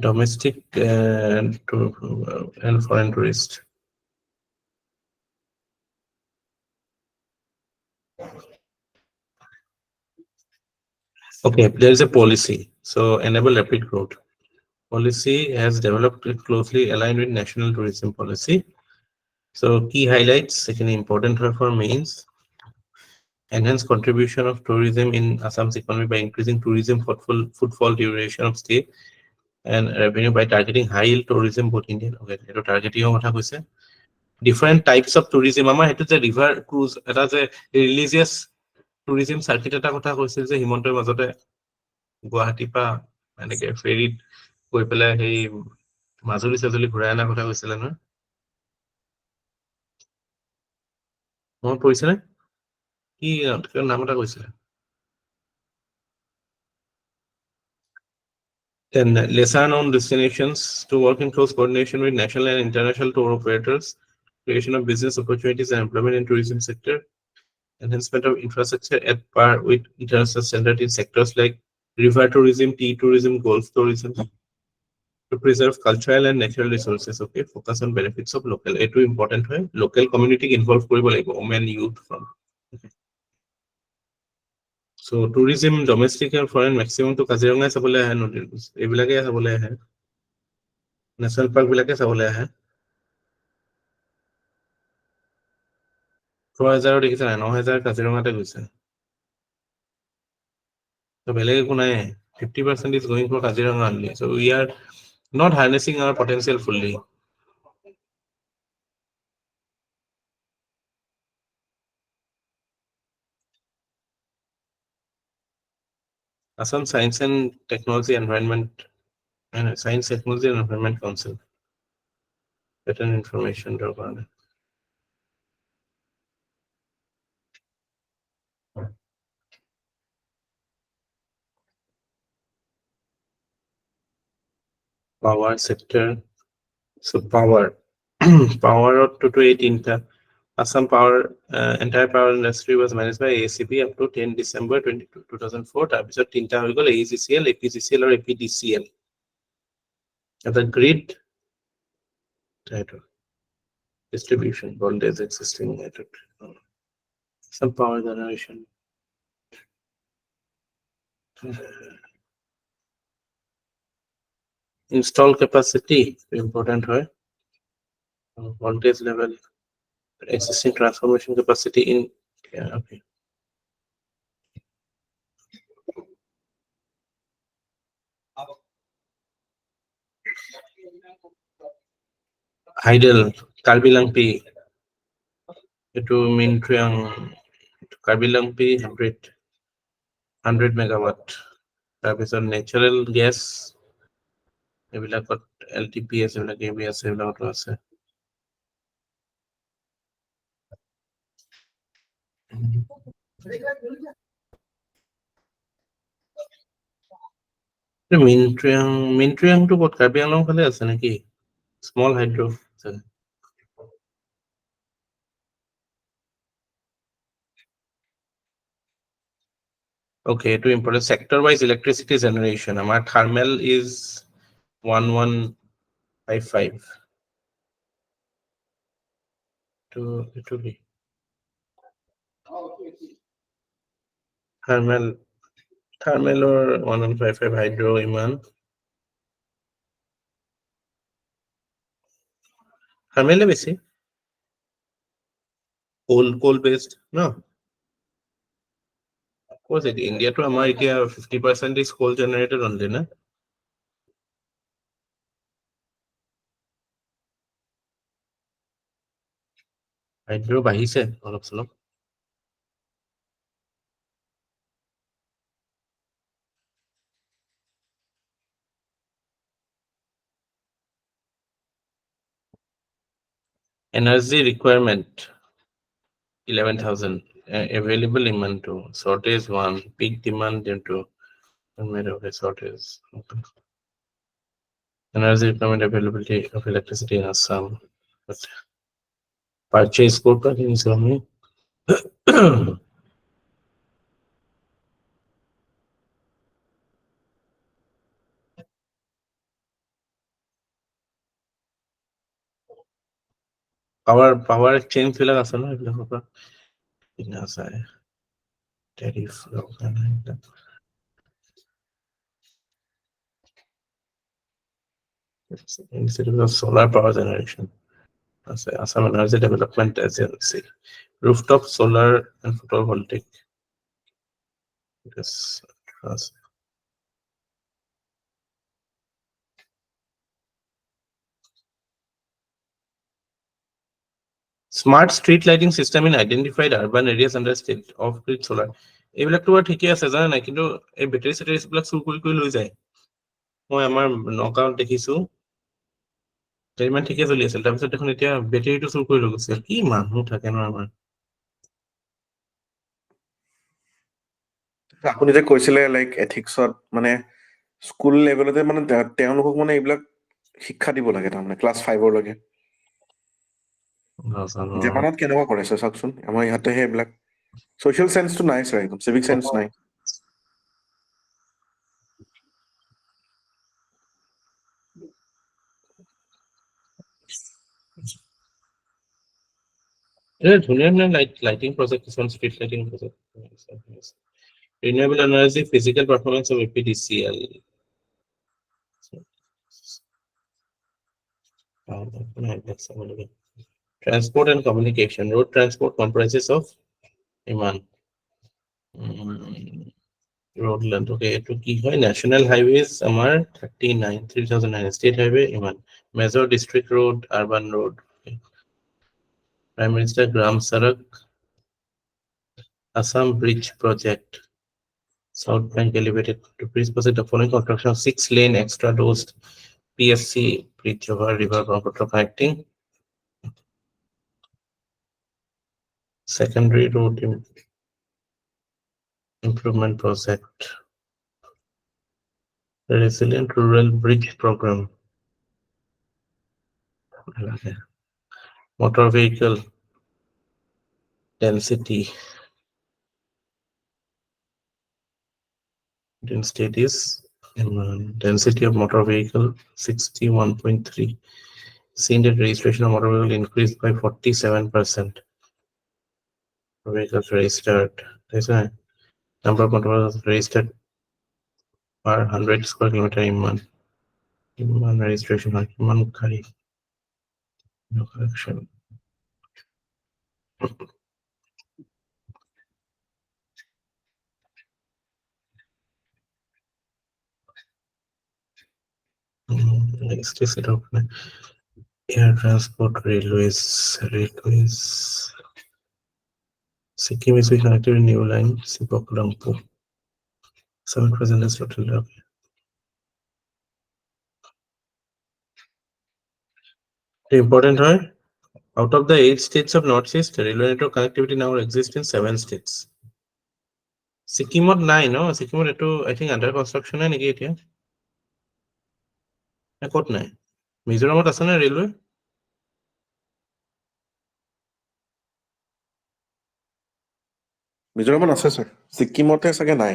Domestic and foreign tourist. Okay, there is a policy. So enable rapid growth. Policy has developed closely aligned with national tourism policy. So key highlights, second important for means enhance contribution of tourism in Assam's economy by increasing tourism footfall duration of stay and revenue by targeting high yield tourism both Indian. Okay, eto targeting কথা কৈছে। Different types of tourism আমাৰ হেতু যে river cruise এটা যে religious tourism circuit এটা কথা কৈছিল যে হিমন্তৰ মাজতে গুৱাহাটী পা এনেকে ফেৰিত গৈ পেলাই সেই মাজুলী সাজুলী ঘূৰাই আনা কথা কৈছিল নহয়, মনত পৰিছে নে? কি নাম এটা কৈছিলে? Then lesser known destinations to work in close coordination with national and international tour operators, creation of business opportunities and employment in tourism sector, enhancement of infrastructure at par with international standard in sectors like river tourism, tea tourism, golf tourism, to preserve cultural and natural resources. Okay, focus on benefits of local. Eto important hoy, local community involve koribo lagibo, women, youth from. Okay. So tourism domestic and foreign maximum to Kaziranga sabole ahe, ebilage sabole ahe, national park bilage sabole ahe. 6,000 দেখিছা 9,000 কাজিৰঙাতে গৈছে, so বেলেগ একো নাই, 50% is going for Kaziranga only. So we are not harnessing our potential fully. Assam Science and Technology Environment and Science Technology and Environment Council. Better information. power sector. So power, power to 18. Assam Power, entire power industry was managed by ACP up to 10 December 2004. তাৰপিছত তিনটা হৈ গ'ল AGCL, APCCL আৰু APDCL. The grid title distribution voltage existing method. Some power generation. Install capacity important হয়. Voltage level, existing transformation capacity in okay. Idle Karbilang-P to Mintriang Karbilang-P 100 megawatt. তাৰপিছত natural gas এইবিলাকত LTPS এইবিলাক ABS এইবিলাকতো আছে. মিনট্ৰিয়াংটো ক'ত কাৰ্বি আংলং ফালে আছে নেকি? Small hydro okay, to important sector wise electricity generation our thermal is 1155 to it will be thermal or 1155 hydro iman thermal basi coal based no. Of course, India to America 50% is coal generated only, na? Hydro bahise, all of them. Energy requirement 11,000 available demand to shortage 1 peak demand into okay, shortage. Okay. Energy requirement availability of electricity in Assam. But purchase quota in Islami. Power exchange বিলাক আছে ন এইবিলাকৰ পৰা কিনা যায় tariff instead of solar power generation. Assam Energy Development Agency, rooftop solar and photovoltaic. Yes. Smart street lighting system in identified urban areas under state of grid solar. এইবিলাকতো ঠিকই আছে জানা নাই কিন্তু এই বেটাৰী চেটাৰী বিলাক চুৰ কৰি লৈ যায় মই আমাৰ নগাঁৱত দেখিছো ইমান ঠিকে চলি আছিল তাৰপিছত দেখোন এতিয়া বেটাৰীটো চুৰ কৰি লৈ গৈছে কি মানুহ থাকে ন আমাৰ আপুনি যে কৈছিলে লাইক এথিক্সত মানে স্কুল লেভেলতে মানে তেওঁলোকক মানে এইবিলাক শিক্ষা দিব লাগে তাৰমানে ক্লাছ 5 লৈকে জাপানত কেনেকুৱা কৰিছে চাওকচোন আমাৰ ইয়াতে সেইবিলাক social sense to নাই স্যাৰ একদম civic sense নাই ধুনীয়া lighting project কিছুমান street lighting project renewable energy physical performance of APDCL transport and communication road transport comprises of iman road length okay to ki hoy national highways amar 3009 state highway iman major district road urban road okay. Prime Minister Gram Sarak Assam Bridge Project South Bank elevated to bridge project the following construction of 6-lane extra dosed PSC bridge over river Brahmaputra connecting secondary road improvement project resilient rural bridge program Motor vehicle density. Density is density of motor vehicle 61.3. Seen that registration of motor vehicle increased by 47%. Vehicles registered. There's a number of motor vehicles registered per 100 square kilometer in registration. Iman Kari. No correction. Next is it open. Air transport, railways. Sikkim is being connected with new line, Sipok Rangpo. 7% is total. Okay. Important, right? Out of the 8 states of Northeast, railway network connectivity now exists in 7 states. Sikkimot 9, no? Sikkimot eto, I think, under construction hai niki etia. Ekot nai. Mizoramot ase na railway? মিজোৰামত আছে sir ছিকিমতে চাগে নাই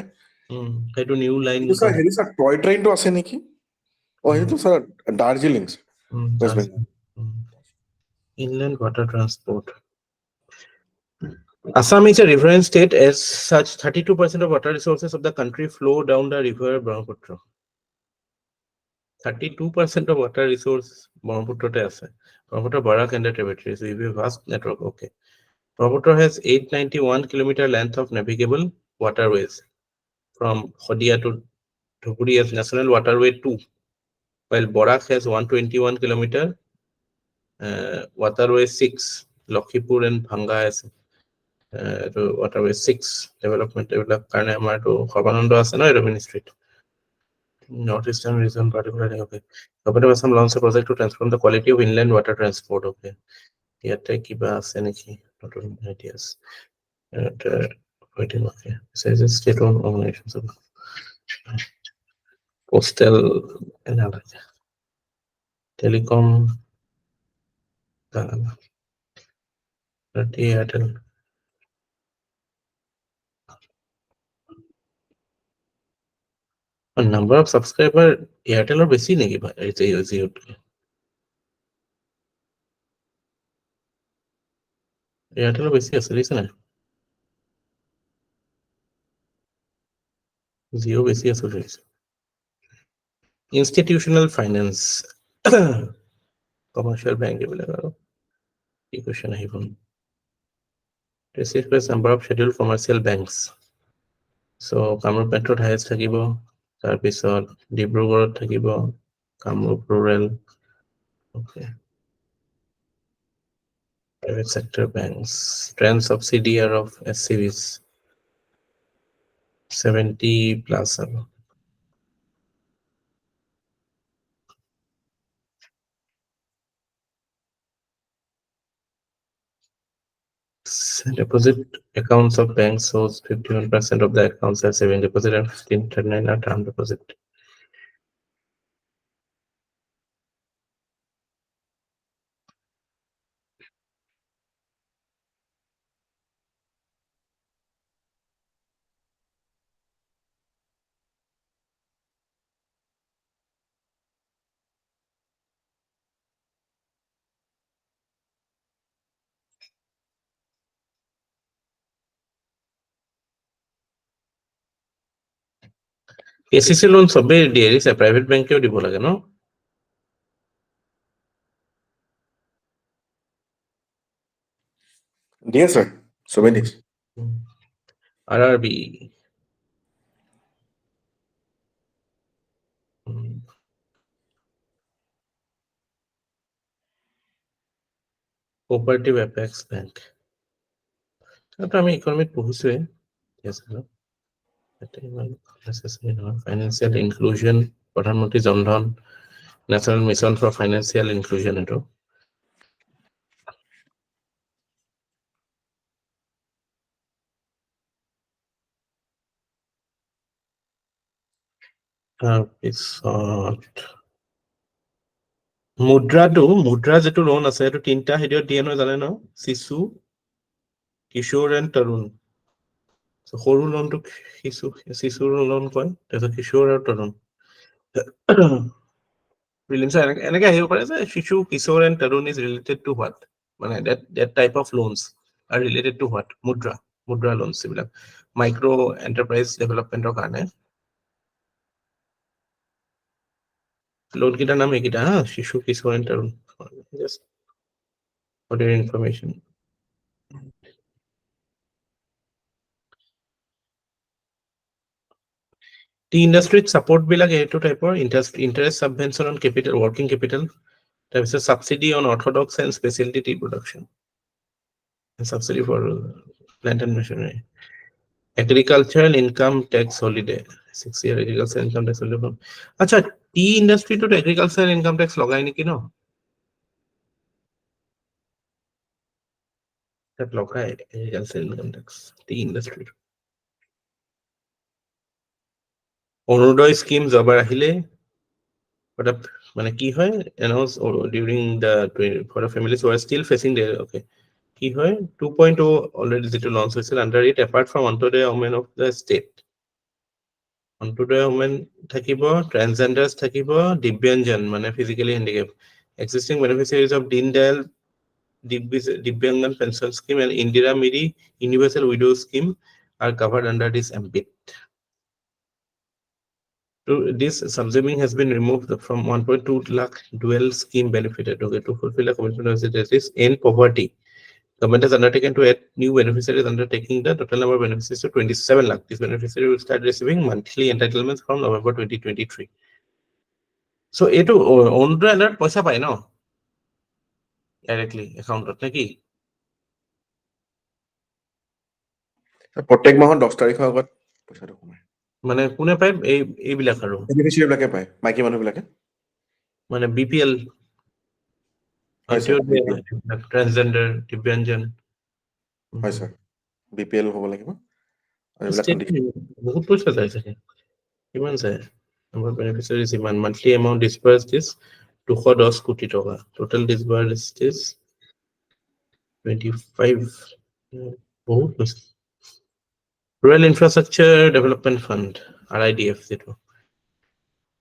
Eto new line. কিন্তু sir হেৰি sir toy ট্ৰেইনটো আছে নেকি সেইটো sir Darjeeling West Bengal Inland water transport. Assam is a riverine state. As such, 32% of water resources of the country flow down the river Brahmaputra. 32% of water resource Brahmaputra te ase. Brahmaputra Barak and the tributaries. So, we have vast network. Okay. Brahmaputra has 891 kilometer length of navigable waterways from Khodia to Dhuburi as National Waterway 2, while Barak has 121 kilometer waterway 6. Lakhipur and Bhanga has waterway 6 development develop karne amar to Khabanando ase na ministry. Northeastern region particularly. Okay. Government of Assam launched a project to transform the quality of inland water transport. Okay. Yate kiba ase neki not ideas. Waiting. Okay. Says it's state-owned organizations. Postal analogy. Telecom. Airtel. A number of subscriber Airtel or besi negi bhai it's a Jio. Airtel or besi ase listen. Jio besi ase. Institutional finance. Commercial bank question even. This number of scheduled commercial banks. So Kamrup Metro highest thakibo, tar pisot Dibrugarh thakibo, Kamrup Rural. Okay. Private sector banks. Trend subsidy of SCVs 70 plus. Deposit accounts of banks shows 51% of the accounts are saving deposit and 1539 are term deposit. ACC loan sobe দিয়ে দিছে private bank কেও দিব লাগে no দিয়ে sir সবে দিছে RRB Cooperative Apex Bank এটা আমি ইকোনমিক পঢ়িছোৱে আছে ন এটা ইমান necessary নহয় financial inclusion প্ৰধানমন্ত্ৰী Jan Dhan National Mission for Financial Inclusion এটো তাৰপিছত মুদ্ৰা যেটো লোন আছে সেইটো তিনটা হেৰিয়ত দিয়ে নহয় জানে ন শিশু কিশোৰ এণ্ড তৰুণ সৰু লোনটো শিশুৰ লোন কয় তাৰপিছত কিশোৰ আৰু তৰুণ প্ৰিলিমছ এনেকে আহিব পাৰে যে Shishu Kishor and Tarun is related to what মানে that type of loans are related to what Mudra loans এইবিলাক মাইক্ৰ এণ্টাৰপ্ৰাইজ ডেভেলপমেণ্টৰ কাৰণে লোন কেইটাৰ নাম এইকেইটা হা Shishu Kishor and Tarun just for your information tea ইণ্ডাষ্ট্ৰীত ছাপোৰ্ট বিলাক এইটো টাইপৰ interest subvention on capital working capital তাৰপিছত subsidy on orthodox and speciality tea production subsidy for plant and machinery agricultural income tax holiday 6 year agriculture income tax holiday আচ্ছা tea ইণ্ডাষ্ট্ৰীটোত agricultural income tax লগাই নেকি ন তাত লগাই agricultural income tax T industry Orunodoi scheme যোৱাবাৰ আহিলে মানে কি হয় announce during the for the families who are still facing their okay কি হয় 2.0 অলরেডি যেটো লঞ্চ হৈছিল under it apart from Antyodaya women of the state Antyodaya women থাকিব ট্রান্সজেন্ডার্স থাকিব দিব্যাঞ্জন মানে physically handicap existing beneficiaries of Deendayal Divyangan pension scheme and Indira Miri Universal Widow Scheme are covered under this ambit. So this subsuming has been removed from 1.2 lakh dual scheme benefited. Okay, to fulfill a commitment of this end poverty. Government has undertaken to add new beneficiaries, undertaking the total number of beneficiaries to 27 lakh. These beneficiaries will start receiving monthly entitlements from November 2023. So eto ondra alert paisa pai no directly account naki প্ৰত্যেক মাহৰ 10 তাৰিখৰ আগত পইচাটো সোমায় মানে কোনে পায় এইবিলাক আৰু বেনিফিচিয়াৰী বিলাকে পায় মাইকী মানুহ বিলাকে মানে বিপিএল হয় স্যাৰ ট্ৰান্সজেন্ডাৰ দিব্যাঞ্জন হয় স্যাৰ বিপিএল হ'ব লাগিব আৰু এইবিলাক State condition বহুত পইচা যায় চাগে কিমান যায় আমাৰ বেনিফিচিয়াৰিজ ইমান মান্থলি এমাউন্ট ডিসবাৰ্সড ইজ 210 কোটি টকা টোটাল ডিসবাৰ্সড ইজ 25 বহুত পইচা Rural Infrastructure Development Fund RIDF যেটো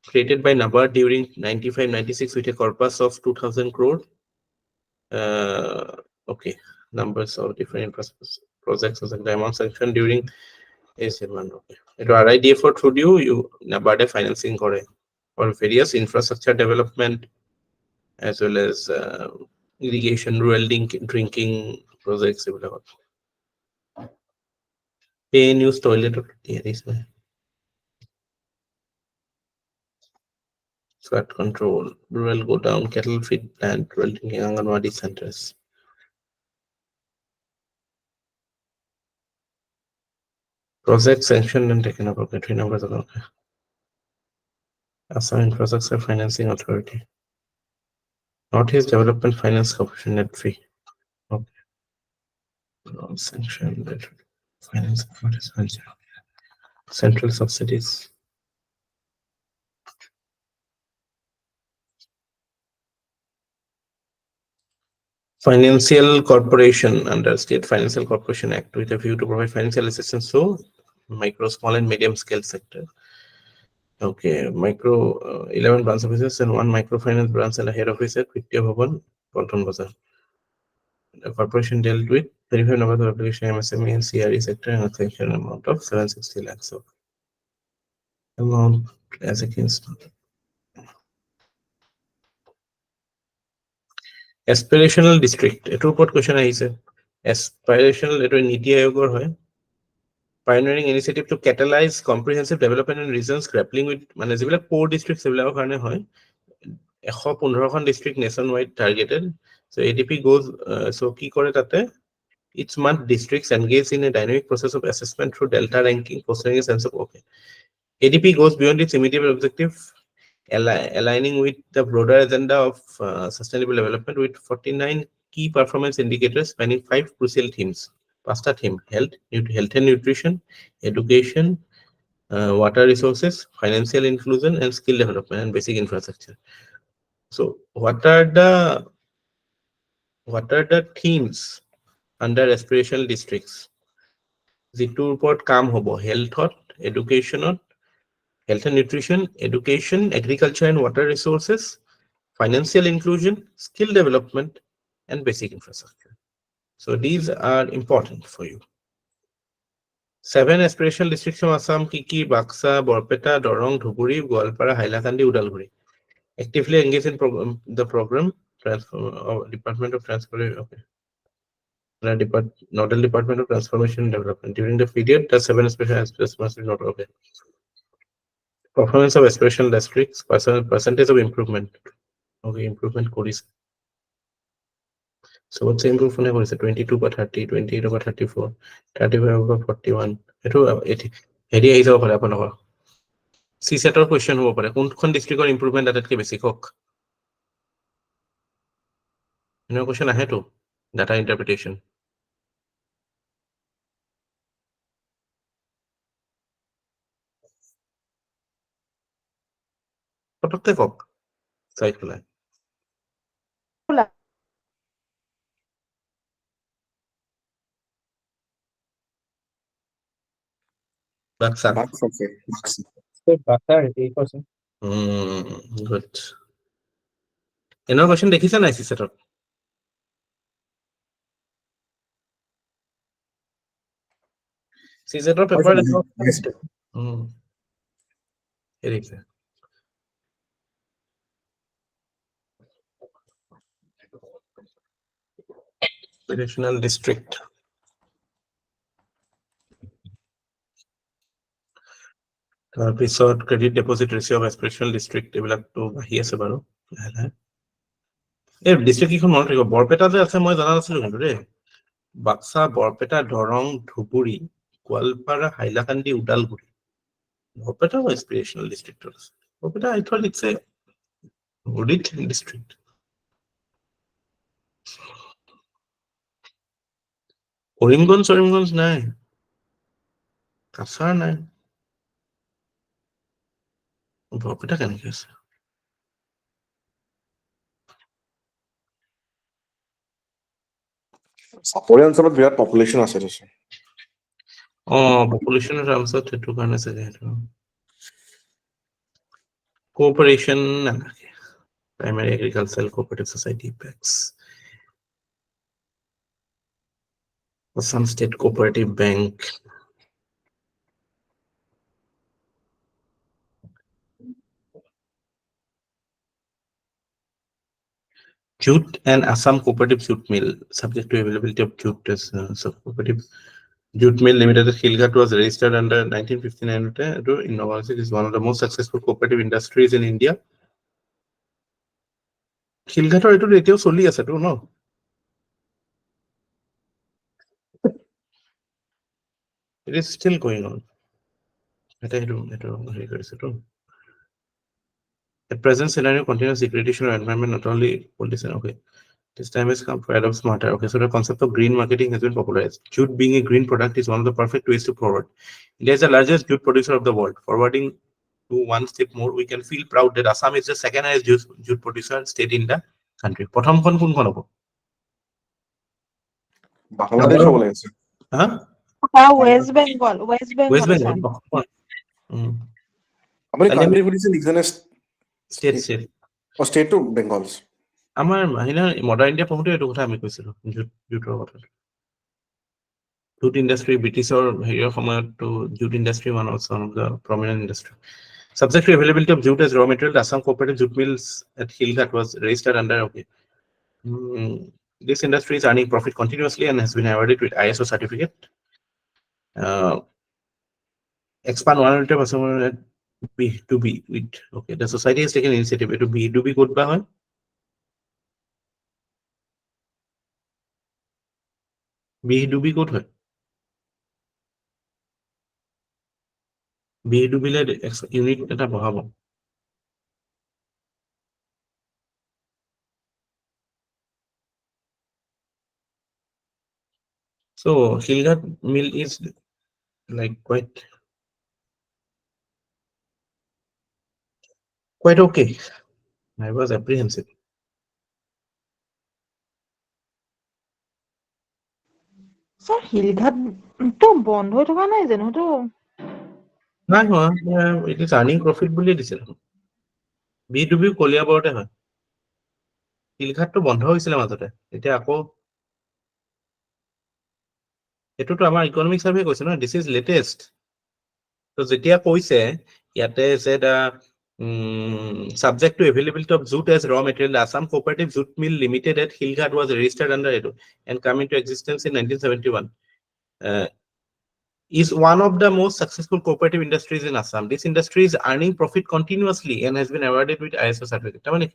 created by NABARD during 95-96 with a corpus of 2,000 crore. Okay, numbers of different infrastructure projects as the amount sanctioned during A7. Okay, it RIDF for through you NABARD financing kore for various infrastructure development as well as irrigation, rural drinking projects. Pay news toilet. Flood control, rural go down, cattle feed plant, rural drinking Anganwadi centers. Project sanctioned and taken up. Okay, 3 numbers are okay. Assam Infrastructure Financing Authority. Northeast Development Finance Corporation net fee. Okay. Sanctioned finance authority. Central subsidies. Financial Corporation under State Financial Corporation Act with a view to provide financial assistance to micro, small and medium scale sector. Okay, micro 11 branch offices and 1 microfinance branch and a head office at Vidya Bhavan, Bolton Bazaar. The corporation dealt with 35 numbers of application MSME and CRE sector and a sanction amount of 760 lakhs of amount as against aspirational district. A two-part question I said. Aspirational, it was Niti Ayogor hoy. Pioneering initiative to catalyze comprehensive development in regions grappling with মানে যিবিলাক poor districts সেবিলাকৰ কাৰণে হয় 115খন district nationwide targeted. So ADP goes so কি কৰে তাতে each month districts engage in a dynamic process of assessment through delta ranking fostering a sense of okay. ADP goes beyond its immediate objective aligning with the broader agenda of sustainable development with 49 key performance indicators spanning 5 crucial themes. Pasta theme: health and nutrition, education, water resources, financial inclusion, and skill development and basic infrastructure. So what are the themes under aspirational districts? যিটোৰ ওপৰত কাম হ'ব হেলথত, এডুকেশ্যনত, health and nutrition, education, agriculture and water resources, financial inclusion, skill development, and basic infrastructure. So these are important for you. 7 aspirational districts of Assam: Kiki, Baksa, Borpeta, Dorong, Dhuburi, Gwalpara, Hailakandi, Udalguri. Actively engage in the program Department of Transport. Okay. Nodal Department of Transformation and Development. During the period, the 7 aspirational must be not okay. Performance of aspirational districts, percentage of improvement. Okay, improvement codis. So what's the improvement? 22 by 30, 28 over 34, 35 over 41. Heady is over upon our CSET or question over a district or improvement at basic hook. No question ahead to data interpretation. What of the hook? Cycle. That's up. Marks okay. Marks. So Bakar 8%. Good. Another question dekhisa na CSET or CSET or paper. Yes. Aspirational district. তাৰপিছত credit deposit ratio of aspirational district এইবিলাকতো আহি আছে বাৰু এই district কিখন মনত ৰাখিব বৰপেটা যে আছে মই জানা নাছিলো কিন্তু দেই বাক্সা বৰপেটা দৰং ধুবুৰী গোৱালপাৰা হাইলাকান্দি উদালগুৰি বৰপেটা aspirational district আছে Barpeta I thought it's a audit district Karimganj নাই কাছাৰ নাই বৰপেটা কেনেকে আছে চাপৰি অঞ্চলত বিৰাট পপুলেশ্যন আছে দেচোন পপুলেশ্যনৰ টাৰ্মছত সেইটো কাৰণে চাগে সেইটো কোঅপাৰেশ্যন নালাগে Primary Agricultural Cooperative Society PACS Assam State Cooperative Bank Jute and Assam Cooperative Jute Mill subject to availability of jute as cooperative Jute Mill Limited Khilghat was registered under 1959 in Navasi is one of the most successful cooperative industries in India Khilghator etu etio choli ase to no It is still going on. At present scenario continuous degradation of environment, not only politician. Okay, this time has come for adopt smarter. Okay, so the concept of green marketing has been popularized. Jute being a green product is one of the perfect ways to forward. India is the largest jute producer of the world. Forwarding to one step more, we can feel proud that Assam is the second highest jute producer state in the country. Prothom kon hobo? Bangladesh হ'ব লাগিছে Huh? West Bengal. West Bengal. আপুনি country সুধিছে নেকি State. ষ্টেটটো bangles আমাৰ modern India পঢ়োতে এইটো কথা আমি কৈছিলো জুটৰ কথা জুট ইণ্ডাষ্ট্ৰী ব্ৰিটিছৰ হেৰিয়ৰ সময়তো jute industry one of the prominent industry Subject to availability of jute as raw material, the Assam Cooperative Jute Mills at Khilghat was registered under okay. This industry is earning profit continuously and has been awarded with ISO certificate. Expand 100% B2B with okay. The society has taken initiative to B2B good by one. B2B good হয় B2B লে unit এটা বহাব So Khilghat mill is like quite okay I was apprehensive. Sir শিলঘাটটো বন্ধ হৈ থকা নাই জানো তো? নাই হোৱা, it is earning profit বুলি দিছিল। B2B কলিয়াবৰতে হয়। শিলঘাটটো বন্ধ হৈছিলে মাজতে, এতিয়া আকৌ এইটোতো আমাৰ ইকনমিক সাৰ্ভে কৈছে ন, দিস ইজ লেটেষ্ট। তো যেতিয়া কৈছে ইয়াতে যে subject to availability of jute as raw material, the Assam Cooperative Jute Mill Limited at Hilghat was registered under it and come into existence in 1971. Is one of the most successful cooperative industries in Assam. This industry is earning profit continuously and has been awarded with ISO certificate. তার মানে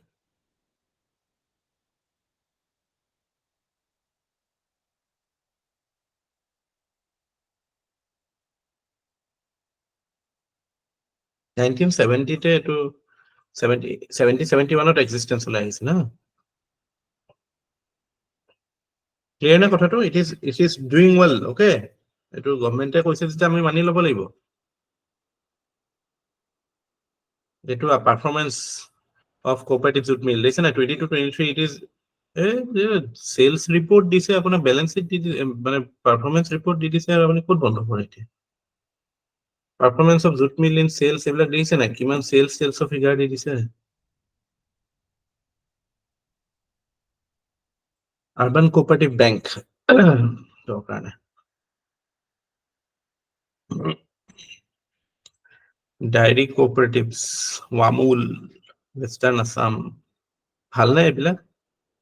1970 তে এটো 71 ত existence ওলাই আহিছে না। Clear না কথাটো? it is doing well, okay? এটো গভর্নমেন্টে কৈছে যে আমি মানি ল'ব লাগিব। এটো performance of cooperative jute mill, listen at 20 to 23 it is sales report দিছে, আপোনাৰ balance sheet দি মানে performance report দি দিছে, আৰু আপুনি ক'ত বন্ধ কৰে এতিয়া? Performance of jute mill in sales এইবিলাক দিছে না, কিমান sales of figure দি দিছে? Urban Cooperative Bank তো কাৰণে Dairy Cooperatives, Wamul, Western Assam, ভাল নে এইবিলাক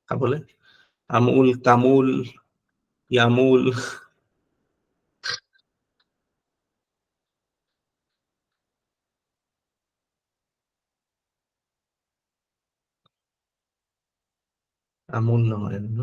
খাবলে? Amul, Kamul, Yamul, Amul নহয় ন?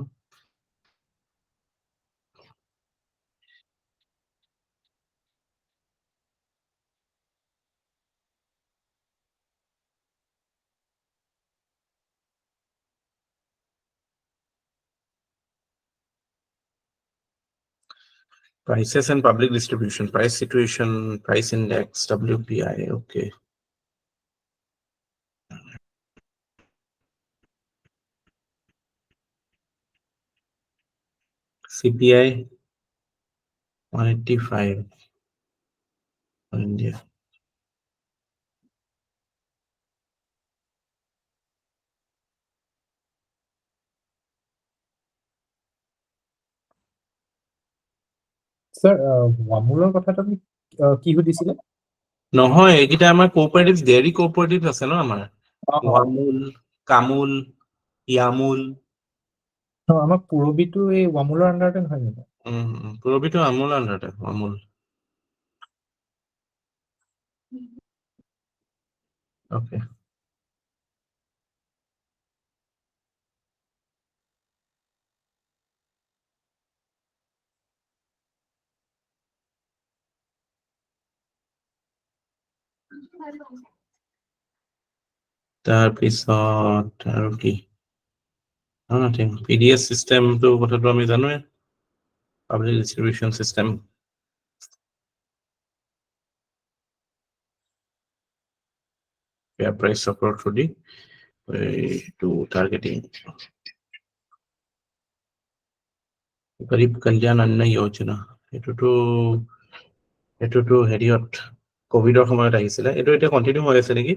Prices and public distribution, price situation, price index, WPI, okay. CPI 185 for India. Sir ওয়ামুলৰ কথাটো আপুনি কি সুধিছিলে? নহয়, এইকেইটা আমাৰ কোঅপাৰেটিভ ডেয়াৰী কোঅপাৰেটিভ আছে ন আমাৰ। ওয়ামুল, কামুল, ইয়ামুল। আমাৰ পুৰবিটো এই ওয়ামুলৰ আন্ডাৰতে নহয় নেকি? পুৰবিটো আমুল আন্ডাৰতে, আমুল। ওকে। তাৰপিছত আৰু কি? PDS চিষ্টেমটো কথাটো আমি জানোৱে, public distribution system. Fair price support through the to targeting Garib Kalyan Anna Yojana. এটোটো হেৰিয়ত কোভিডৰ সময়ত আহিছিলে, এটো এতিয়া কন্টিনিউ হৈ আছে নেকি?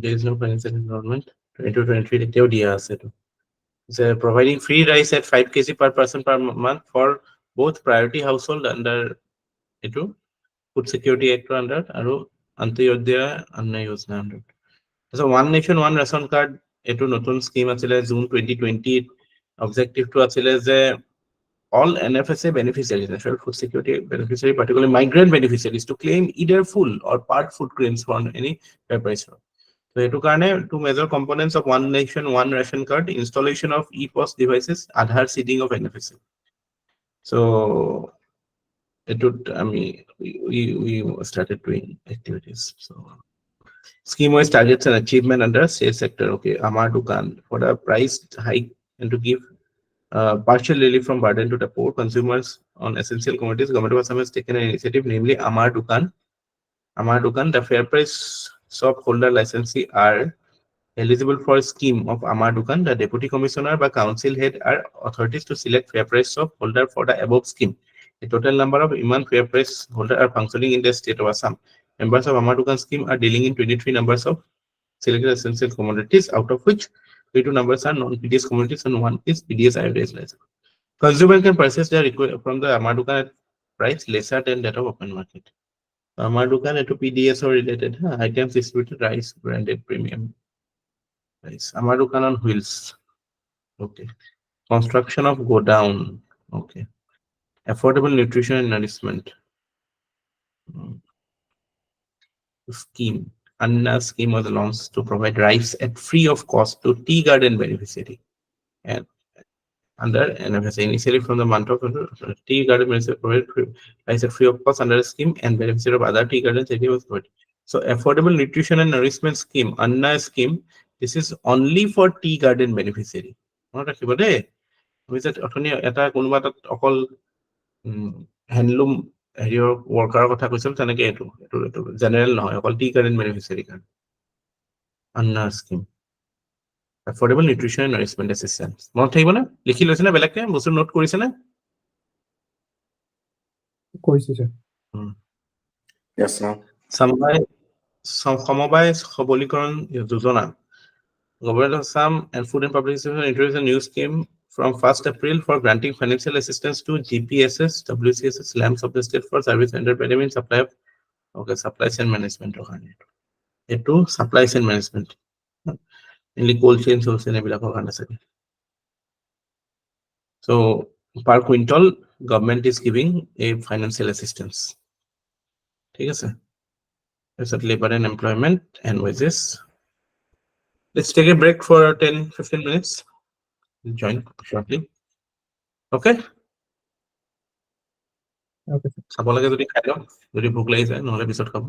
There is no financial involvement. 2023 এতিয়াও দিয়া আছে এটো। Providing free rice at 5 kg per person per month for both priority household under etu Food Security Act under আৰু Antyodaya Anna Yojana under. So One Nation One Ration Card etu নতুন scheme আছিলে June 2020 objective to আছিলে যে all NFSA beneficiaries, National Food Security beneficiary, particularly migrant beneficiaries, to claim either full or part food grains from any fair price. So etu karone two major components of One Nation One Ration Card: installation of e-post devices, Aadhaar seeding of NFSA. So we started doing activities. So scheme wise targets and achievement under sales sector. Okay, Amar Dukan for the price hike and to give partial relief from burden to the poor consumers on essential commodities. Government of Assam has taken an initiative, namely Amar Dukan. The fair price shop holder licensee are eligible for scheme of Amar Dukan, the deputy commissioner by council head are authorities to select fair price shop holder for the above scheme. The total number of Iman fair price holder are functioning in the state of Assam. Members of Amar Dukan scheme are dealing in 23 numbers of selected essential commodities, out of which 22 numbers are non-PDS commodities and 1 is PDS iodized license. Consumer can purchase their from the Amar Dukan at price lesser than that of open market. Amar Dukan to PDS or related items distributed rice branded premium. Amar Dukan on wheels. Okay. Construction of godown. Okay. Affordable nutrition and nourishment. Scheme. Anna scheme was launched to provide rice at free of cost to tea garden beneficiary. And under NFS initially from the month of tea garden beneficiary provided rice at free of cost under a scheme and beneficiary of other tea gardens area was provided. So affordable nutrition and nourishment scheme, Anna scheme, this is only for tea garden beneficiary. Not a অথনি এটা কোনোবা তাত অকল handloom হেৰিয়ৰ ৱৰ্কাৰৰ কথা কৈছিল তেনেকে এইটো জেনেৰেল নহয় অকল টি গাৰ্ডেন বেনিফিচিয়াৰী কাৰণে Anna scheme affordable nutrition and nourishment assistance মনত থাকিবনে লিখি লৈছেনে বেলেগকে বস্তু নোট কৰিছেনে কৰিছো ছাৰ Yes, sir. সমবায় সবলীকৰণ যোজনা Government of Assam and Food and Public Service introduced a new scheme from 1st April for granting financial assistance to GPSS, WCSS, LAMs of the state for service rendered by them in supply of supply chain management. It supply chain management. Mainly cold chain source and so per quintal, government is giving a financial assistance. Okay, sir. That's labor and employment and wages. Let's take a break for 10-15 minutes. Join shortly. Okay. Okay, sir. চাব লাগে যদি খাই লওঁ যদি ভোক লাগি যায় নহ'লে পিছত খাব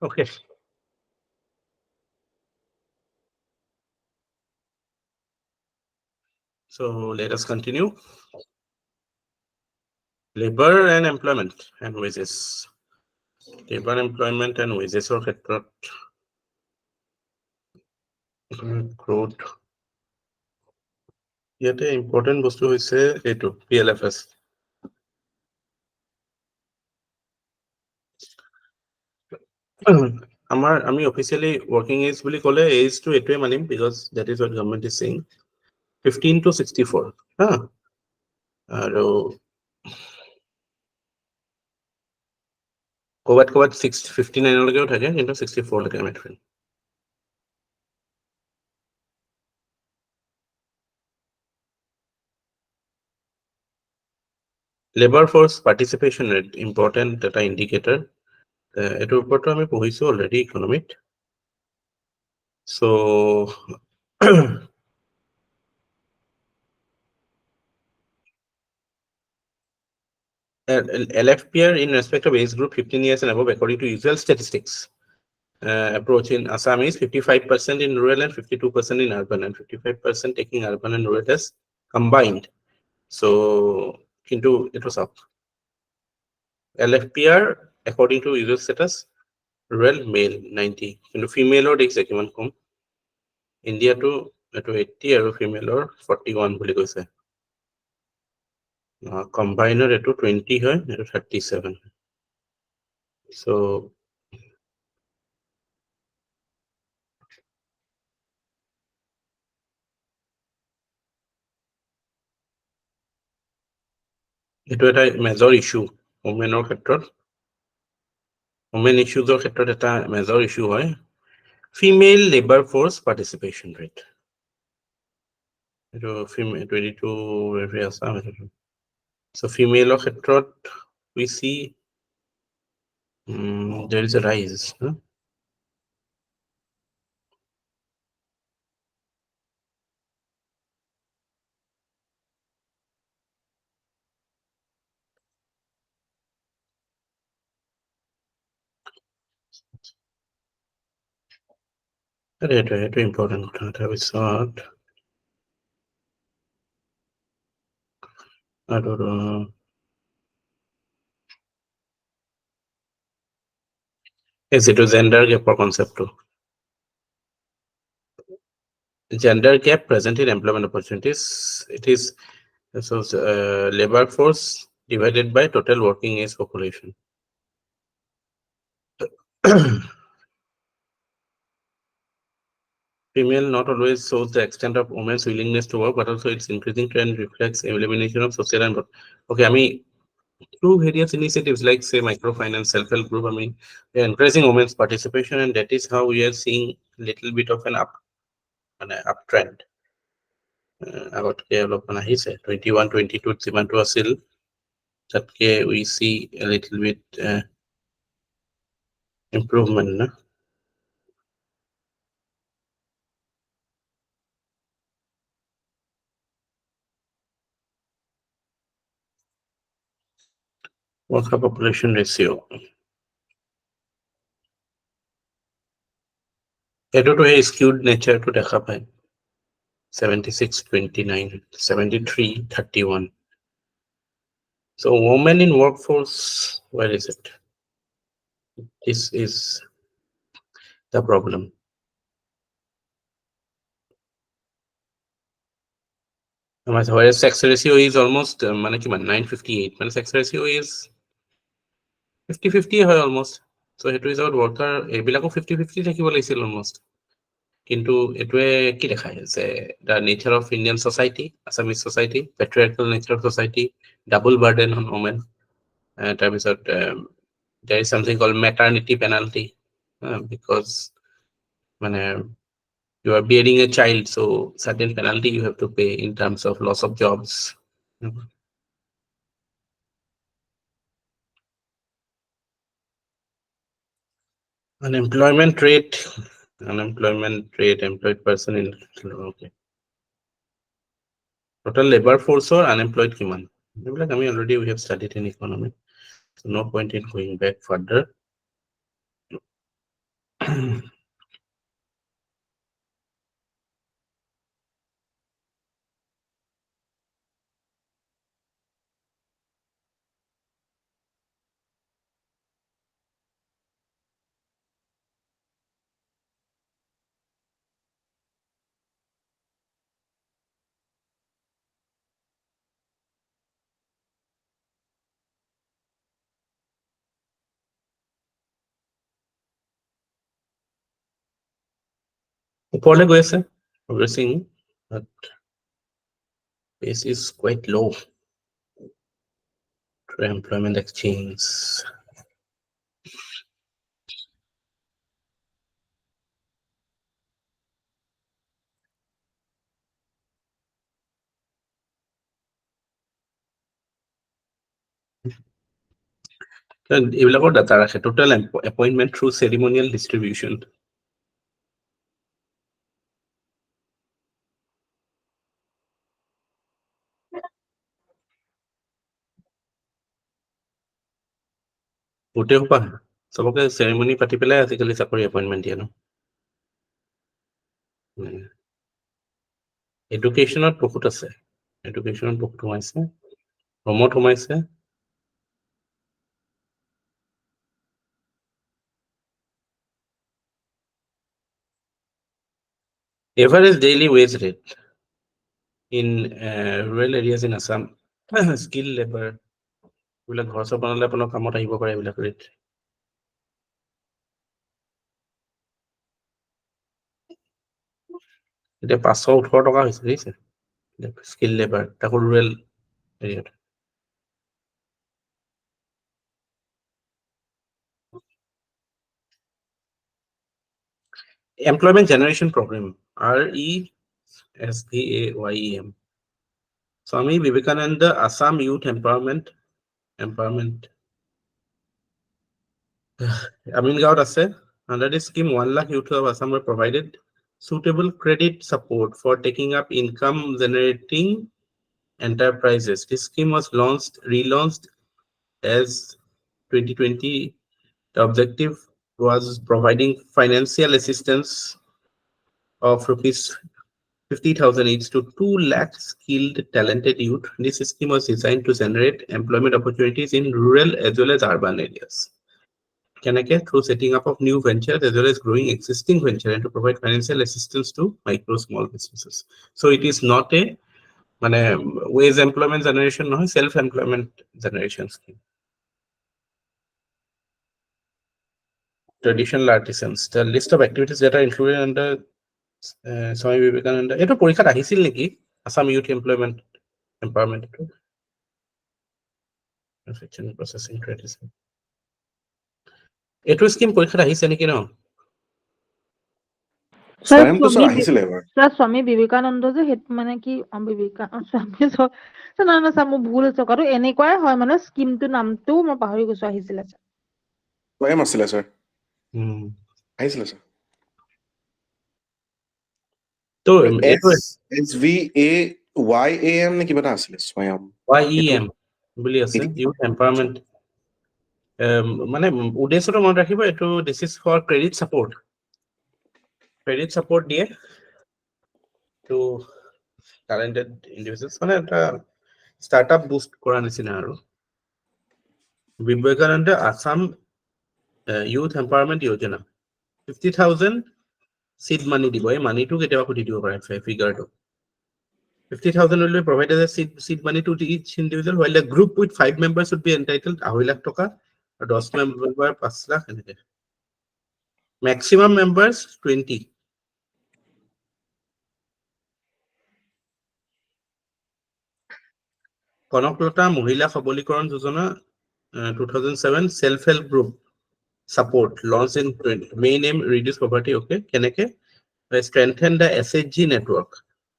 Okay. So let us continue. Labor and employment and wages. Labor, employment and wages or ক্ষেত্ৰত growth. ইয়াতে important বস্তু হৈছে এইটো PLFS. আমি অফিচিয়ালি working age বুলি ক'লে age টো এটোৱে মানিম because that is what government is saying. 15 to 64. আৰু ক'বাত 59 লৈকেও থাকে কিন্তু 64 লৈকে আমি থৈম। Labor force participation rate, important data indicator. এটোৰ ওপৰতো আমি পঢ়িছো already economic. So LFPR in respect of age group 15 years and above according to usual statistics approach in Assam is 55% in rural and 52% in urban, and 55% taking urban and rural as combined. So into it was up. LFPR according to usual status, rural male 90, into female or takes a come India to 80 or female or 41 বুলি কৈছে। Combiner এটো 20 হয়, এটো 37. So এটো এটা major issue ওমেনৰ ক্ষেত্ৰত। Women ইস্যুজৰ ক্ষেত্ৰত এটা মেজৰ ইস্যু হয় ফিমেল লেবাৰ ফোৰ্স পাৰ্টিচিপেশন ৰেট। এটো 22 ৰেফাৰে আছে। So female ক্ষেত্ৰত we see there is a rise. It's important. Yes, it was gender gap concept too. Gender gap present in employment opportunities. It is so labor force divided by total working age population. Female not always shows the extent of women's willingness to work, but also its increasing trend reflects elimination of social and okay. I mean, through various initiatives like say microfinance, self-help group, I mean, they're encouraging women's participation, and that is how we are seeing little bit of an uptrend. আগতকে অলপমান আহিছে 21 22 যিমানটো আছিল তাতকে we see a little bit improvement না? Worker population ratio এটোটো এই skewed nature to দেখা পায় 76 29 73 31. So women in workforce, where is it? This is the problem. Whereas sex ratio is almost 958. Sex ratio is 50-50 almost. So it is about worker ebilako 50-50 থাকিব লাগিছিল almost. কিন্তু এটোৱে কি দেখায় যে the nature of Indian society, Assamese society, patriarchal nature of society, double burden on women. তাৰপিছত there is something called maternity penalty because you are bearing a child, so certain penalty you have to pay in terms of loss of jobs. Unemployment rate, employed person in okay. Total labor force or unemployed kiman. I mean, already we have studied in economy, so no point in going back further. ওপৰলৈ গৈ আছে, progressing, but pace is quite low. Employment exchange. এইবিলাকৰ data ৰাখে, total appointment through ceremonial distribution. গোটেই সোপা চবকে ceremony পাতি পেলাই আজিকালি চাকৰি এপইণ্টমেণ্ট দিয়ে ন। এডুকেশ্যনত বহুত আছে, এডুকেশ্যনত বহুত সোমাইছে, হোমত সোমাইছে। Average daily wage rate in rural areas in Assam, skill labor, এইবিলাক ঘৰ চৰ বনালে আপোনাৰ কামত আহিব পাৰে এইবিলাক ৰেট। এতিয়া 518 টকা হৈছে দেখিছে, স্কিল লেবাৰ, তাকো ৰুৰেল এৰিয়াত। Employment Generation Program, RESVAYEM. Swami Vivekananda Assam Youth Empowerment. Amingaon আছে. Under this scheme, 1 lakh youth of Assam were provided suitable credit support for taking up income generating enterprises. This scheme was relaunched as 2020. The objective was providing financial assistance of rupees 50,000 each to 2 lakh skilled, talented youth. This scheme was designed to generate employment opportunities in rural as well as urban areas. Through setting up of new ventures as well as growing existing venture, and to provide financial assistance to micro small businesses. So it is not a wage employment generation, no, self-employment generation scheme. Traditional artisans, the list of activities that are included under Swami Vivekananda. Eto porikhat ahisil neki Assam Youth Employment Empowerment. Manufacturing, processing, tradition. Eto scheme porikhat ahise neki no? স্বয়ংটো sir আহিছিলে এবাৰ। Sir Swami Vivekananda যে সেইটো মানে কি স্বামী না sir মোৰ ভুল হৈছে আৰু এনেকুৱাই হয় মানে স্কিমটো নামটো মই পাহৰি গৈছো আহিছিলে স্যাৰ। স্বয়ং আছিলে স্যাৰ, আহিছিলে স্যাৰ। তো এটো SVAYAM নে কিবা এটা আছিলে স্বয়ং। YEM বুলি আছে, Youth Empowerment। মানে উদ্দেশ্যটো মনত ৰাখিব, এইটো this is for credit support. Credit support দিয়ে টু talented individuals, মানে এটা স্টাৰ্টআপ বুস্ট কৰা নিচিনা আৰু। Vivekananda Assam youth empowerment Yojana 50,000 seed money দিব। এই মানিটো কেতিয়াবা সুধি দিব পাৰে ফিগাৰটো। 50,000 will be provided as seed money to each individual, while the group with 5 members would be entitled 2.5 lakh টকা, আৰু 10 member 5 lakh এনেকে। Maximum members 20। কনকলতা মহিলা সবলীকৰণ যোজনা 2007 self help group support launched in main aim reduce poverty. Okay, keneke by strengthen the SHG network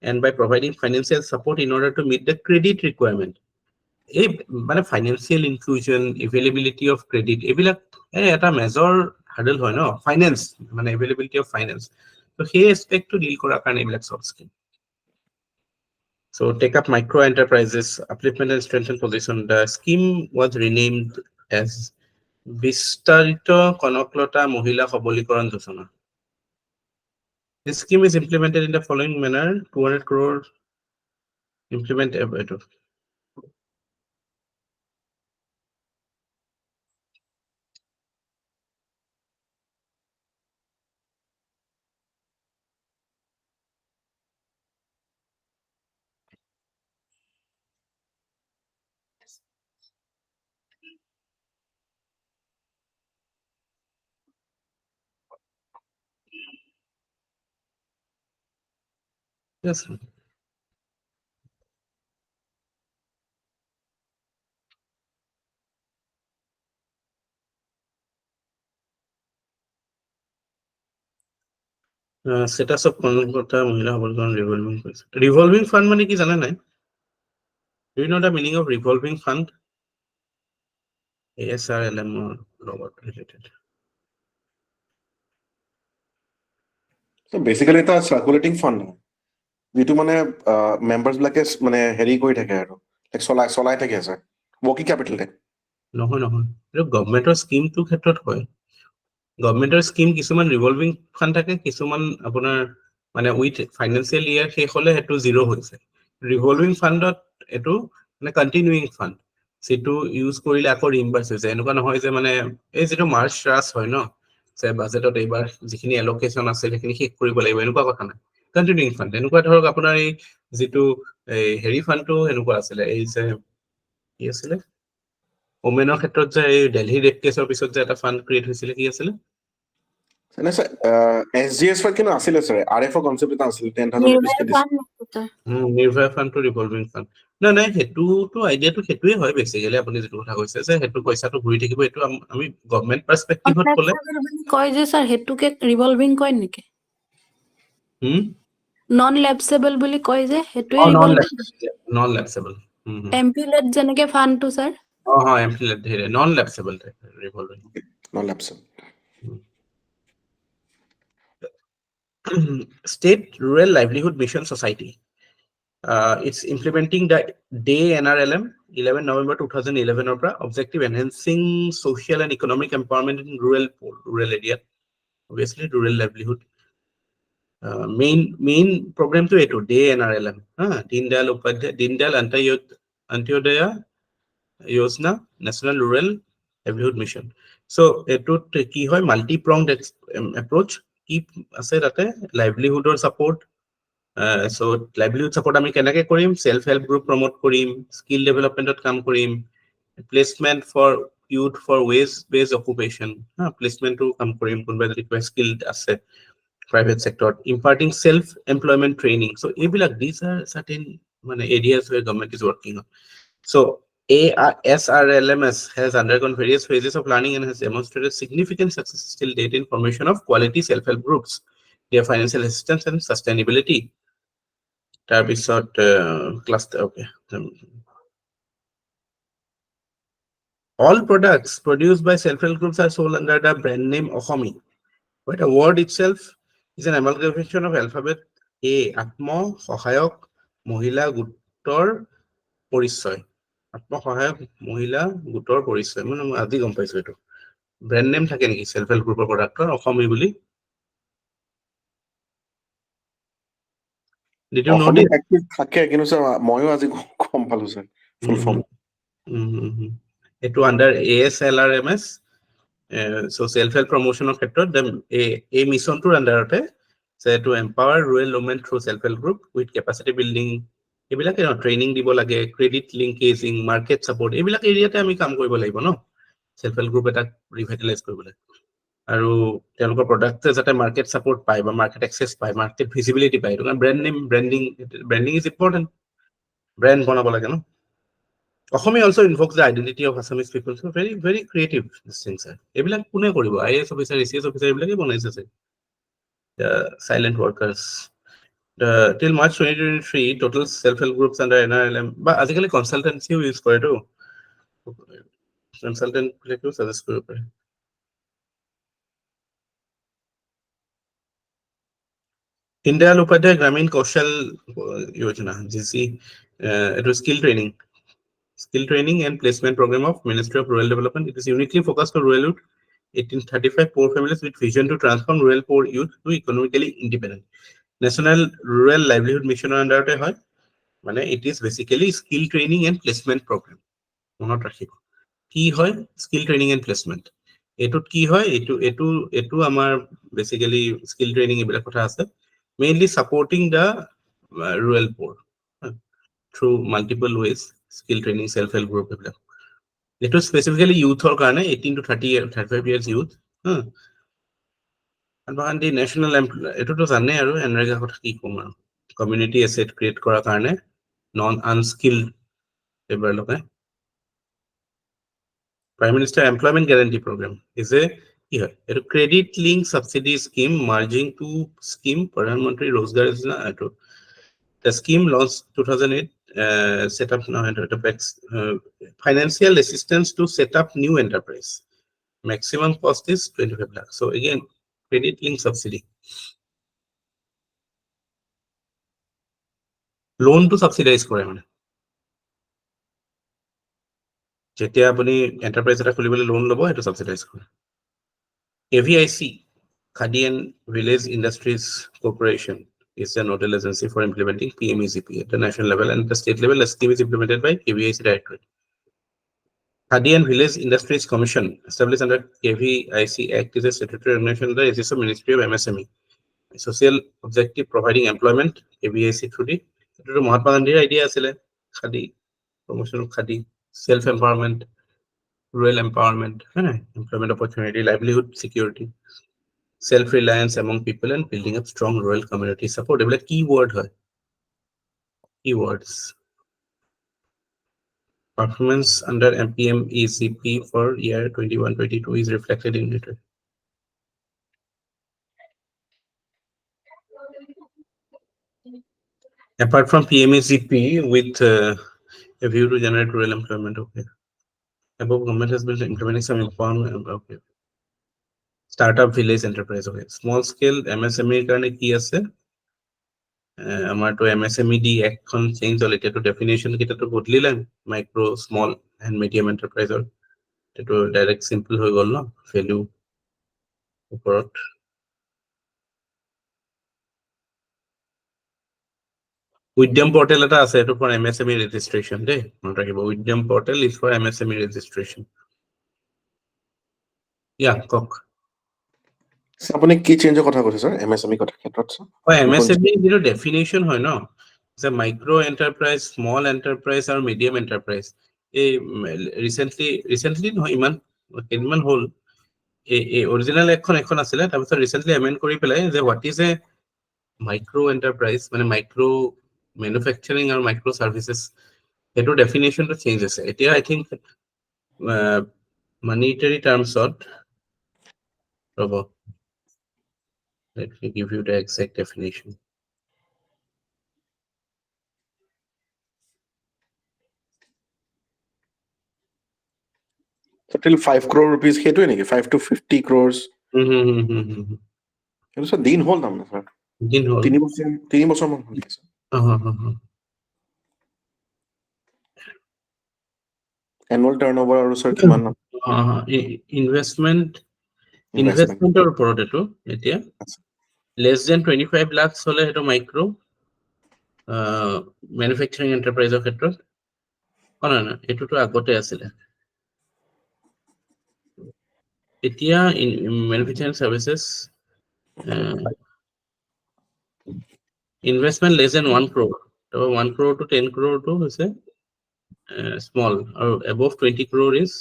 and by providing financial support in order to meet the credit requirement. এই মানে financial inclusion, availability of credit, এইবিলাক এটা major হাৰ্ডল হয় ন, finance মানে availability of finance। তো সেই এসপেক্টটো ডিল কৰাৰ কাৰণে এইবিলাক সব scheme. So take up micro enterprises, upliftment and strengthen position. The scheme was renamed as বিস্তারিত কনকলতা মহিলা সবলীকরণ যোজনা। This scheme is implemented in the following manner: 200 crore implement এইটো। Yes. Status of কনকলতা মহিলা সবলীকরণ revolving fund মানে কি জানা নাই? Do you know the meaning of revolving fund? ASRLM লগত related. So basically এটা সার্কুলেটিং ফান্ড যেটো মানে মেম্বাৰ্স বিলাকে মানে হেৰি কৰি থাকে আৰু চলাই থাকে আছে ৱৰ্কিং কেপিটেল টাইপ নহয় এইটো গভৰ্ণমেণ্টৰ স্কিমটো ক্ষেত্ৰত হয়। গভৰ্ণমেণ্টৰ স্কিম কিছুমান ৰিভলভিং ফাণ্ড থাকে, কিছুমান আপোনাৰ মানে উইথ ফাইনেন্সিয়েল ইয়াৰ শেষ হ'লে সেইটো জিৰ' হৈছে। ৰিভলভিং ফাণ্ডত এইটো মানে কণ্টিনিউইং ফাণ্ড, যিটো ইউজ কৰিলে আকৌ ৰিইম্বাৰ্চ হৈছে। এনেকুৱা নহয় যে মানে এই যিটো মাৰ্চ ৰাছ হয় ন, যে বাজেটত এইবাৰ যিখিনি এলকেশ্যন আছে সেইখিনি শেষ কৰিব লাগিব, এনেকুৱা কথা নাই। কণ্টিনিউইং ফাণ্ড এনেকুৱা ধৰক আপোনাৰ এই যিটো এই হেৰি ফাণ্ডটো এনেকুৱা আছিলে, এই যে কি আছিলে ওমেনৰ ক্ষেত্ৰত যে এই দিল্লী ৰেপ কেছৰ পিছত যে এটা ফাণ্ড ক্ৰিয়েট হৈছিলে, কি আছিলে? SGS কিন্তু আছিলে স্যাৰ RF কনসেপ্ট এটা আছিল 10,000 rupees কে দিছিল নিৰ্ভয়া ফাণ্ডটো ৰিভলভিং ফাণ্ড নাই সেইটোতো আইডিয়াটো সেইটোৱে হয় বেছিকেলি। আপুনি যিটো কথা কৈছে যে সেইটো পইচাটো ঘূৰি থাকিব, এইটো আমি গভৰ্ণমেণ্ট পাৰ্সপেক্টিভত ক'লে কয় যে স্যাৰ হেতুকে ৰিভলভিং কয় নেকি? নন লেপসেবল বুলি কয় যে হেতুৱে ৰিভলভিং। নন লেপসেবল এমপিলেট যেনেকে ফাণ্ডটো স্যাৰ। এমপিলেট ধীৰে non lapsable revolving non lapse State Rural Livelihood Mission Society. It's implementing the Day NRLM 11 November 2011 or objective enhancing social and economic empowerment in rural area. Obviously rural livelihood. Main program to it Day NRLM. Dindayal Antyodaya Yojana National Rural Livelihood Mission. So etut ki hoy multi-pronged approach. Keep আছে তাতে লাইভলিহুডৰ support. So livelihood support আমি কেনেকে কৰিম? Self help group promote কৰিম, skill ডেভেলপমেন্টত কাম কৰিম, placement for youth for wage based occupation, প্লেসমেন্টটো কাম কৰিম কোনবা যদি কিবা স্কিল আছে private sector, imparting self-employment training. So these are certain areas where government is working on. So SRLMS has undergone various phases of learning and has demonstrated significant success till date in formation of quality self-help groups, their financial assistance and sustainability. Cluster, okay. All products produced by self-help groups are sold under the brand name Ohomi. But the word itself is an amalgamation of alphabet A, Atmo Sahayok Mohila Gutor Porisoy. Atmo Sahayok Mohila Gutor Porisoy. মানে আজি গম পাইছো এটো brand name থাকে নেকি self help গ্ৰুপৰ প্ৰডাক্টৰ অসমী বুলি? Did you know this? থাকে কিন্তু স্যার ময়ো আজি গম পালো স্যার ফুল ফর্ম এটো under ASLRMS, so self help promotion of ক্ষেত্ৰত এই মিশনটোৰ আন্ডাৰতে to empower rural women through self help group with capacity building, এইবিলাক ট্ৰেইনিং দিব লাগে, ক্ৰেডিট লিংকেজিং, মাৰ্কেট সাপোৰ্ট, এইবিলাক এৰিয়াতে আমি কাম কৰিব লাগিব ন সেলফ হেল্প গ্ৰুপ এটা ৰিভাইটেলাইজ কৰিবলৈ। আৰু তেওঁলোকৰ প্ৰডাক্টে যাতে মাৰ্কেট সাপোৰ্ট পায় বা মাৰ্কেট এক্সেস পায়, মাৰ্কেট ভিজিবিলিটি পায়। কাৰণ brand name ব্ৰ্যান্ডিং is important, brand বনাব লাগে ন। Assamese also invokes the identity of Assamese people. So very, very creative things. এইবিলাক কোনে কৰিব? IAS অফিচাৰ, ACS অফিচাৰ এইবিলাকে বনাইছে চাগে। The silent workers. Till March 2023, total self-help groups under NRLM, but আজিকালি consultancy use কৰে তো। Consultant বিলাকেও suggest কৰিব পাৰে। দীনদয়াল উপাধ্যায় গ্রামীণ কৌশল যোজনা, GC, এটো skill training skill training and placement program of Ministry of Rural Development. It is uniquely focused on rural youth, 1835 poor families with vision to transform rural poor youth to economically independent. National Rural Livelihood Mission under hoy. Mane it is basically skill training and placement program. Monot rakhibo. Ki hoy skill training and placement. Etut ki hoy etu amar basically skill training ebila kotha ase. Mainly supporting the rural poor through multiple ways. Skill training, self-help group ebila. It was specifically youth or karne 18 to 35 years youth. And the national etu to jane aru enrega kotha ki kom aru community asset create kora karne non unskilled labor lokai. Prime Minister Employment Guarantee Program is a credit link subsidy scheme merging two scheme Pradhan Mantri Rozgar Yojana. The scheme launched 2008 set up now financial assistance to set up new enterprise. Maximum cost is 25 lakhs. So again, credit link subsidy. Loan to subsidize kore mane. Jetia apuni enterprise eta khulibole loan lobo etu subsidize kore. AVIC, Khadi and Village Industries Corporation, is a nodal agency for implementing PMECP at the national level, and the state level. The scheme is implemented by KVIC Directorate. Khadi and Village Industries Commission, established under KVIC Act, is a statutory organization under the Ministry of MSME. Social objective providing employment, KVIC through the Mahatma Gandhi idea, Khadi, promotion of Khadi, self-empowerment, rural empowerment, employment opportunity, livelihood security, self-reliance among people, and building up strong rural community support. Like keyword hai. Keywords. Performance under MPM ECP for year 21-22 is reflected in it. Apart from PMECP with a view to generate rural employment, okay. Above, government has been implementing some empowerment, okay. Startup village enterprise, okay. Small scale MSME karne ki ase? Amar to MSMED Act change all it to definition kita to bodlile micro, small and medium enterprise or to direct simple hoy gol no value oporot. Udyam portal eta ase etu for MSME registration de not rakibo. Udyam portal is for MSME registration. Yeah, kok. আপুনি কি চেঞ্জৰ কথা কৈছে sir MSME কথা ক্ষেত্ৰত sir MSME zero definition hoy no. It's a micro enterprise, small enterprise or medium enterprise. Recently no iman hol original ekhon asile tar pisot recently amend kori pelai je what is a micro enterprise mane micro manufacturing or micro services eto definition to change ase etia I think monetary terms of robo. Let me give you the exact definition. So till 5 crore rupees সেইটোৱে নেকি 5 to 50 crores সেইটো sir দিন হল তাৰমানে sir Din hol. 3 বছৰ মান হ'ল sir annual টাৰ্ণওভাৰ আৰু sir কিমান investment or oporot etu etia less than 25 lakhs hole etu micro manufacturing enterprise of ক্ষেত্ৰত না এটু তো আগতে আছিলে এতিয়া manufacturing services investment less than 1 crore. So 1 crore to 10 crore to is small or above 20 crore is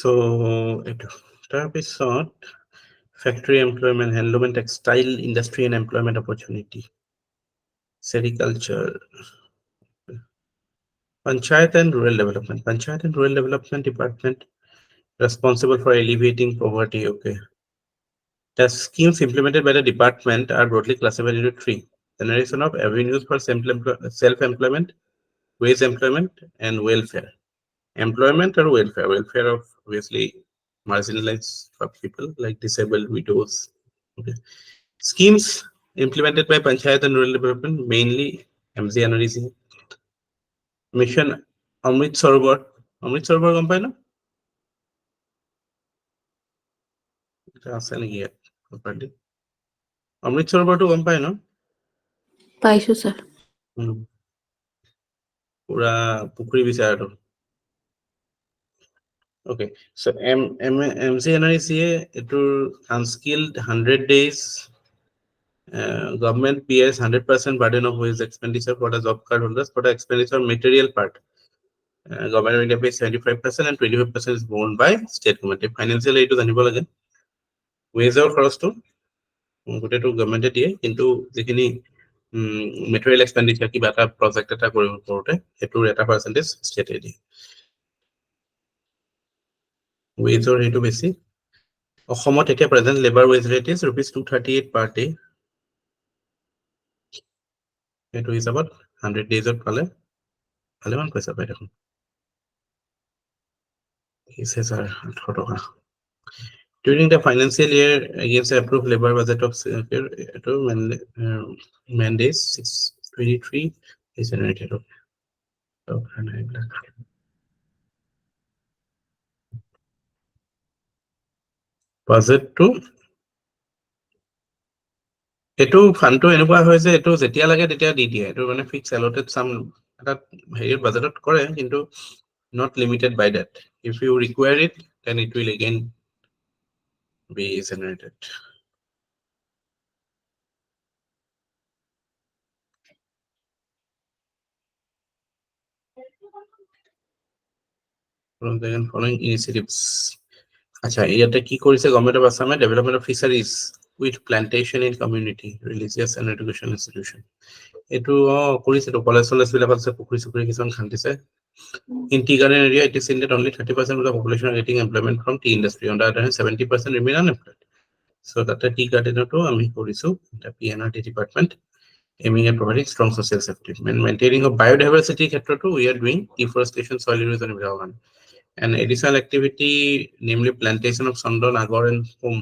so etu tar pisot factory employment, handloom and textile industry and employment opportunity, sericulture, Panchayat and Rural Development. Panchayat and Rural Development Department responsible for alleviating poverty. Okay. The schemes implemented by the department are broadly classified into three: generation of avenues for self-employment, wage employment, and welfare. Employment or welfare? Welfare of obviously marginalized people like disabled widows. Okay. Schemes implemented by Panchayat and Rural Development, mainly MZNREC. Mission Amrit Sarovar. Amrit Sarovar গম পায় না? এটা আছে নেকি ইয়াত properly? Amrit Sarovarটো গম পায় ন? পাইছো স্যার। পুরা পুখুৰী বিচাৰটো। Okay, so MZNREC এটোৰ unskilled 100 days government bears 100% burden of wage expenditure for the job card holders for the expenditure material part. Government of India pays 75% and 25% is borne by state government. Financial aid to জানিব লাগে। Wager খৰচটো গোটেইটো গভৰ্ণমেণ্টে দিয়ে, কিন্তু যিখিনি material expenditure কিবা এটা project এটা কৰিব কৰোঁতে সেইটোৰ এটা পাৰ্চেণ্টেজ ষ্টেটে দিয়ে। ৱেজৰ সেইটো বেছি। অসমত এতিয়া present labour ways rate is ₹238 per day। সেইটো হিচাপত 100 ডেইজত পালে ভালেমান পইচা পায় দেখোন। 20,800 টকা। During the financial year, against the approved labor budget of mandates 623 is generated. Budget to এইটো ফান্ডটো এনেকুৱা হয় যে এইটো যেতিয়া লাগে তেতিয়া দি দিয়ে। এইটো মানে ফিক্স এলটেড সাম এটা হেৰিৰ বাজেটত কৰে, কিন্তু not limited by that. If you require it, then it will again be generated. From the following initiatives. Acha, ইয়াতে কি কৰিছে গভৰ্ণমেণ্ট অফ আসামে? Development of fisheries with plantation in community, religious and education institution. এইটো কৰিছে তো, college চলেজবিলাক আছে, পুখুৰী চুখুৰী কিছুমান খান্দিছে। In tea garden area, it is seen that only 30% of the population are getting employment from tea industry. On the other hand, 70% remain unemployed. So that the tea garden to ami korisu, the PNRT department, aiming at providing strong social safety. Maintaining of biodiversity khetroto, we are doing deforestation, soil erosion, and an additional activity, namely plantation of Sandon, Agor, and Home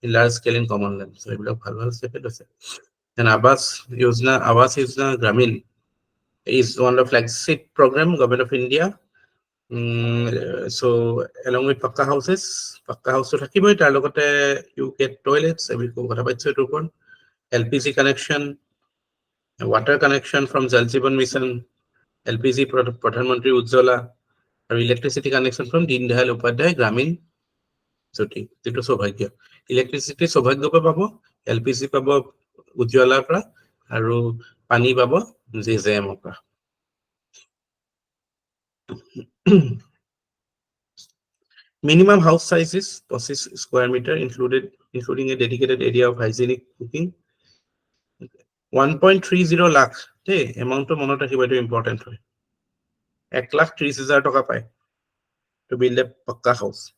in large scale in common land. So, and Awas Yojana Gramin is one of the flagship program, Government of India. So, along with Pakka houses, Pakka house to Hakiboy, Talokote, you get toilets, every LPG connection, water connection from Jal Jeevan Mission, LPG Pradhan Mantri Ujjwala, or electricity connection from Deen Dayal Upadhyay Gramin Jyoti. Ito Saubhagya. Electricity Saubhagya pa pabo, LPG pabo Ujjwala pra, aru pani pabo JJM pra. Minimum house size is 25 square meter, including a dedicated area of hygienic cooking. 1.30 lakh. Hey, amount of money is important. 1,30,000 toka pai to build a Pakka house.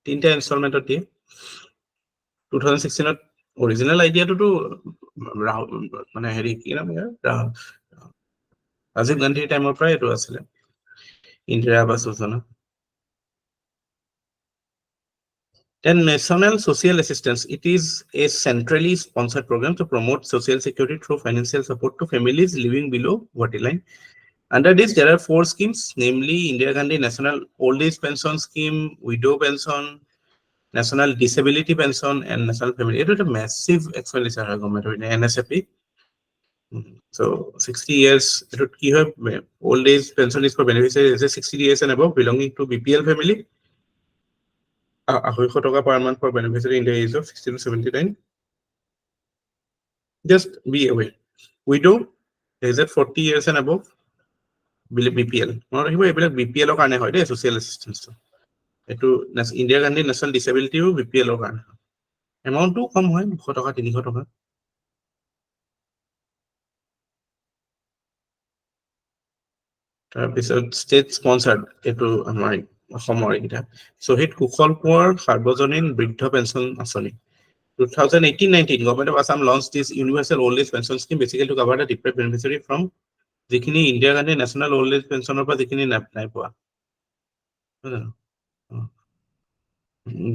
3 installment of 2016 original idea to do Rajiv Gandhi time of prior to us. Indira Awas Yojana. Then National Social Assistance. It is a centrally sponsored program to promote social security through financial support to families living below poverty line. Under this, there are 4 schemes, namely Indira Gandhi National Old Age Pension Scheme, Widow Pension, National Disability Pension, and National Family. It is a massive expenditure government in NSFP. So 60 years, old age pension is for beneficiaries 60 years and above belonging to BPL family. 200 toka per month for beneficiary in the age of 60 to 79. Just be aware. Widow is at 40 years and above. BPL. BPL কাৰণে হয় দেই social assistance. এটো Indira Gandhi National Disability BPL কাৰণে। এমাউণ্টটো কম হয় 200 টকা 300 টকা। তাৰপিছত ষ্টেট স্পন্সাৰ্ড এইটো আমাৰ অসমৰ এইকেইটা শ্বহীদ কুশল কোঁৱৰ সাৰ্বজনীন বৃদ্ধ পেঞ্চন আঁচনি 2018-19 Government of Assam launched this universal old age pension scheme basically to cover the deprived beneficiary from যিখিনি Indira Gandhi national old age পেঞ্চনৰ পৰা যিখিনি নাই পোৱা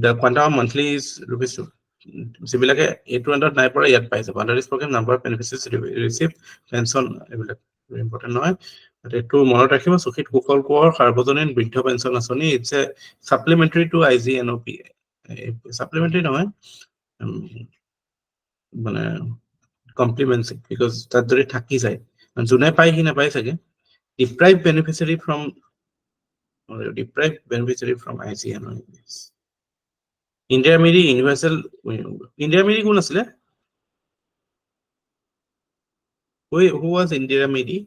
the quantum of monthly is rupees 2 যিবিলাকে এইটো আন্ডাৰত নাই পৰা ইয়াত পাইছে under this program number of beneficiaries receive pension এইবিলাক ইম্পৰ্টেণ্ট নহয় এইটো মনত ৰাখিব শ্বহীদ কুশল কোঁৱৰ সাৰ্বজনীন বৃদ্ধ পেঞ্চন আঁচনি ইটছ এ সাপ্লিমেণ্টাৰী টু IGNOP সাপ্লিমেণ্টাৰী নহয় মানে কমপ্লিমেণ্টাৰী বিকজ তাত যদি থাকি যায় যোনে পায় সি নাপায় চাগে deprived beneficiary from IGNOP Indira Miri universal Indira Miri কোন আছিলে who was Indira Meri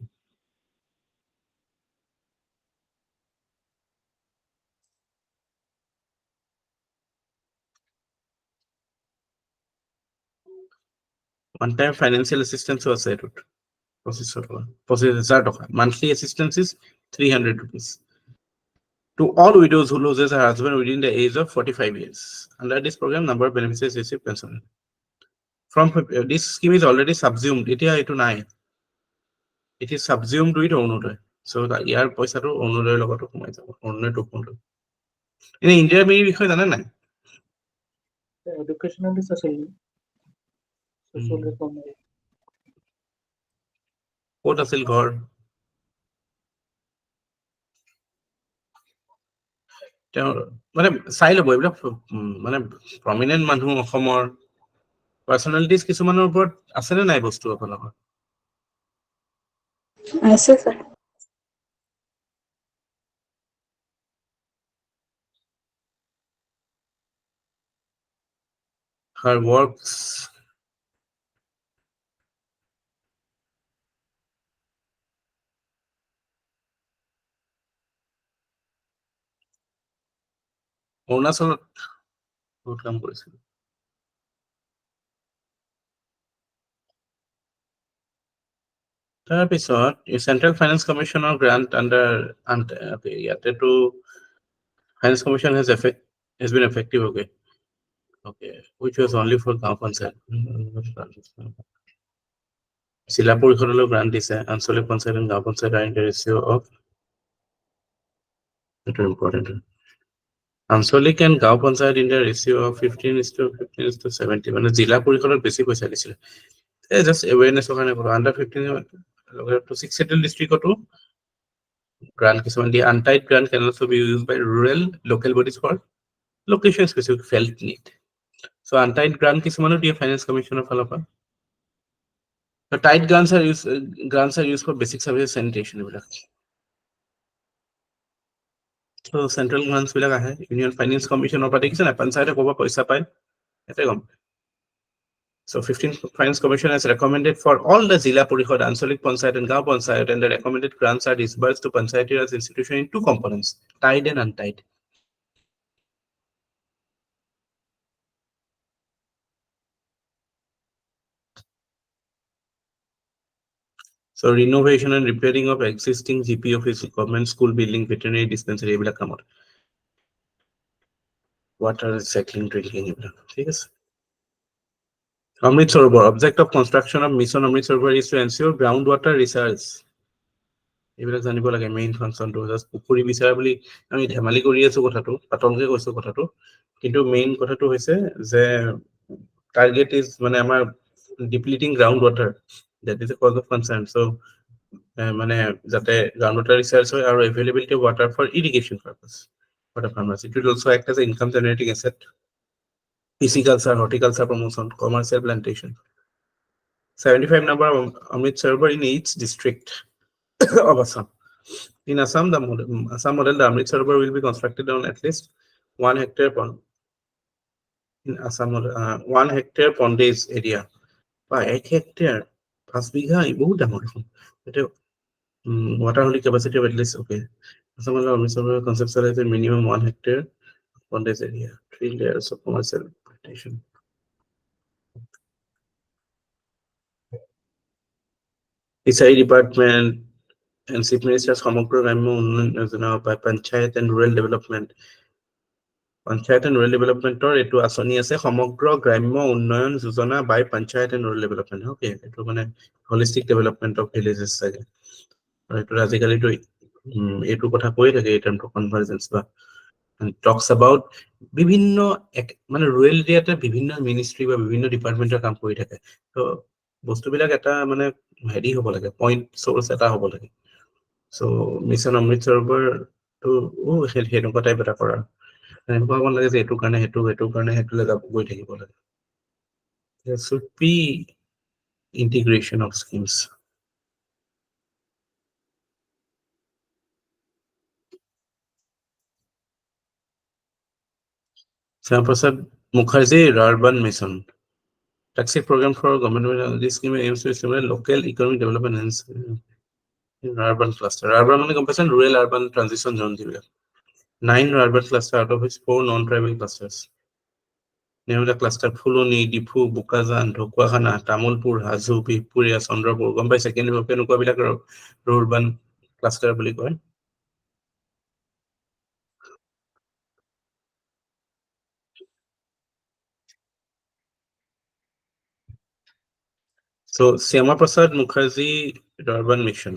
one time financial assistance was said 25,000 টকা monthly assistance is 300 rupees to all widows who loses her husband within the age of 45 years under this program number of beneficiaries receive pension from this scheme is already subsumed এতিয়া এইটো নাই it is subsumed with Orunodoi so ইয়াৰ পইচাটো অৰুণোদয়ৰ লগতো সোমাই যাব অৰুণোদয়টো এনে India মেৰিৰ বিষয়ে জানে নাই এডুকেশ্যনেল আছিল সোশ্যাল ৰিফৰ্ম ক'ত আছিল ঘৰ তেওঁ মানে চাই ল'ব এইবিলাক মানে প্ৰমিনেণ্ট মানুহ অসমৰ পাৰ্চনেলিটিজ কিছুমানৰ ওপৰত আছেনে নাই বস্তু আপোনালোকৰ আছে স্যাৰ। her works অৰুণাচলত বহুত কাম কৰিছিল তাৰপিছত চেন্ট্ৰেল ফাইনেন্স কমিশনৰ গ্ৰান্ট আন্ডাৰ ইয়াতেতো finance commission has been effective okay which was only for গাঁও পঞ্চায়ত জিলা পৰিষদলৈ গ্ৰান্ট দিছে আঞ্চলিক পঞ্চায়ত আৰু গাঁও panchayat are in the ratio of এটা ইম্পৰ্টেণ্ট আঞ্চলিক এণ্ড গাঁও panchayat in the ratio of 15:70 মানে জিলা পৰিষদত বেছি পইচা দিছিলে জাষ্ট এৱেৰনেছৰ কাৰণে ক'লো আণ্ডাৰ 15 to 6 settled districtতো grant কিছুমান দিয়ে untied grant can also be used by rural local bodies for location specific felt need so untied grant কিছুমানো দিয়ে ফাইনেন্স কমিশনৰ ফালৰ পৰা so tied grants are used for basic services sanitation এইবিলাক so central grants বিলাক আহে union finance কমিশনৰ পৰা দেখিছে না পঞ্চায়তে ক'ব পইচা পায় এতে গম So 15th Finance Commission has recommended for all the Zila Purishad, Ansolik Panchayat and Gaon Panchayat and the recommended grants are disbursed to Panchayati Raj institution in two components, tied and untied. So renovation and repairing of existing GP office, government school building, veterinary dispensary, ebila kamot. Water recycling, drinking, ebila. ঠিক আছে Amrit Sarovar, object of construction of Mission Amrit Sarovar is to ensure groundwater research. এইবিলাক জানিব লাগে main ফাংচনটো just পুখুৰী বিচাৰা বুলি আমি ধেমালি কৰি আছো কথাটো পাতলকে কৈছো কথাটো কিন্তু মেইন কথাটো হৈছে যে টাৰ্গেট ইজ মানে আমাৰ depleting ground water that is a cause of concern so মানে যাতে গ্ৰাউণ্ড ৱাটাৰ ৰিচাৰ্চ হয় আৰু availability of water for irrigation purpose for the farmers it will also act as a income generating asset pisciculture horticulture promotion commercial plantation 75 number of Amrit Sarovar in each district of Assam. In Assam, Assam model, the Amrit Sarovar will be constructed on at least 1 hectare pond. In Assam, 1 hectare pondage area. By 1 hectare, 5 bigha, বহুত ডাঙৰ দেখোন এটা water holding capacity of at least okay. Assam model Amrit Sarovar conceptualized minimum 1 hectare pondage area, 3 layers of commercial plantation. Fishery department and Chief Minister's সমগ্ৰ গ্ৰাম্য উন্নয়ন যোজনা by Panchayat and Rural Development. Panchayat and Rural Developmentৰ এইটো আঁচনি আছে সমগ্ৰ গ্ৰাম্য উন্নয়ন যোজনা by Panchayat and Rural Development. Okay, এইটো মানে holistic development of villages চাগে। আৰু এইটো আজিকালিতো এইটো কথা কৈয়ে থাকে এই টাৰ্মটো কনভাৰ্জেন্স বা talks about বিভিন্ন মানে rural এৰিয়াতে বিভিন্ন মিনিষ্ট্ৰি বা বিভিন্ন ডিপাৰ্টমেন্টৰ কাম কৰি থাকে। তো বস্তুবিলাক এটা মানে হেৰি হ'ব লাগে পইণ্ট চ'ৰ্চ এটা হ'ব লাগে। So মিছন অমৃতসৰৰ তো সেনেকুৱা টাইপ এটা কৰা এনেকুৱা হ'ব লাগে যে এইটো কাৰণে সেইটো কাৰণে সেইটোলৈ যাব গৈ থাকিব লাগে। There should be integration of schemes. Shyam Prasad Mukherjee Urban Mission. Taxi program for government. This scheme aims to stimulate local economic development in urban cluster. Urban মানে গম পাইছেন rural urban transition zone যিবিলাক 9 urban cluster out of which 4 non-tribal clusters. Never cluster Fuloni, Dipu, Bukazan, Dhakuakhana, Tamulpur, Hazu, Bihpuria, Chandrapur. গম পাইছে কেনেকুৱা বিলাক urban cluster বুলি কয়। So Shyama Prasad Mukherjee Urban Mission.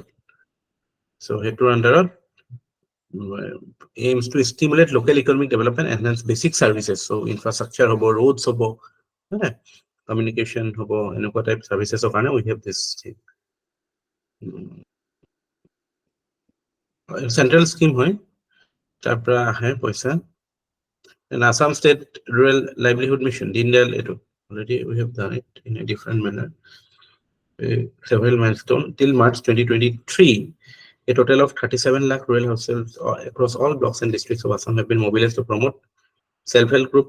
So hetu under aims to stimulate local economic development and enhance basic services. So infrastructure hobo, roads hobo, communication hobo, enokwa type services of we have this thing. Central scheme hoy tapra ahe paisa. And Assam State Rural Livelihood Mission, Dindal etu already we have done it in a different manner. Several milestones till March 2023. A total of 37 lakh rural households across all blocks and districts of Assam have been mobilized to promote self-help group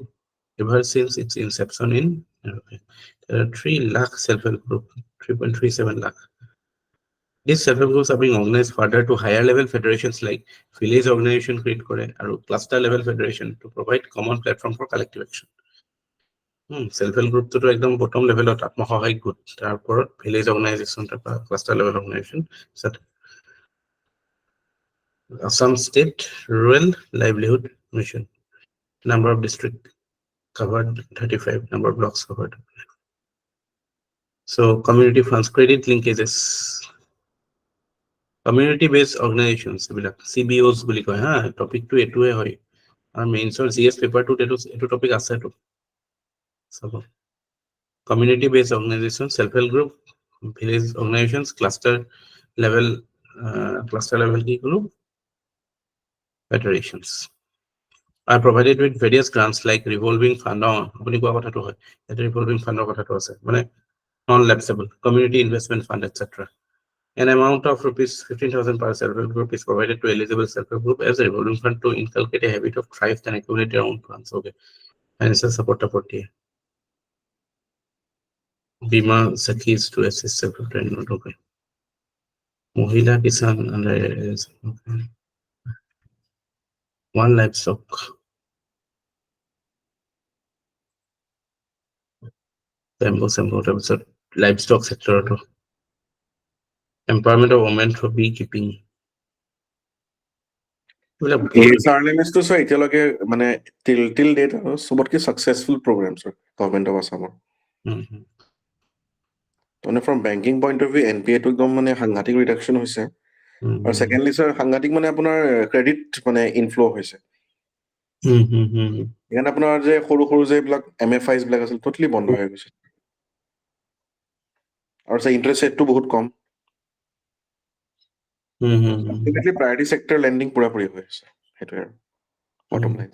ever since its inception in 3 lakh self-help group, 3.37 lakh. These self-help groups are being organized further to higher level federations like village organization create kore or cluster level federation to provide common platform for collective action. Self-help group to ekdom bottom level of atmasahayak group tarpor village organization ta cluster level organization Assam State Rural Livelihood Mission. Number of districts covered 35, number of blocks covered. So community funds, credit linkages, community-based organizations, CBOs বুলি কয় হা topic to এটোৱে হয় আৰু মেইনছৰ GS paper to এটো topic আছে তো সব community-based organizations, self-help group, village organizations, cluster level কি কলো federations are provided with various grants like revolving fund apuni koa kotha to hoy eta revolving fund kotha to ase mane non lapsable community investment fund etc. An amount of rupees 15,000 per self-help group is provided to eligible self-help group as a revolving fund to inculcate a habit of thrift and accumulate their own funds. Okay, financial support to Bima Sakis to assist self-help. Okay, Mohila Kisan and okay. One livestock. Livestock sector to empowerment of women for beekeeping. RLMS to so এতিয়ালৈকে মানে till date সবতকে successful programs government of Assam মানে from banking point of view NPA to একদম মানে সাংঘাতিক reduction হৈছে আৰু secondly sir সাংঘাতিক মানে আপোনাৰ credit মানে inflow হৈছে এখানে আপোনাৰ যে সৰু যে বিলাক MFIs বিলাক আছিল totally বন্ধ হৈ গৈছে আৰু সে interest rate টো বহুত কম ultimately priority sector lending পুৰা পুৰি হৈ আছে হেটো bottom line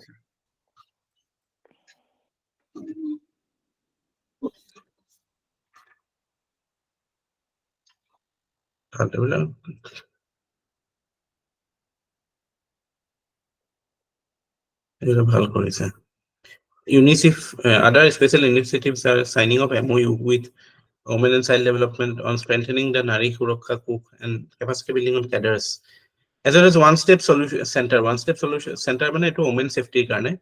ভাল কৰিছে UNICEF other special initiatives are signing of MOU with Women and Child Development on strengthening the Nari Suraksha Cook and capacity building on cadres as well as one-step solution center মানে এটো women safety কাৰণে.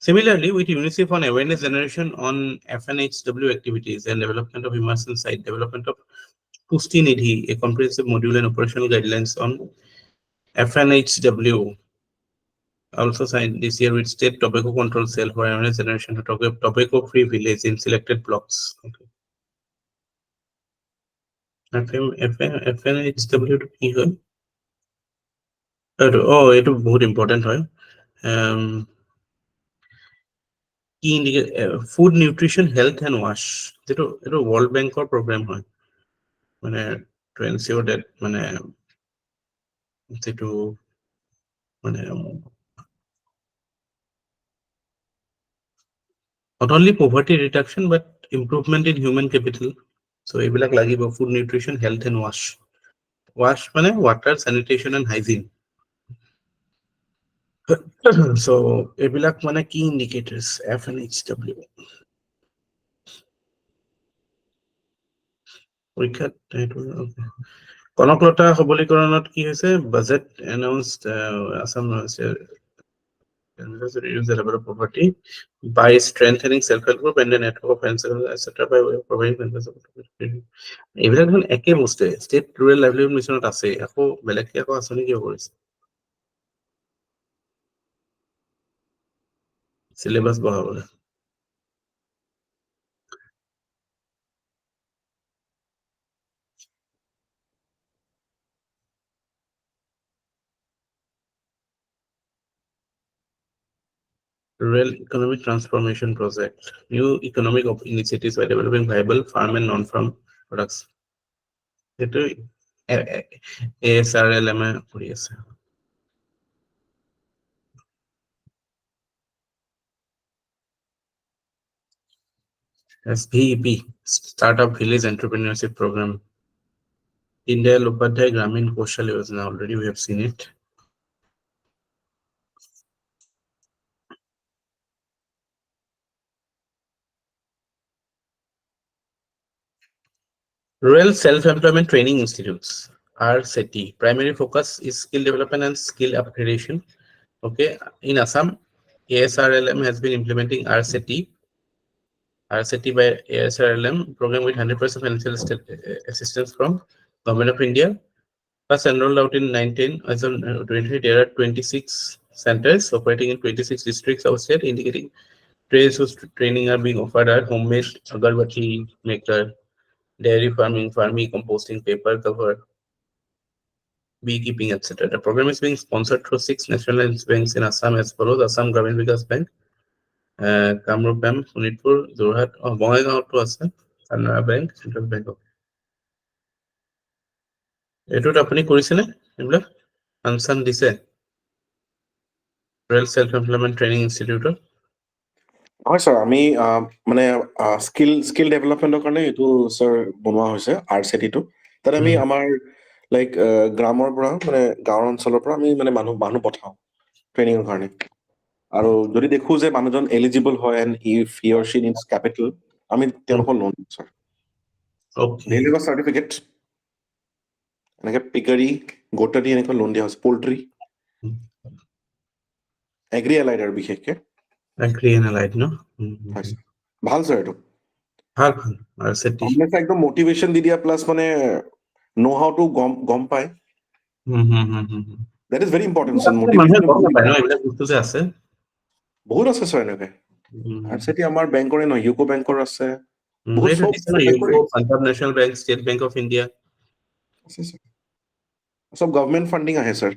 Similarly, with UNICEF on awareness generation on FNHW activities and development of immersion site, development of Pusti Nidhi, a comprehensive module and operational guidelines on FNHW, also signed this year with State Tobacco Control Cell for awareness generation to tobacco-free village in selected blocks. Okay. FNHW to কি হয়? এইটো বহুত important হয়। কি food nutrition health and wash, যেটো এইটো world বেংকৰ programme হয়, মানে টু এনচিয়ৰ ডেট মানে যেটো মানে not only poverty reduction but improvement in human capital. So এইবিলাক লাগিব, food nutrition health and wash মানে water sanitation and hygiene. So এইবিলাক মানে key indicators FNHW পৰীক্ষাত কনকলতা সবলীকৰণত কি হৈছে, budget announced Assam reduce the level of poverty by strengthening self-help group and the network of friends, etc. by providing members of এইবিলাক দেখোন একে বস্তুৱে ষ্টেট ৰুৰেল লাইভলিহুড মিছনত আছে, আকৌ বেলেগকে আকৌ আঁচনি কিয় কৰিছে? চিলেবাছ বঢ়াবলৈ। Rural Economic Transformation Project, new economic initiatives by developing viable farm and non-farm products. সেইটো ASRLM কৰি আছে। SVEP, Startup Village Entrepreneurship Program. India Upadhyay Gramin Kaushal Yojana, already we have seen it. Rural Self-Employment Training Institutes, RCT. Primary focus is skill development and skill upgradation. Okay, in Assam, ASRLM has been implementing RCT by ASRLM program with 100% financial assistance from Government of India. First enrolled out in 19, as on 23, there are 26 centers operating in 26 districts of state, indicating trades whose training are being offered are homemade agarbatti maker, dairy farming, composting, paper cover, beekeeping, etc. The program is being sponsored through 6 nationalized banks in Assam as follows: Assam Gramin Vikas Bank, Kamrup Bank, Sonitpur, Jorhat, Bongaigaon to Assam, Canara Bank, Central Bank of. এইটোত আপুনি কৰিছেনে এইবিলাক আনসান দিছে Rural Self-Employment Training Institute? হয় sir, আমি মানে skill ডেভেলপমেন্টৰ কাৰণে এইটো স্যাৰ বনোৱা হৈছে RCT-টো। তাত আমি আমাৰ লাইক গ্ৰামৰ পৰা মানে গাঁৱৰ অঞ্চলৰ পৰা আমি মানে মানুহ পঠাওঁ ট্ৰেইনিঙৰ কাৰণে, আৰু যদি দেখো যে মানুহজন এলিজিবল হয় এণ্ড ইফ হি অৰ শি নিডছ কেপিটেল, আমি তেওঁলোকক লোন দিওঁ স্যাৰ। ডেইলি চাৰ্টিফিকেট এনেকে পিকাৰী, গোটাৰী এনেকৈ লোন দিয়া হৈছে, পল্ট্ৰি, এগ্ৰি এলাইড আৰু বিশেষকে ভাল স্যাৰ। এইটো একদম মটিভেশ্যন দি দিয়া, প্লাছ মানে নো হাউটো গম পায়। That is very important, sir. Motivation বহুত আছে স্যাৰ এনেকে। RCT আমাৰ বেংকৰে নহয়, ইউকো বেংকৰ আছে, Punjab national bank, state bank of India, সব গভৰ্ণমেণ্ট ফাণ্ডিং আহে স্যাৰ।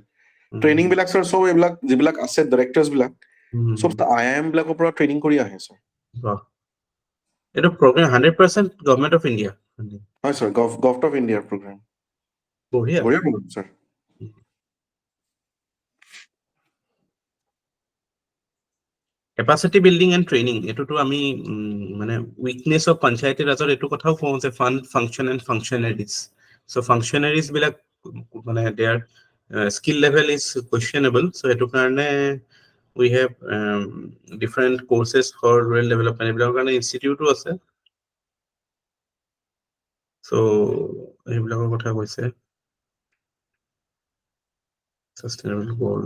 ট্ৰেইনিং বিলাক স্যাৰ সব এইবিলাক যিবিলাক আছে ডাইৰেক্টৰ্ছ বিলাক সব IIM বিলাকৰ পৰা ট্ৰেইনিং কৰি আহে স্যাৰ। এইটো প্ৰগ্ৰাম 100% গভৰ্ণমেণ্ট অফ ইণ্ডিয়া? হয় স্যাৰ, গভৰ্ণমেণ্ট অফ ইণ্ডিয়াৰ প্ৰগ্ৰাম। বঢ়িয়া programme sir. Capacity building and training, এইটোতো আমি মানে উইকনেছ অফ পঞ্চায়তী ৰাজত এইটো কথাও কওঁ যে ফাংচন এণ্ড ফাংচনাৰিজ। চ' ফাংচনাৰিজ বিলাক মানে their skill level is questionable. So' সেইটো কাৰণে we have different courses for rural development, এইবিলাকৰ কাৰণে ইনষ্টিটিউটো আছে। চ' সেইবিলাকৰ কথা কৈছে। সাষ্টেইনেবল গ'ল,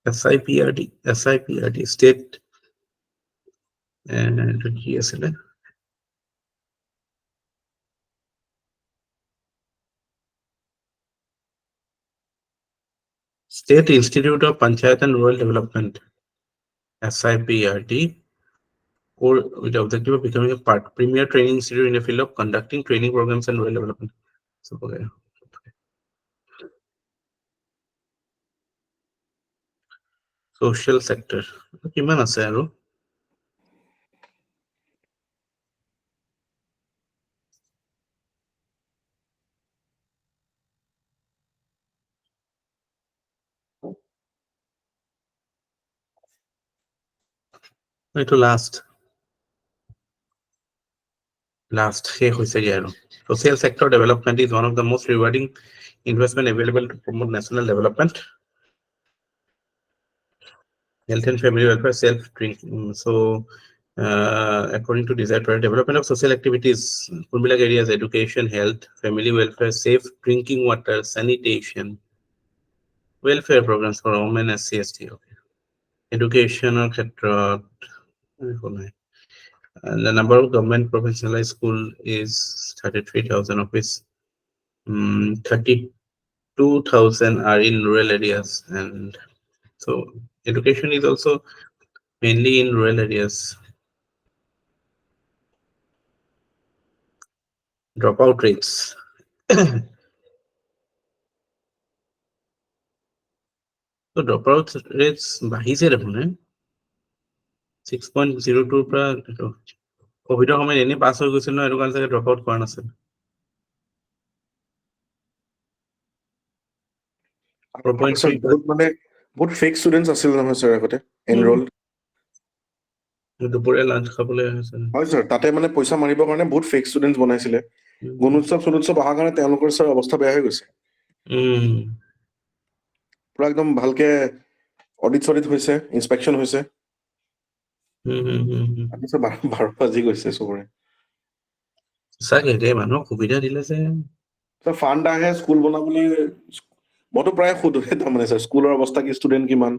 SIPRD, State এইটো কি আছিলে State Institute of Panchayat and Rural Development, SIPRD, or with the objective of becoming a premier training institute in the field of conducting training programs and rural development. So, okay. Social sector. কিমান আছে আৰু এইটো last শেষ হৈছেগে আৰু social sector development is one of the most rewarding investment available to promote national development, health and family welfare, self-drinking. So according to desired for development of social activities, Kurmilak areas, education, health, family welfare, safe drinking water, sanitation, welfare programs for women, SC, ST. Okay. Education or and the number of government professionalized school is 33,000, of which 32,000 are in rural areas, and so education is also mainly in rural areas. Dropout rates. So dropout rates বাঢ়িছে দেখোন 6.02 পৰা কোভিডৰ সময়ত এনে পাছ হৈ গৈছিল ন এইটো কাৰণে চাগে ড্ৰপ আউট কৰা নাছিল বহুত ফেক ষ্টুডেন্টছ আছিল নহয় স্যাৰ আগতে এনৰোল দুপৰীয়া লাঞ্চ খাবলৈ আহিছে হয় স্যাৰ তাতে মানে পইচা মাৰিবৰ কাৰণে বহুত ফেক ষ্টুডেন্টছ বনাইছিলে গুণোৎসৱ অহাৰ কাৰণে তেওঁলোকৰ স্যাৰ অৱস্থা বেয়া হৈ গৈছে পুৰা একদম ভালকে অডিট হৈছে ইনস্পেকচন হৈছে বাৰ বাজি গৈছে চবৰে চাগে দে মানুহক সুবিধা দিলে যে ফাণ্ড আহে স্কুল বনাবলৈ মইতো প্ৰায় সোধোৱে তাৰমানে স্যাৰ স্কুলৰ অৱস্থা কি ষ্টুডেণ্ট কিমান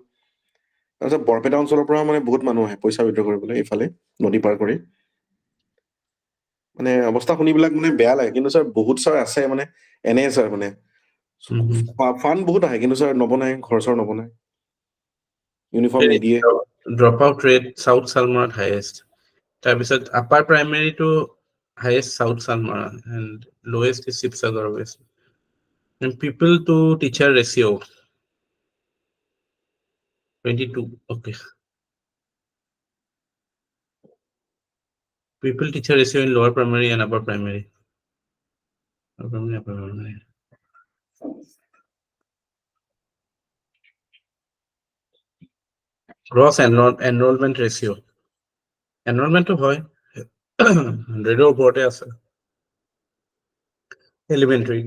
তাৰপিছত বৰপেটা অঞ্চলৰ পৰা মানে বহুত মানুহ আহে পইচা উইড্ৰ কৰিবলৈ এইফালে নদী পাৰ কৰি মানে অৱস্থা শুনিবিলাক মানে বেয়া লাগে কিন্তু স্যাৰ বহুত স্যাৰ আছে মানে এনে স্যাৰ মানে ফাণ্ড বহুত আহে কিন্তু স্যাৰ নবনায় ঘৰ চৰ নবনায় ইউনিফৰ্ম নিদিয়ে ড্ৰপ আউট ৰেট সাউথ সালমাৰাত হাইয়েষ্ট তাৰপিছত আপাৰ প্ৰাইমেৰীটো highest South Salmara and lowest is Sibsagar West. And people to teacher ratio 22. Okay. People teacher ratio in lower primary and upper primary. Upper primary. Gross enrollment ratio. Enrollment to hoy 100 ওপৰতে আছে elementary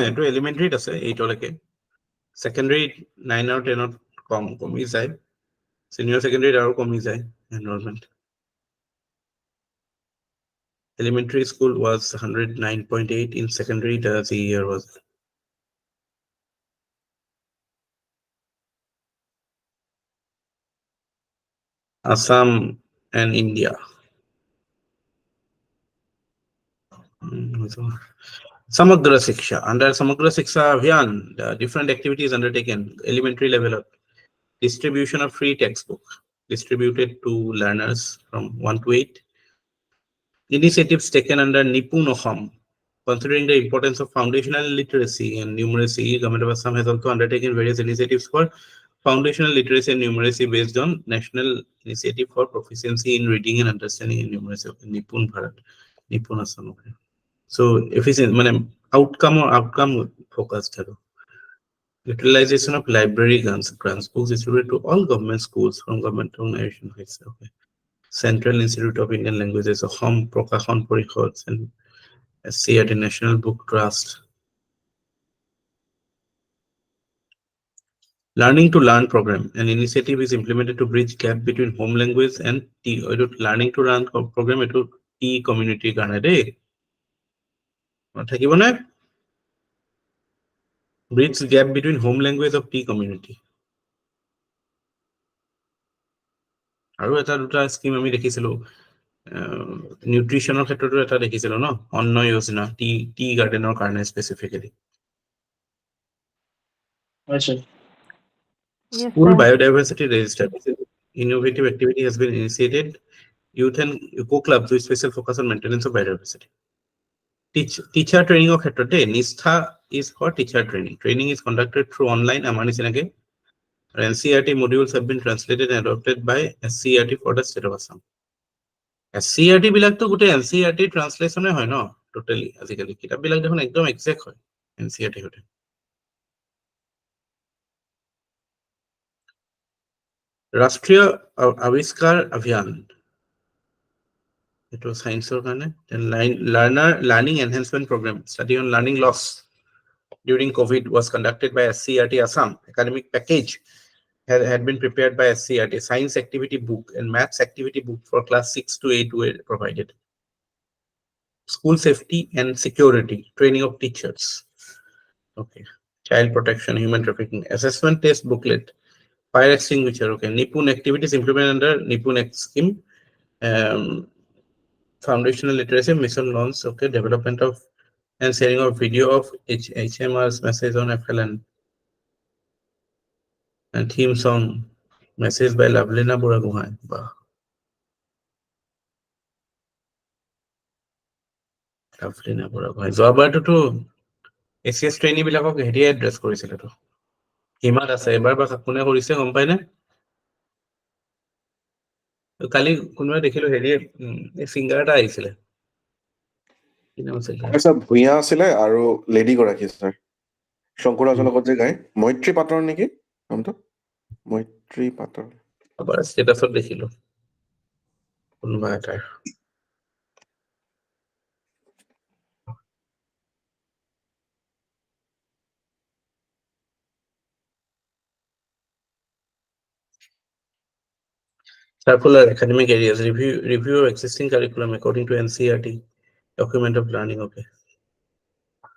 এটো elementary আছে 8 লৈকে secondary 9 আৰু 10 কমি যায় senior secondary আৰু কমি যায় enrollment elementary school was 109.8 in secondary the year was Assam and India. Samagra Shiksha. Under Samagra Shiksha Abhiyan, the different activities undertaken, elementary level of distribution of free textbook distributed to learners from 1 to 8. Initiatives taken under Nipun Oham, considering the importance of foundational literacy and numeracy. Government of Assam has also undertaken various initiatives for foundational literacy and numeracy based on National Initiative for Proficiency in Reading and Understanding and Numeracy. Nipun Bharat, Nipun Assam. Okay. So efficient, outcome focused. Utilization of library grants books distributed to all government schools from government organizations. Okay. Central Institute of Indian Languages, Assam Prakashon Parishad, and SC at the National Book Trust. Learning to Learn program. An initiative is implemented to bridge gap between home language and Learning to Learn program to T community Canada. Bridge gap between home language of T community. আৰু এটা দুটা scheme আমি দেখিছিলো নিউট্ৰিচনৰ ক্ষেত্ৰতো এটা দেখিছিলো ন অন্ন যোজনা T গাৰ্ডেনৰ কাৰণে স্পেচিফিকেলি হয় sir Yes, School sir. biodiversity register. Innovative activity has been initiated. Youth and eco clubs with special focus on maintenance of biodiversity. Teacher training of ক্ষেত্ৰতে Nistha is for teacher training. Training is conducted through online. আমাৰ নিচিনাকে NCERT modules have been translated and adopted by SCERT for the state of Assam. SCERT বিলাকতো গোটেই NCERT ট্ৰান্সলেচনে হয় ন totally আজিকালি কিতাপ বিলাক দেখোন একদম এক্সাক্ট হয় NCERT হতে ৰাষ্ট্ৰীয় আৱিষ্কাৰ অভিযান It was science organic and learning enhancement program study on learning loss during COVID was conducted by SCERT Assam. Academic package had been prepared by SCERT. Science activity book and maths activity book for class 6 to 8 were provided. School safety and security training of teachers. Okay. Child protection, human trafficking, assessment test booklet, fire extinguisher. Okay. Nipun activities implemented under Nipun scheme. Foundational literacy mission launch, okay, development of and sharing of video of HMR's message on FLN and theme song message by Lavlina Buraguhai. Lavlina Buraguhai. যোৱাবাৰতো ACS trainee বিলাকক হেৰি address কৰিছিলে তো হিমাত আছে এবাৰ বা কোনে কৰিছে গম পাই নে কালি কোনোবা দেখিলো হেৰি সিংগাৰ এটা আহিছিলে স্যাৰ ভূঞা আছিলে আৰু লেডি গৰাকী স্যাৰ শংকুৰাজৰ লগত যে গায় মৈত্ৰী পাটৰ নেকি নামটো মৈত্ৰী পাটৰ এবাৰ ষ্টেটাছত দেখিলো কোনোবা এটাৰ Circular academic areas, review of existing curriculum according to NCERT, document of learning, okay.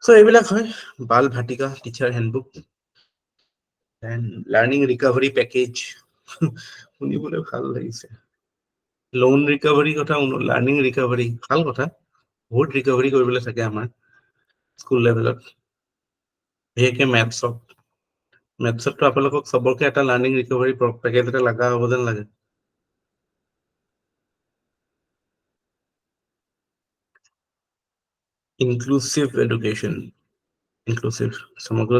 So, এইবিলাক হয় Bal Bhatika teacher handbook and learning recovery package. শুনিবলৈ ভাল লাগিছে লোন ৰিকভাৰী কথা লাৰ্নিং ৰিকভাৰী ভাল কথা বহুত ৰিকভাৰী কৰিবলৈ থাকে আমাৰ স্কুল লেভেলত বিশেষকৈ মেথছততো আপোনালোকক চবকে এটা লাৰ্নিং ৰিকভাৰী পেকেজ এটা লগা হ'ব যেন লাগে inclusive education inclusive সমগ্ৰ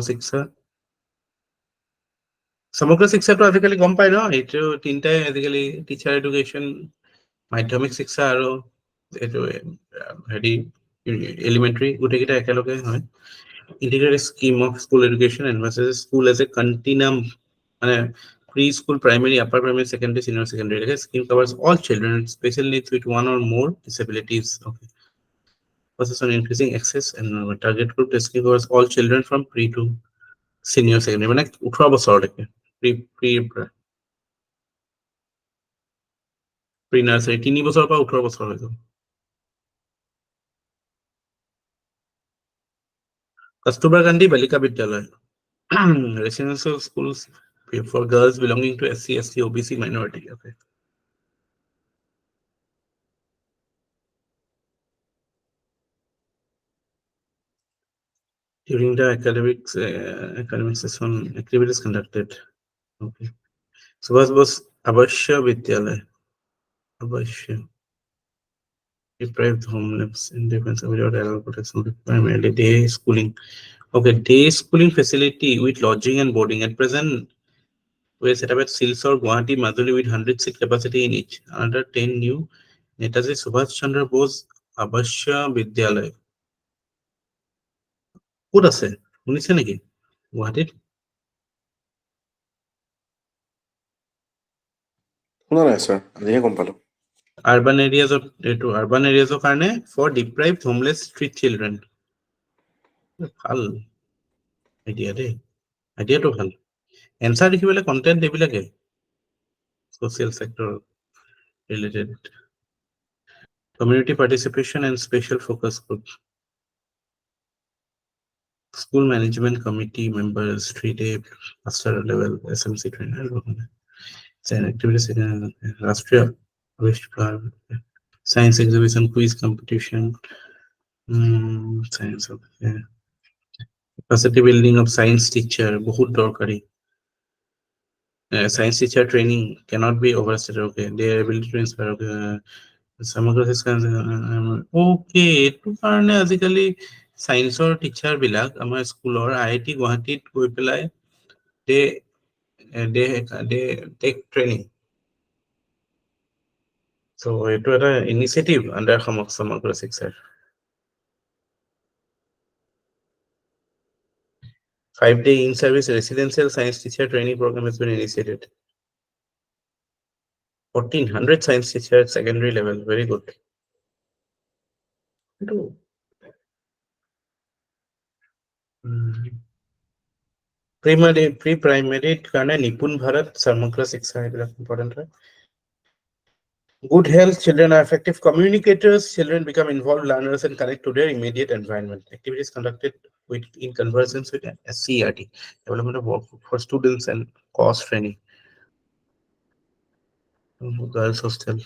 শিক্ষাটো আজিকালি গম পাই ন এইটো তিনটাই আজিকালি টিচাৰ এডুকেশ্যন মাধ্যমিক শিক্ষা আৰু এইটো হেৰি এলিমেণ্টাৰী গোটেইকেইটা একেলগে হয় integrated scheme of school education and school as a continuum preschool primary upper primary secondary senior secondary the scheme covers all children with special needs with one or more disabilities okay focus on increasing access and target group testing covers all children from pre to senior secondary মানে 18 বছৰলৈকে pre nursery 3 বছৰৰ পৰা 18 বছৰ হৈ যাব Kasturba Gandhi Balika Vidyalaya residential schools for girls belonging to SC, ST, OBC minority okay during the academic session activities conducted okay Subhash Bose Avashya Vidyalaya Avashya deprived homeless in defense of without adult protection primarily day schooling okay day schooling facility with lodging and boarding at present we set up at Silsor Guwahati Majuli with 100 seat capacity in each another 10 new Netaji Subhash Chandra Bose Avashya Vidyalaya ক'ত আছে শুনিছে নেকি গুৱাহাটীত শুনা নাই sir আজিহে গম পালো urban areas কাৰণে for deprived homeless street children ভাল আইডিয়াটো ভাল এনসাৰ দেখিবলৈ কন্টেন্ট এইবিলাকে social sector related community participation and special focus group school management committee members 3-day master level SMC trainer activities Rashtriya science exhibition, quiz competition, science capacity building of science teacher, বহুত দৰকাৰী। Science teacher training cannot be overstated. Okay, their ability to inspire. Okay, okay, এইটো কাৰণে আজিকালি সায়েন্সৰ teacher বিলাক আমাৰ স্কুলৰ IIT গুৱাহাটীত গৈ পেলাই they take training. So এইটো এটা initiative under সমগ্ৰ শিক্ষাৰ 5-day in-service residential science teacher training program has been initiated. 1400 science teacher at secondary level. Very good. Pre-primary karne nipun bharat samagra shiksha ebilak important hoy. Good health, children are effective communicators, children become involved learners and connect to their immediate environment. Activities conducted in convergence with SCERT, development of work for students and course training. Girls hostel.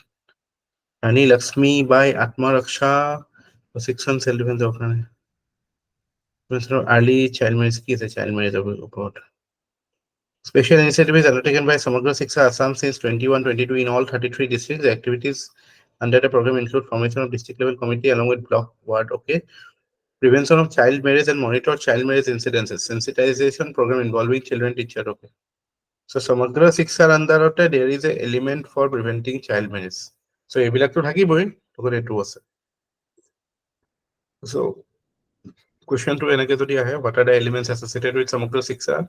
Rani Lakshmi by Atma Raksha, Siksan self-defense of early child marriage is a child marriage about. Special initiative is undertaken by Samagra Shiksha Assam since 21-22 in all 33 districts. The activities under the program include formation of district level committee along with block ward, okay, prevention of child marriage and monitor child marriage incidences, sensitization program involving children teacher, okay. So Samagra Shiksha Andarote there is a element for preventing child marriage. So ebilak to thakiboi tokore etu ase. So question to enake jodi ahe, what are the elements associated with Samagra Shiksha?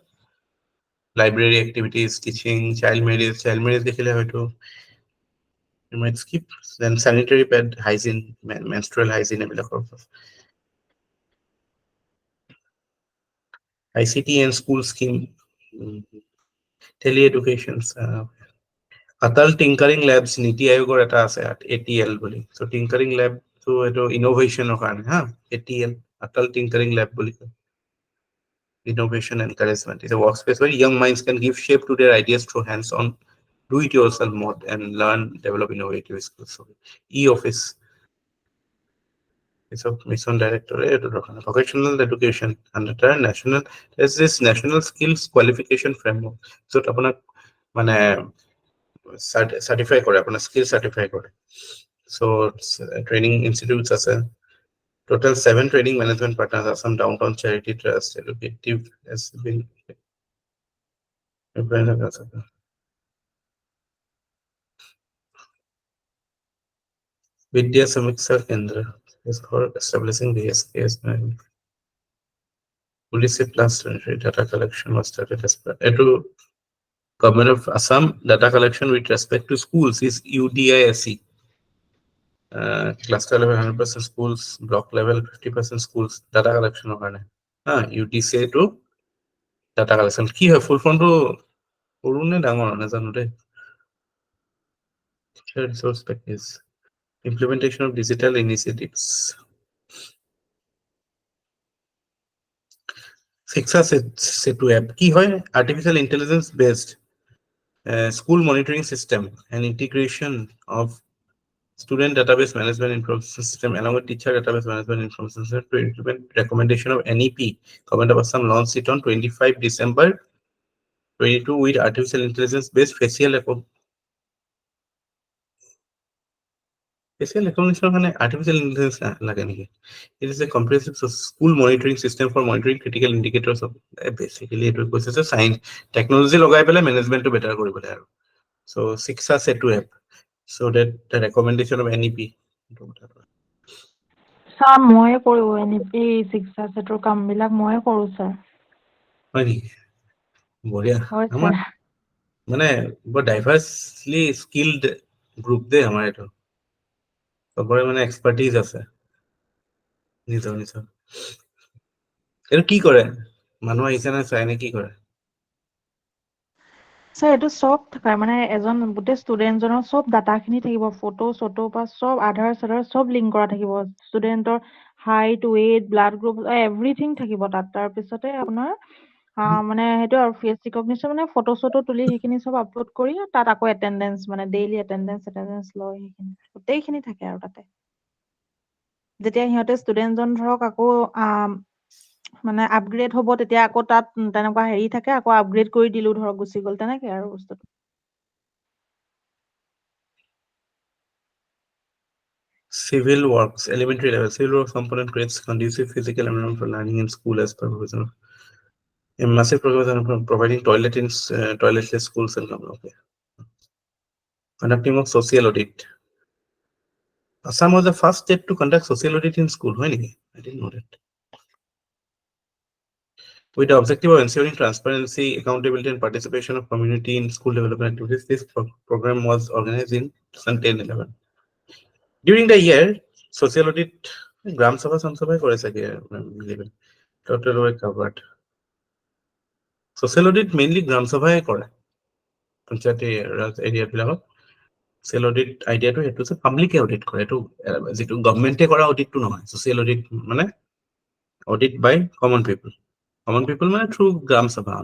Library activities, teaching, child marriage dekhile hoyto you might skip. Then sanitary pad hygiene, menstrual hygiene ebilakor ICT and school scheme, tele-education, Atal Tinkering Labs, Niti Ayogor eta ase ATL boli. So Tinkering Lab to eto innovation of ATL, Atal Tinkering Lab boli. Innovation encouragement is a workspace where young minds can give shape to their ideas through hands-on, do-it-yourself mode and learn, develop innovative skills. So e-office. It's a mission director, vocational education, and the national. There's this national skills qualification framework. So, apna mane certify kore, apna skill certify kore. So, training institutes as a total 7 training management partners. Assam Downtown Charity Trust, Educative has been. Vidya Samiksha Kendra is for establishing the SKS. Police plus data collection was started as per Government of Assam. Data collection with respect to schools is UDISC. Cluster level 100% schools, block level 50% schools. Data collection of UTC to data collection. Key have full form to Urune Dangon as another resource package. Implementation of digital initiatives. Shiksha Setu app. Key hoy artificial intelligence based school monitoring system and integration of student database management information system along with teacher database management information system to implement recommendation of NEP. Government of Assam launched it on 25 December 22 with artificial intelligence based facial recognition. Artificial intelligence it is a comprehensive school monitoring system for monitoring critical indicators of basically it was a science technology logai pele management to better koribole aru. So Shiksha Setu app so that the recommendation of NEP. Sir ময়ে কৰো এই শিক্ষা ক্ষেত্ৰৰ কামবিলাক ময়ে কৰো sir হয় নেকি বঢ়িয়া হয় আমাৰ স্যাৰ মানে বৰ ডাইভাৰ্সলি স্কিলড গ্ৰুপ দে আমাৰ এটো চবৰে মানে এক্সপাৰ্টিজ আছে নিজৰ এইটো কি কৰে মানুহ আহিছে না চাই নে কি কৰে স্যাৰ এইটো সব থাকে মানে এজন গোটেই ষ্টুডেণ্টজনৰ সব ডাটাখিনি থাকিব ফটো বা সব আধাৰ সব লিংক কৰা থাকিব ষ্টুডেণ্টৰ height weight blood group everything থাকিব তাত তাৰপিছতে আপোনাৰ মানে সেইটো আৰু ফেচ ৰিকগনিশ্যন মানে ফটো চটো তুলি সেইখিনি চব আপলোড কৰি তাত আকৌ এটেনডেঞ্চ মানে ডেইলি এটেনডেঞ্চ লয় সেইখিনি গোটেইখিনি থাকে আৰু তাতে যেতিয়া সিহঁতে ষ্টুডেণ্টজন ধৰক আকৌ মানে আপগ্ৰেড হ'ব তেতিয়া আকৌ তাত তেনেকুৱা হেৰি থাকে আকৌ আপগ্ৰেড কৰি দিলো ধৰক গুচি গ'ল তেনেকে আৰু বস্তুটো Civil works, elementary level. Civil works component creates conducive physical environment for learning in school as per provision. A massive program for providing toiletless schools and okay. Conducting of social audit. Assam was the first state to conduct social audit in school. Why? I didn't know that. With the objective of ensuring transparency, accountability, and participation of community in school development activities, this program was organized in 2010-11. During the year, social audit, Gram Sabha Samsabha kore sake total were covered. Social audit mainly Gram Sabha kore. Panchayati area bilakot social audit idea to hetu se public audit kore to jitu government e kora audit to nohoy. Social audit mane audit by common people. Common people mane through Gram Sabha.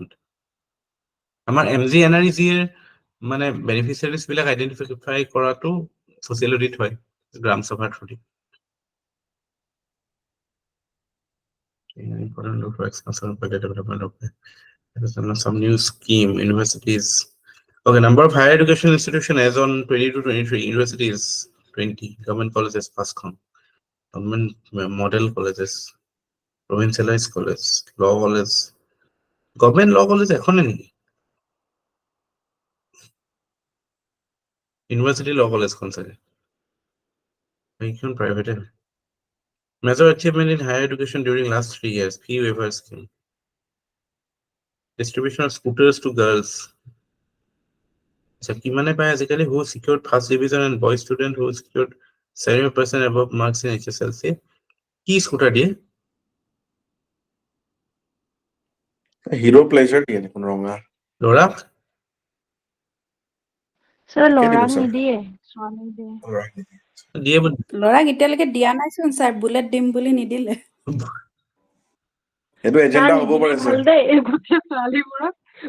Amar MG NREG মানে বেনিফিচিয়ারিজ বিলাক identify কৰাটো social audit হয় গ্রাম সভা থ্রুদি important for expansion of the development of some new scheme universities. Okay, number of higher education institution as on 22-23 universities 20 government colleges first come government model colleges provincialized college law college government law college এখনে নেকি University Law College consider. Private. Major achievement in higher education during last 3 years. Fee waiver scheme. Distribution of scooters to girls. So, who secured first division and boy student who secured 70% above marks in HSLC. Key scooter দিয়ে? Hero pleasure দিয়ে দেখোন ৰঙা ল'ৰাক? Sir তাকে দিব ল'ৰাক sir নিদিয়ে ছোৱালীক দিয়ে দিয়ে বোলে। ল'ৰাক এতিয়ালৈকে দিয়া নাইচোন ছাৰ বুলেট দিম বুলি নিদিলে সেইটো ছাৰ এজেন্ডা হ'ব নিদিলে পাৰে ভাল স্যাৰ দেই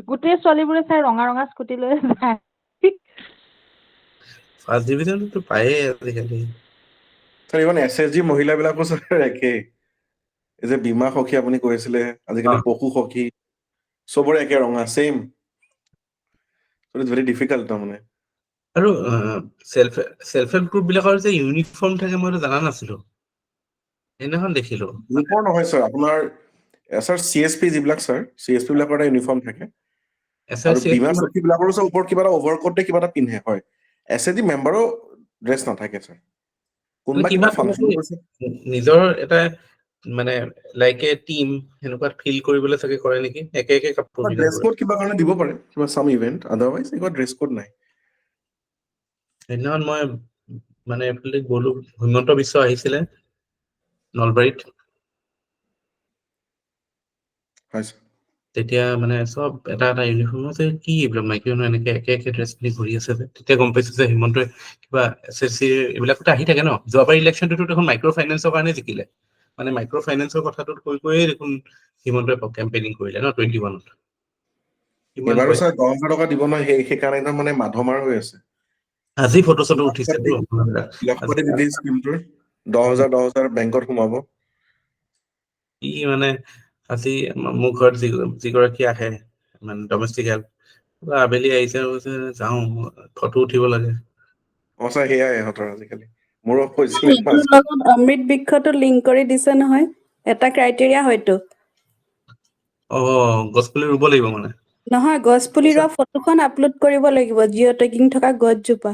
গোটেই ছোৱালীবোৰে ছাৰ ৰঙা ৰঙা স্কুটি লৈ যায় ফাৰ্ষ্ট ডিভিজনটো পায়ে আজিকালি। স্যাৰ ইমান SSG মহিলাবিলাকো স্যাৰ একেই এই যে বীমা সখী আপুনি কৈছিলে আজিকালি পশু সখী চবৰে একে ৰঙা same so it's very difficult তাৰমানে আৰু সেলফ হেল্প গ্ৰুপ বিলাকৰ যে ইউনিফৰ্ম থাকে মই জানা নাছিলো সেইদিনাখন দেখিলো গ্ৰুপৰ নহয় স্যাৰ আপোনাৰ স্যাৰ CSP যিবিলাক স্যাৰ CSP বিলাকৰ এটা ইউনিফৰ্ম থাকে আৰু বীমা সখী বিলাকৰো স্যাৰ ওপৰত কিবা এটা অভাৰকোট কিবা এটা পিন্ধে হয় SSG মেম্বাৰো ড্ৰেছ নাথাকে স্যাৰ কোনবা কিবা ফাংচন কৰিছে নিজৰ এটা মানে লাইক এ টিম হেনেকুৱা ফিল কৰিবলৈ চাগে কৰে নেকি একে একে কাপোৰ পিন্ধি ড্ৰেছ কোড কিবা কাৰণে দিব পাৰে কিবা সাম ইভেন্ট আদাৰৱাইজ একো ড্ৰেছ কোড নাই সেইদিনাখন মই মানে এফালে গলো হিমন্ত বিশ্ব আহিছিলে নলবাৰীত হয় স্যাৰ তেতিয়া মানে চব এটা এটা ইউনিফৰ্ম আছে কি এইবিলাক মাইকী মানুহ এনেকে একে একে ড্ৰেছ পিন্ধি ঘূৰি আছে যে তেতিয়া গম পাইছো যে হিমন্তই কিবা SSC এইবিলাকতো আহি থাকে ন যোৱাবাৰ ইলেকশ্যনটোতো দেখোন মাইক্ৰ' ফাইনেন্সৰ কাৰণে জিকিলে মানে মাইক্ৰ' ফাইনেন্সৰ কথাটোত কৈয়ে দেখোন হিমন্তই কেম্পেইনিং কৰিলে ন 21ত কিমান এবাৰো পইচা স্যাৰ 10,000 টকা দিব নহয় সেইকাৰণে একদম মানে মাধমাৰ হৈ আছে আজি ফটো চটো উঠিছেতো আজি লখপতি দিদি স্কিমটোৰ 10,000 বেংকত সোমাব কি মানে আজি মোৰ ঘৰত যিগৰাকী আহে মানে ডমেষ্টিক হেল্প আবেলি আহিছে যাওঁ ফটো উঠিব লাগে সঁচা সেয়াই ইহঁতৰ আজিকালি মোৰো হৈছিলে সেইটোৰ লগত অমৃত বৃক্ষটো লিংক কৰি দিছে নহয় এটা ক্ৰাইটেৰিয়া হয়তো গছপুলি ৰুব লাগিব মানে নহয় গছ পুলি ৰোৱা ফটোখন আপলোড কৰিব লাগিব জিঅ' টেগিং থকা গছজোপা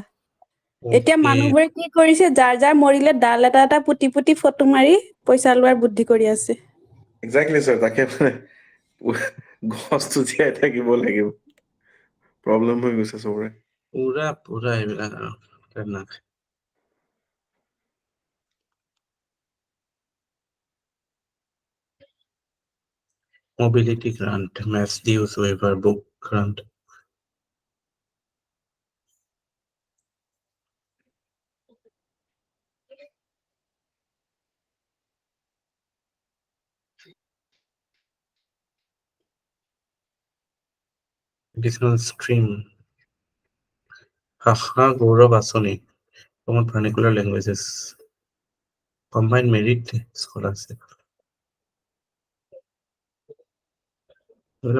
এতিয়া মানুহবোৰে কি কৰিছে যাৰ যাৰ মৰিলে ডাল এটা এটা পুতি পুতি ফটো মাৰি পইচা লোৱাৰ বুদ্ধি কৰি আছে এক্স্যাক্টলি স্যাৰ তাকে মানে গছটো জীয়াই থাকিব লাগিব প্ৰব্লেম হৈ গৈছে চবৰে পুৰা এইবিলাক আৰু খতৰনাক mobility grant mass dues waiver book grant Additional stream. Haha, Gaurav Asoni. Common vernacular languages. Combined merit scholarship.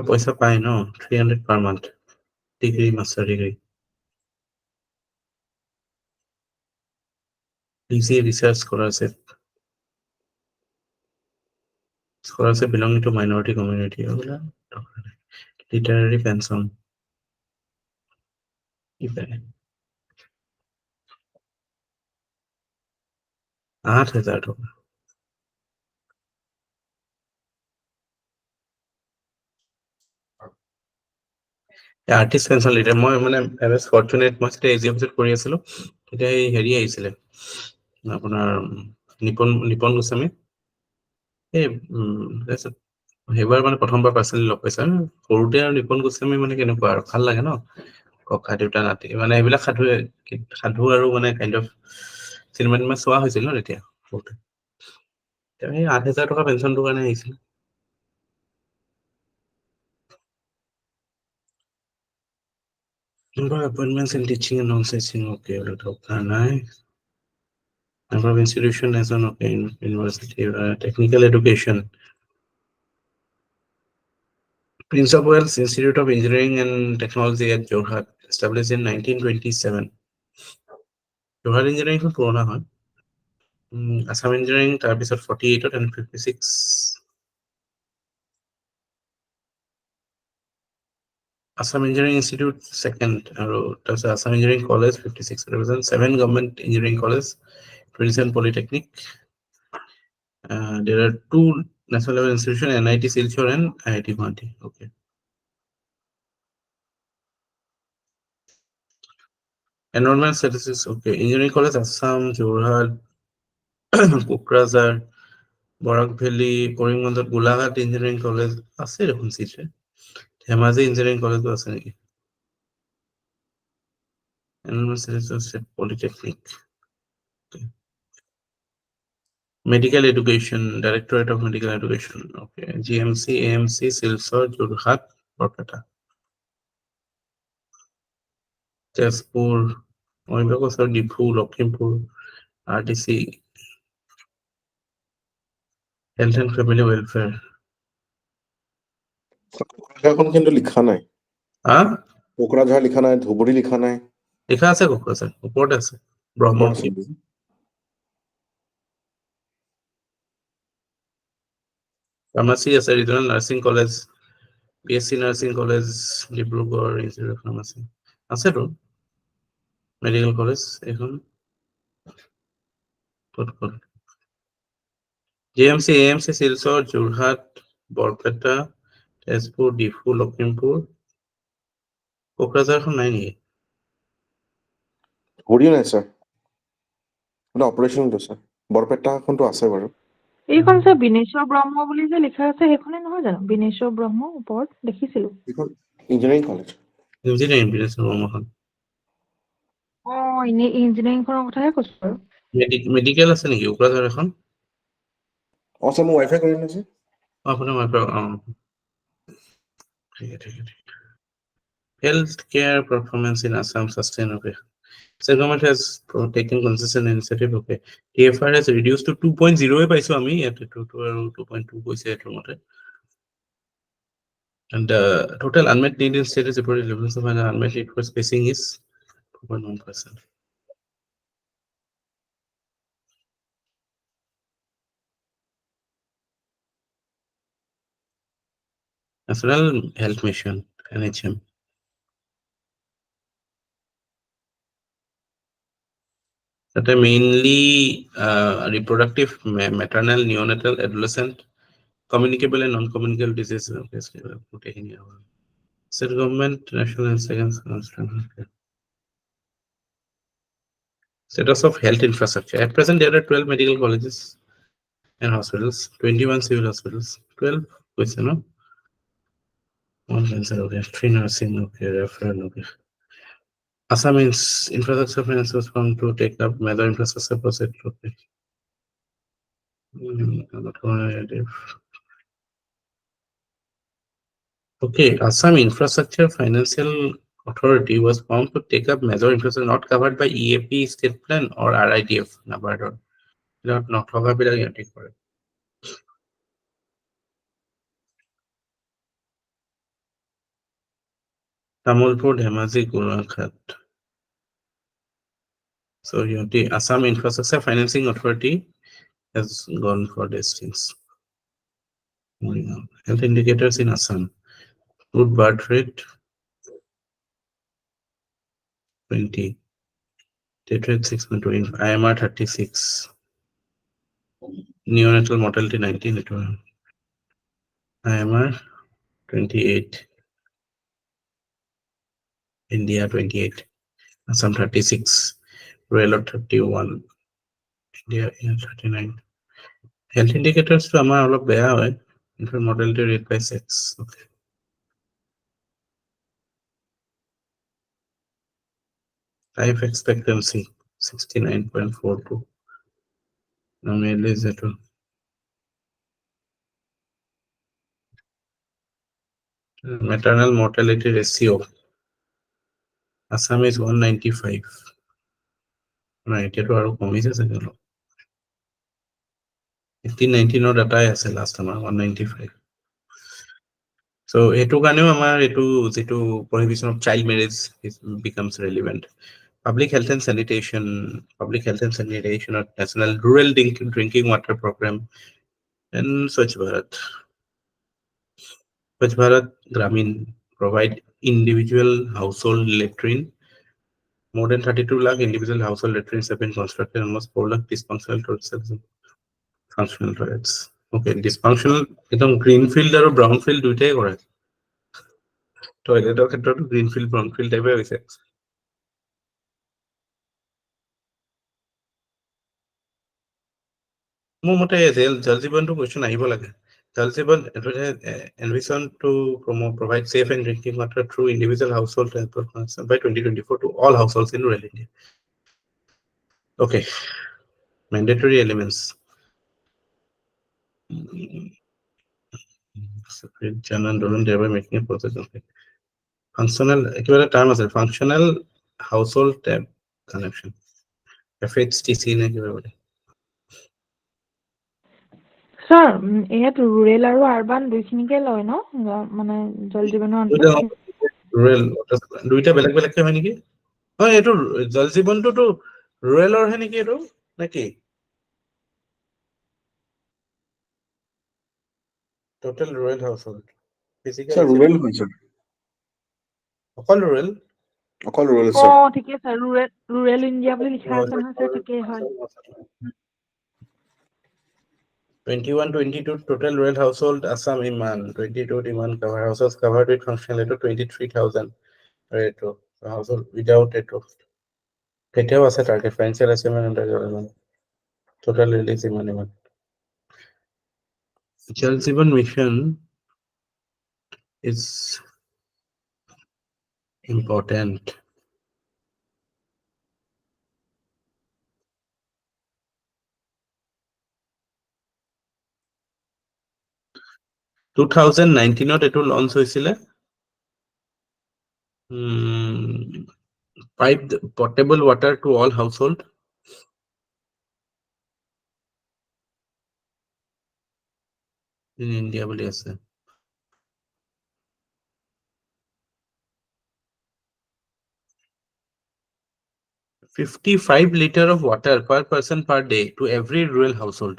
পয়সা পায় ন 300 per month. Degree, master degree. Easy research scholarship. Scholarship belonging to minority community. Literary pension. 8,000 টকা। Artist pension litre মই মানে fortunate মই যেতিয়া AG অফিচত কৰি আছিলো তেতিয়া এই হেৰি আহিছিলে আপোনাৰ নিপন গোস্বামী এই তাৰপিছত সেইবাৰ মানে প্ৰথমবাৰ পাৰ্চনেলি লগ পাইছা সৰুতে আৰু নিপন গোস্বামী মানে কেনেকুৱা আৰু ভাল লাগে ন ককা দেউতা নাতি মানে এইবিলাক সাধু আৰু মানে কাইণ্ড অফ চিনেমা চোৱা হৈছিল ন তেতিয়া সৰুতে সেই 8,000 টকা পেঞ্চনটোৰ কাৰণে আহিছিল Number of appointments in teaching and non-teaching, okay, number of institution as an okay, university, technical education. Prince of Wales Institute of Engineering and Technology at Jorhat, established in 1927. Jorhat Engineering from Purana, Assam Engineering, episode 48 and 56. Assam Engineering Institute, second, Assam Engineering College, 56, represents 7 government engineering colleges, 27 polytechnic. There are 2 national level institutions, NIT Silchar and IIT Guwahati. Okay. Enrollment statistics, okay. Engineering College, Assam, Jorhat, Kokrajhar, Barak Valley, Korimganjat, Golaghat Engineering College, আছে দেখোন সিটে Dhemaji Engineering College আছে নেকি Enrollment statistics, Polytechnic. Okay. Medical Education, Directorate of Medical Education, okay. GMC, AMC, Silchar, Jorhat, Barpeta. Tezpur, Oibakosar, Dipu, Lakhimpur, RTC, Health and Family Welfare. কোকৰাঝাৰখন কিন্তু লিখা নাই হ্যাঁ কোকৰাঝাৰ লিখা নাই ধুবুৰী লিখা নাই লেখা আছে কোকৰাঝাৰ ওপৰতে আছে ব্ৰহ্মপুত্ৰ ফাৰ্মাচী আছে regional nursing college BSc nursing college Dibrugarh institute of pharmacy আছেতো মেডিকেল কলেজ এখন GMC, AMC, Silchar, Jorhat, Barpeta Tezpur Diphu Lakhimpur কোকৰাঝাৰখন নাই নেকি ধুবুৰী নাই স্যাৰ এটা অপাৰেশ্যন আছে বৰপেটাখনটো আছে বাৰু এইখন যে বিনেশ্বৰ ব্ৰহ্ম বুলি যে লিখা আছে সেইখনে নহয় জানো বিনেশ্বৰ ব্ৰহ্ম ওপৰত দেখিছিলো এইখন ইঞ্জিনিয়াৰিং কলেজ ইঞ্জিনিয়াৰিং বিজনেছ ব্ৰহ্মখন এনে ইঞ্জিনিয়াৰিংখনৰ কথাহে কৈছো আৰু মেডিকেল আছে নেকি কোকৰাঝাৰ এখন স্যাৰ মোৰ ৱাইফাই কৰি আছে আপোনাৰ ঠিক আছে Healthcare performance in Assam sustainable. The government has taken consistent initiative. Okay, TFR has reduced to 2.0 by so ami at 2.2 goes at remote. And the total unmet need in state is reported levels of an unmet need for spacing is 2.1%. National Health Mission NHM. That are mainly reproductive, maternal, neonatal, adolescent, communicable and non-communicable diseases. State government, national and second status of health infrastructure. At present, there are 12 medical colleges and hospitals, 21 civil hospitals, 12 question, no? 1 cancer, okay, 3 nursing, okay, referral, okay. Assam means infrastructure finances fund to take up major infrastructure project, okay. Okay, Assam Infrastructure Financial Authority was found to take up major infrastructure not covered by EAP state plan or RIDF. Not covered by the Tamulpur, Dhemaji, Golaghat. So the Assam Infrastructure Financing Authority has gone for these things. Health indicators in Assam. Good birth rate 20. Death rate 6.2. IMR 36. Neonatal mortality 19. IMR 28. India 28. Assam 36. Railroad 31. India 39. Health indicators to আমাৰ অলপ বেয়া হয়. Infant mortality rate by sex. Okay. Life expectancy 69.42. Normally is that maternal mortality ratio. Assam is 195. Right, it was commissions. 1819 data is last time 195. So etu kaneo amar etu jetu prohibition of child marriage becomes relevant. Public health and sanitation or national rural drinking water program and Swachh Bharat. Swachh Bharat Gramin provide individual household latrine. More than 32 lakh individual household latrines have been constructed, almost 4 lakh dysfunctional toilets. Functional toilets. Okay, dysfunctional, greenfield or brownfield দুইটাই কৰে টয়লেটৰ ক্ষেত্ৰত greenfield brownfield টাইপে হৈছে মোৰ মতে জল জীৱনটো question আহিব লাগে জল জীৱন ambition to provide safe and drinking water through individual household transport connection by 2024 to all households in rural India. Okay, mandatory elements. Separate Jan and thereby making a process of it. Functional, term as a functional household tab connection. FHTC sir ইয়াত rural আৰু urban দুইখিনিকে লয় ন মানে জল জীৱনৰ অন্তৰ্গত rural দুইটা বেলেগ বেলেগ হয় নেকি হয় এটো জল জীৱনটো ৰুৰেলৰ হে নেকি এটো নাকি total rural household physical Sir, rural হয় sir. অকল rural sir. ঠিকে আছে ৰুৰেল ইণ্ডিয়া বুলি লিখা আছে নহয় ছাৰ ঠিকেই হয় 21-22 total rural household Assam Iman 22 Iman cover households covered with functional to 23,000 right household without it কেতিয়াও আছে target financial achievement under total release Iman Jal Jeevan mission is important. 2019 এটো launch হৈছিলে piped potable water to all household in India বুলি আছে 55 liter of water per person per day to every rural household.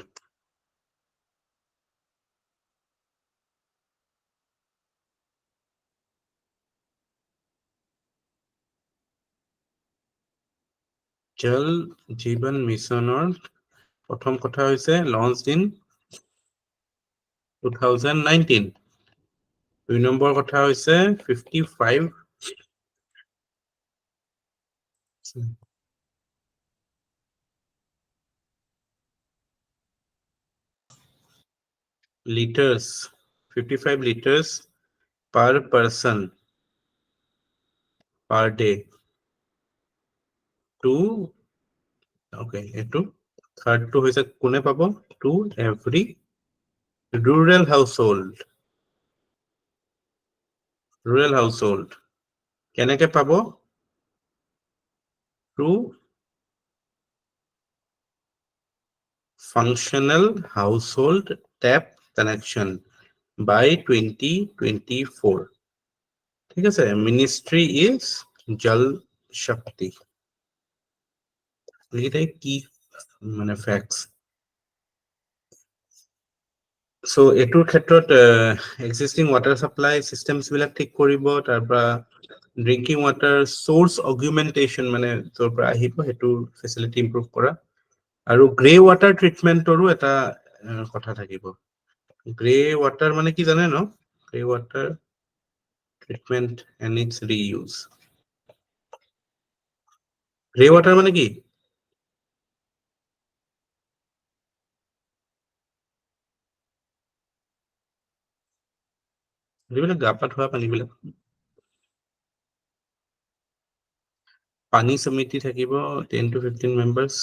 Jal Jeevan Missionor প্ৰথম কথা হৈছে launched in 2019 দুই number কথা হৈছে 55 liters 55 liters per person per day to okay eto third to hoise kone pabo to every rural household rural household কেনেকে পাব through functional household tap connection by 2024 ঠিক আছে ministry is jal shakti এটাই কি মানে facts so এটোৰ ক্ষেত্ৰত existing water supply systems বিলাক ঠিক কৰিব তাৰ পৰা drinking water source augmentation মানে তোৰ পৰা আহিব হেতু facility improve কৰা আৰু গ্ৰে ওয়াটাৰ ট্ৰিটমেন্টৰো এটা কথা থাকিব গ্ৰে ওয়াটাৰ মানে কি জানে ন grey water treatment and its reuse grey water মানে কি যিবিলাক গা পা ধোৱা পানীবিলাক পানী সমিতি থাকিব 10 to 15 মেম্বাৰ্স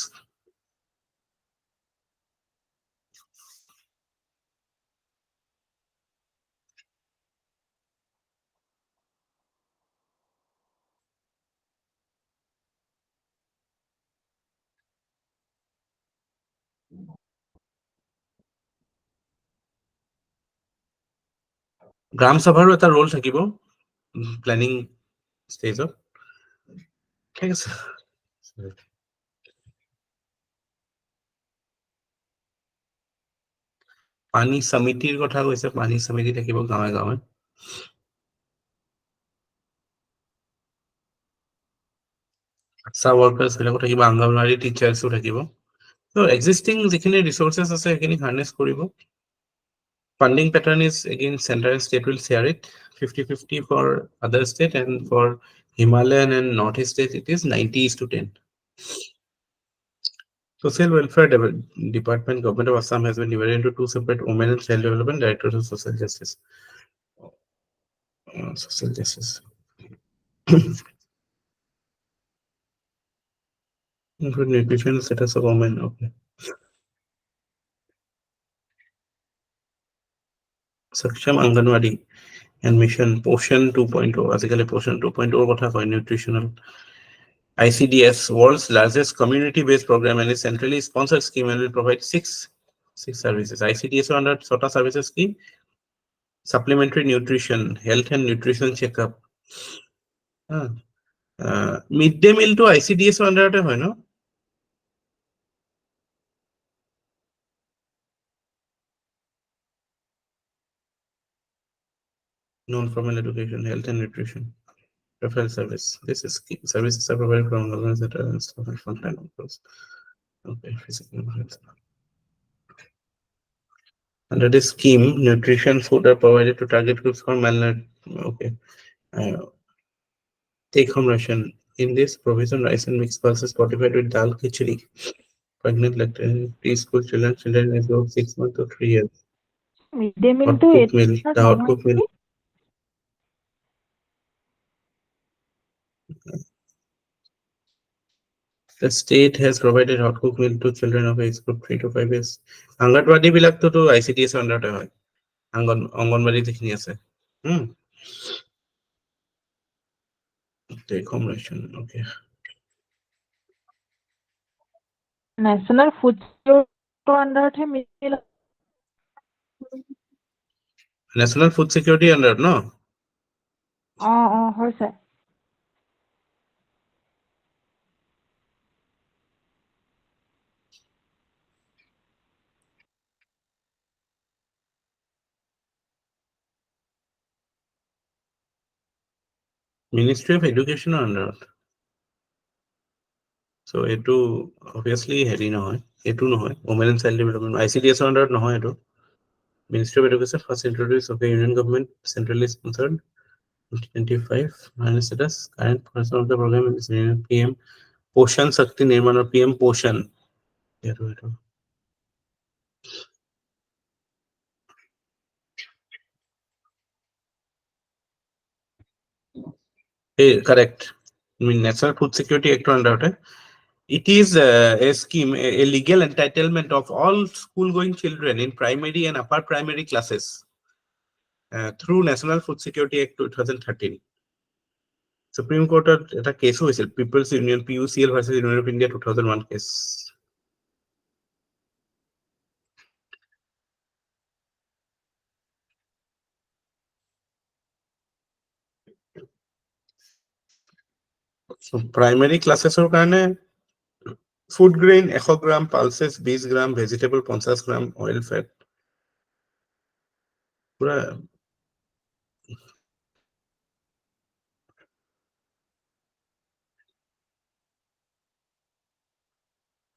গ্ৰাম সভাৰো এটা ৰোল থাকিব প্ল্যানিং ষ্টেজত ঠিক আছে পানী সমিতিৰ কথা কৈছে পানী সমিতি থাকিব গাঁৱে গাঁৱে আশা ওয়াৰ্কাৰ্স বিলাকো থাকিব আংগনবাড়ি টিচাৰ্সও থাকিব so existing যিখিনি resources আছে সেইখিনি harness কৰিব funding pattern is again center and state will share it 50-50 for other state and for Himalayan and Northeast state it is 90:10 social welfare department government of Assam has been divided into two separate women and child development directors of social justice social justice include nutrition status of women okay Saksham Anganwadi and mission Poshan 2.0 আজিকালি Poshan 2.0 কথা কয় nutritional ICDS world's largest community-based program and a centrally sponsored scheme and will provide six services ICDS under SOTA services scheme supplementary nutrition health and nutrition checkup midday meal to ICDS under হয় no non-formal education health and nutrition referral service this is key. Services are provided from government that are installed frontline workers okay physical under this scheme nutrition food are provided to target groups for malnutrition okay take home ration in this provision rice and mixed pulses fortified with dal khichdi pregnant lactating preschool children is about 6 months to 3 years midday meal hot to cooked meal the hot cooked meal the state has provided hot cooked meal to children of age group 3 to 5 years Anganwadi bilak to ICDS under hoy Anganwadi jekhini ase take home ration okay national food security under the meal national food security under no হৈছে Ministry of Education under so etu obviously heri nohoy etu nohoy women and child development ICDS under nohoy etu Ministry of Education first introduced of the Union government centrally sponsored 2025 minus status current person of the program is PM Poshan Shakti Nirman or PM Poshan hey correct I mean National Food Security Act under it is a scheme a legal entitlement of all school going children in primary and upper primary classes through National Food Security Act 2013. Supreme Court এটা কেসও হৈছিল, People's Union PUCL versus Union of India 2001 case. So primary classes or কাৰণে food grain 100 গ্রাম, pulses 20 গ্রাম, vegetable 50 গ্রাম, oil fat পুরা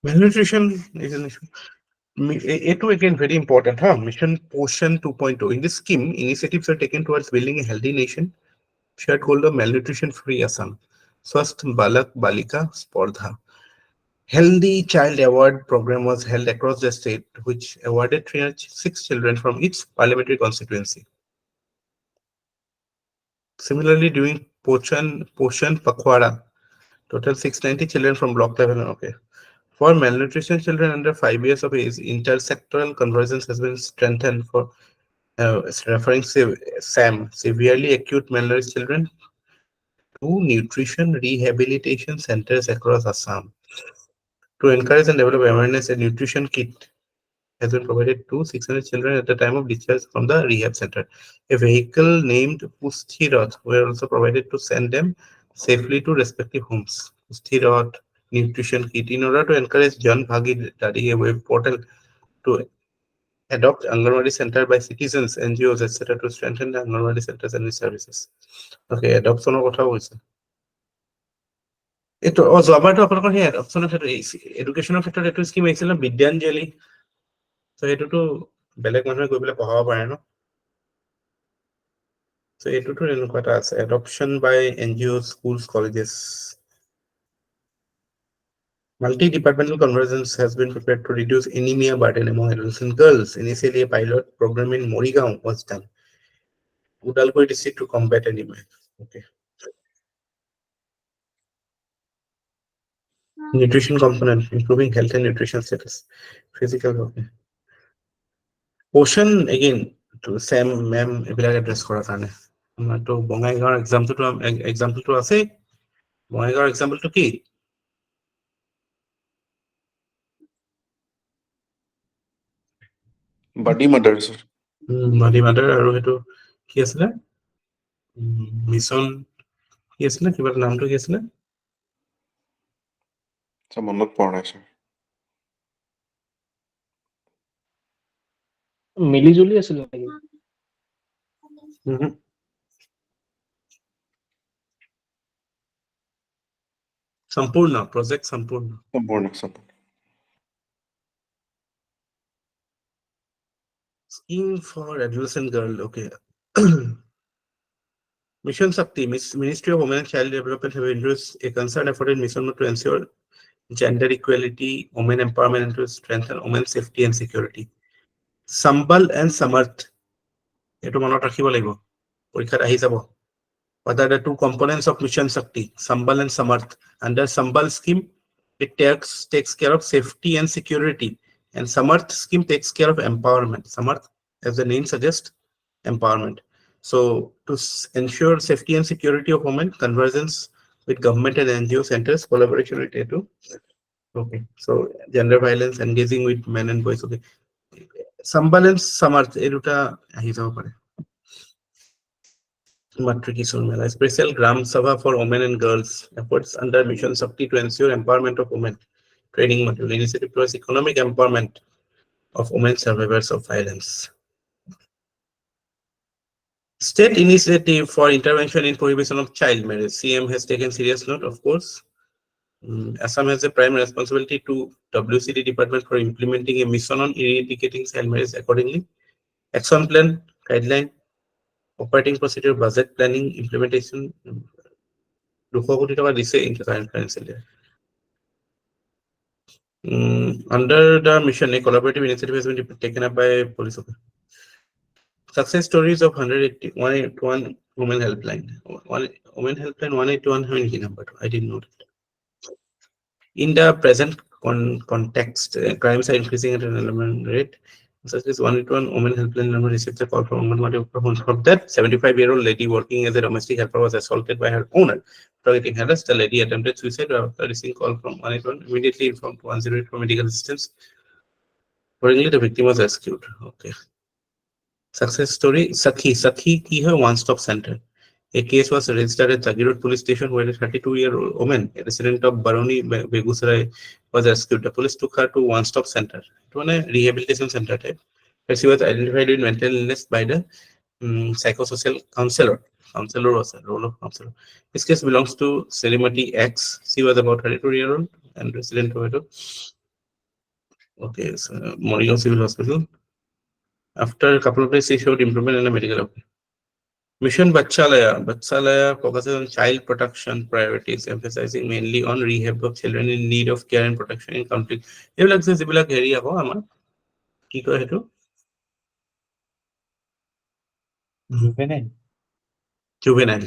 malnutrition is an issue. A2 again very important, huh? Mission Poshan 2.0. In this scheme, initiatives are taken towards building a healthy nation. Shared goal of malnutrition-free Assam. Swast Balak Balika Spordha. Healthy Child Award program was held across the state, which awarded 306 children from each parliamentary constituency. Similarly, during Poshan Pakhwara, total 690 children from block level. Okay. For malnutrition children under 5 years of age, intersectoral convergence has been strengthened for referring SAM, severely acute malnourished children, to nutrition rehabilitation centers across Assam. To encourage and develop awareness, a nutrition kit has been provided to 600 children at the time of discharge from the rehab center. A vehicle named Pustiroth were also provided to send them safely to respective homes. Pustiroth nutrition kit, in order to encourage Jan Bhagidari, a web portal to adopt Anganwadi center by citizens, NGOs, etc. to strengthen the Anganwadi centers and its services. Okay, adoption of কথা হৈছে এটো যোৱাবাৰটো আপোনালোকৰ সেই এডপশ্যনৰ ক্ষেত্ৰত এডুকেশ্যনৰ ক্ষেত্ৰত এইটো scheme আহিছিল ন বিদ্যাঞ্জলি, তো এইটোতো বেলেগ মানুহে গৈ পেলাই পঢ়াব পাৰে ন, তো এইটোতো এনেকুৱা এটা আছে adoption by NGOs, schools, colleges. Multi-departmental convergence has been prepared to reduce anemia burden among adolescent girls. Initially, a pilot program in Morigaon was done, Udalguri district, to combat anemia. Okay. Nutrition component, improving health and nutrition status, physical. Okay. Ocean again to SAM ma'am এইবিলাক address কৰাৰ কাৰণে আমাৰতো বঙাইগাঁৱৰ এক্সাম্পলটো আছে। বঙাইগাঁৱৰ এক্সাম্পলটো কি? Body mother, sir. Body mother আৰু সেইটো কি আছিলে মিছন কি আছিলে কিবা নামটো কি আছিলে মনত পৰা নাই sir. মিলিজুলি আছিল নেকি? সম্পূৰ্ণ project সম্পূৰ্ণ scheme for adolescent girl. Okay. Mission Shakti, Ministry of Women and Child Development have introduced a concerned effort in mission to ensure gender equality, women empowerment, and to strengthen women's safety and security. Sambal and Samarth. Eto manot rakhibo lagibo. Porikhat ahi jabo. What are the two components of Mission Shakti? Sambal and Samarth. Under Sambal scheme, it takes care of safety and security, and Samarth scheme takes care of empowerment. Samarth, as the name suggests, empowerment. So to ensure safety and security of women, convergence with government and NGO centers, collaboration with A2. Okay, so gender violence, engaging with men and boys. Okay, Sambal and Samarth, eruta ahi jabo pare. Special Gram Sabha for women and girls, efforts under Mission Shakti to ensure empowerment of women, training material, initiative towards economic empowerment of women survivors of violence. State initiative for intervention in prohibition of child marriage. CM has taken serious note, of course. Assam has a prime responsibility to WCD department for implementing a mission on eradicating child marriage accordingly. Action plan, guideline, operating procedure, budget planning, implementation. 200 কোটি টাকা দিছে in the current financial year. Under the mission, a collaborative initiative has been taken up by police. Success stories of 181 women helpline. Women helpline 181, how many number? I didn't know that. In the present context, crimes are increasing at an alarming rate. Such as 181 women helpline number received a call from Anganwadi worker. From that, 75-year-old lady working as a domestic helper was assaulted by her owner. After getting harassed, the lady attempted suicide. After receiving call from 181, immediately informed 108 for medical assistance. Accordingly, the victim was rescued. Okay. Success story. Sakhi ki hai one-stop center. A case was registered at Jagirod police station where a 32-year-old woman, a resident of Baroni, Begusarai, was rescued. The police took her to one-stop center. It was a rehabilitation center type. Where she was identified with mental illness by the psychosocial counselor. Counselor was a role of counselor. This case belongs to Serimati X. She was about 32-year-old and resident of it. Okay, so Morigaon Civil Hospital. After a couple of days, she showed improvement in the medical opinion. Mission Bachalaya. Bachalaya focuses on child protection priorities, emphasizing mainly on rehab of children in need of care and protection in conflict. এইবিলাক যে যিবিলাক হেৰি আকৌ আমাৰ কি কয় সেইটো juvenile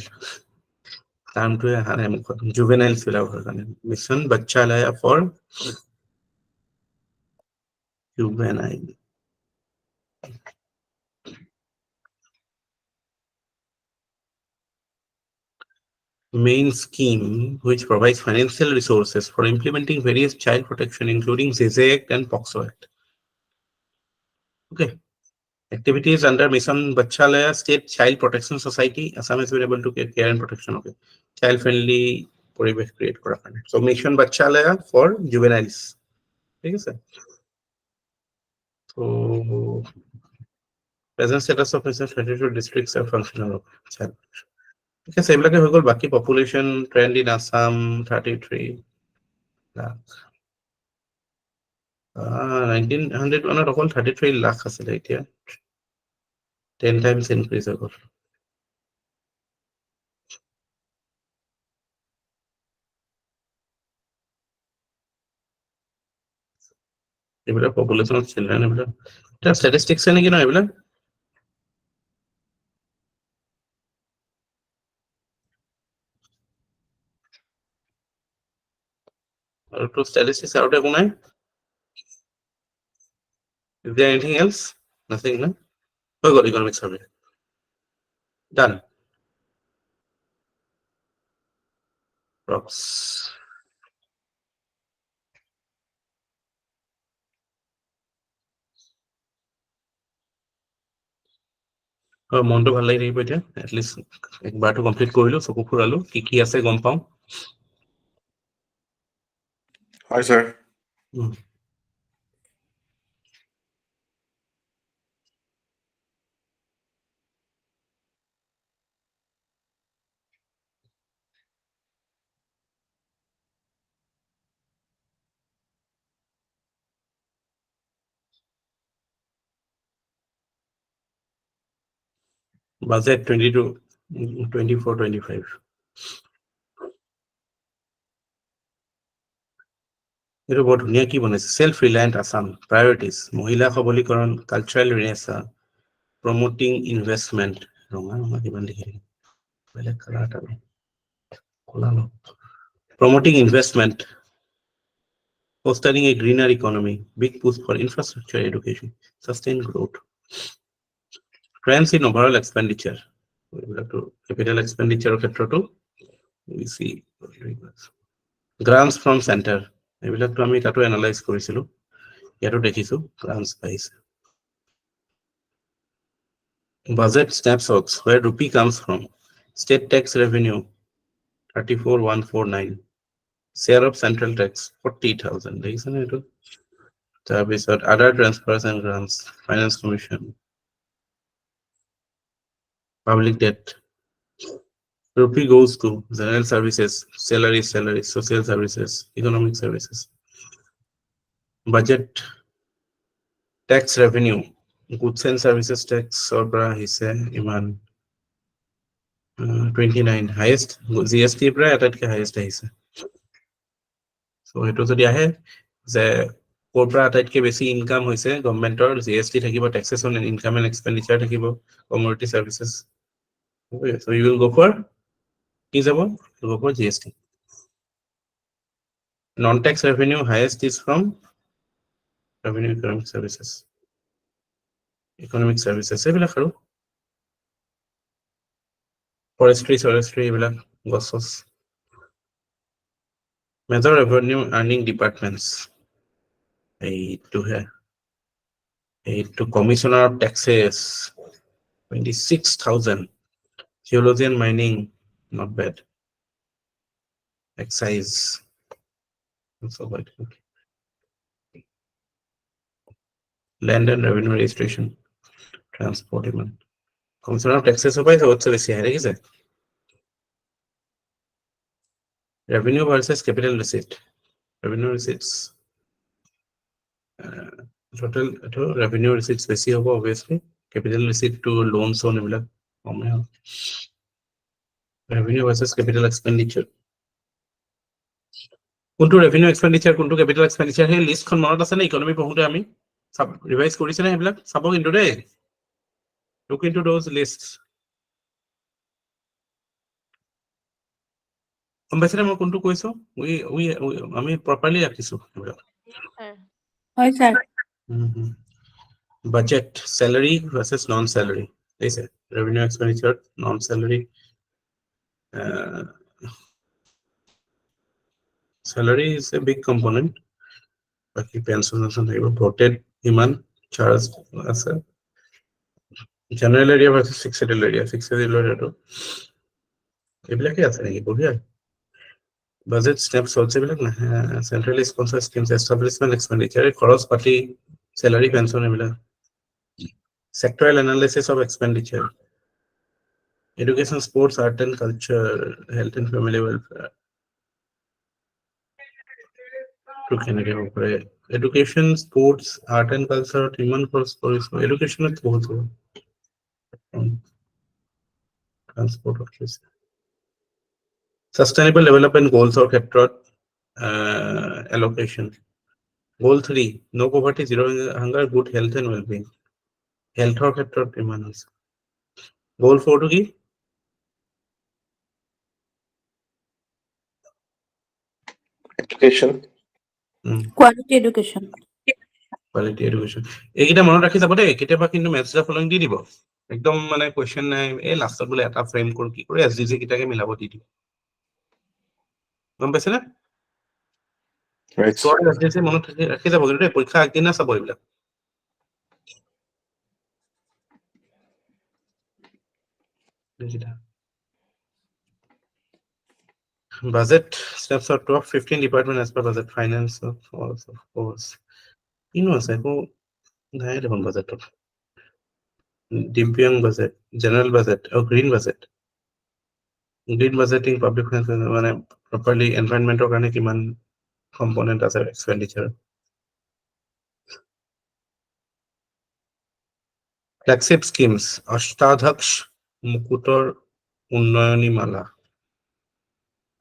টাৰ্মটোৱে অহা নাই মুখত জুভেনাইলছ বিলাকৰ কাৰণে mission Vatsalya for juvenile main scheme which provides financial resources for implementing various child protection including ZZ Act and POXO Act. Okay. Activities under Mission Bachalaya State Child Protection Society. Assam has been able to get care and protection. Okay. Child friendly poribesh create kora karone. So Mission Bachalaya for juveniles. Okay, sir. So present status of Mission 32 districts are functional. Child. Okay, so like we got baki population trend in Assam 33 lakh. 1900 on all 33 lakh asile etia 10 times increase ago. এইবিলাক population of children এইবিলাক এটা statistics নেকি না এইবিলাক আৰু তো statistics আৰু একো নাই is there anything else nothing no হৈ গ'ল economic survey done props মনটো ভাল লাগি থাকিব এতিয়া এটলিষ্ট একবাৰটো কমপ্লিট কৰিলো চকু ফুৰালো কি আছে গম পাওঁ Hi, sir. budget 22 24 25 এটা বহুত ধুনীয়া কি বনাইছে সেলফ ৰিলায়েন্ট আসাম প্ৰায়োৰিটিজ মহিলা সবলীকৰণ কালচাৰেল ৰিনেছা প্ৰমোটিং ইনভেষ্টমেন্ট ৰঙা ৰঙা কিমান লিখে বেলেগ কালাৰ এটা কোলালো promoting investment fostering a greener economy big push for infrastructure education sustained growth trends in overall expenditure we have to capital expenditure ক্ষেত্ৰটো we see grants from center এইবিলাকটো আমি তাতো এনালাইজ কৰিছিলো ইয়াতো দেখিছো grants পাইছে budget snapshots where rupee comes from state tax revenue 34149 share of central tax 40,000 দেখিছেনে এইটো তাৰপিছত other transfers and grants finance commission public debt rupee goes to general services salaries social services economic services budget tax revenue goods and services tax or pra hise iman 29 highest GST pra atatke highest hise so eto jodi ahe je korpora atatke beshi income hoise governmentor GST thakibo taxation and income and expenditure thakibo commodity services okay so you will go for ki jabo go for GST non tax revenue highest is from revenue economic services economic services এইবিলাক আৰু forestry এইবিলাক গছছ major revenue earning ডিপাৰ্টমেন্টস এইটো commissioner of taxes 26,000 geology and mining not bed excise land and revenue registration transport ইমান commissioner of টেক্সেছৰ পৰাই চবতছে বেছি আহে দেখিছে revenue versus capital receipt revenue receipts total revenue receipts বেছি হ'ব obviously capital receipt to loans on এইবিলাক কমে হ'ব revenue versus capital expenditure কোনটো revenue expenditure কোনটো capital expenditure সেই লিষ্টখন মনত আছে নে ইকনমি পঢ়োতে আমি সব ৰিভাইজ কৰিছে নে এইবিলাক চাব কিন্তু দেই look into those lists গম পাইছেনে মই কোনটো কৈছো আমি প্ৰপাৰলি ৰাখিছো হয় sir budget salary versus non salary is it revenue expenditure non salary salary is a big component বাকি পেনশন থাকিব voted ইমান charge আছে general area versus fixed area টো এইবিলাকে আছে নেকি বঢ়িয়া budget steps also এইবিলাক না centrally sponsored schemes establishment expenditure খৰচ পাতি salary pension এইবিলাক sectoral analysis of expenditure education sports art and culture health and family welfare to কেনেকে হ'ব পাৰে education sports art and culture ইমান খৰচ কৰিছো educationত বহুত transport sustainable development goals or ক্ষেত্ৰত allocation goal 3 no poverty zero hunger good health and well-being healthৰ ক্ষেত্ৰত ইমান আছে goal 4 টো কি education quality education quality education এইকেইটা মনত ৰাখি যাব দেই কেতিয়াবা কিন্তু মেথছ দা ফলোইং দি দিব একদম মানে কোৱেশ্চন নাই এই লাষ্টত বোলে এটা ফ্ৰেম কৰি কি কৰে এসডিজি কিটাকে মিলাব দি দিব গম পাইছে না right সৰ এসডিজি মনত ৰাখি যাব কিন্তু পৰীক্ষা আগদিনা চাব এইবিলাক budget steps are top 15 department as per budget finance of course ইনো আছে একো নাই দেখোন বাজেটত দিব্যাং বাজেট জেনাৰেল বাজেট আৰু green budget green budgeting public finance মানে প্ৰপাৰলি এনভাইৰনমেন্টৰ কাৰণে কিমান কম্পোনেন্ট আছে এক্সপেন্ডিচাৰ ফ্লেগশিপ স্কিমস অষ্টাদশ মুকুটৰ উন্নয়নী মালা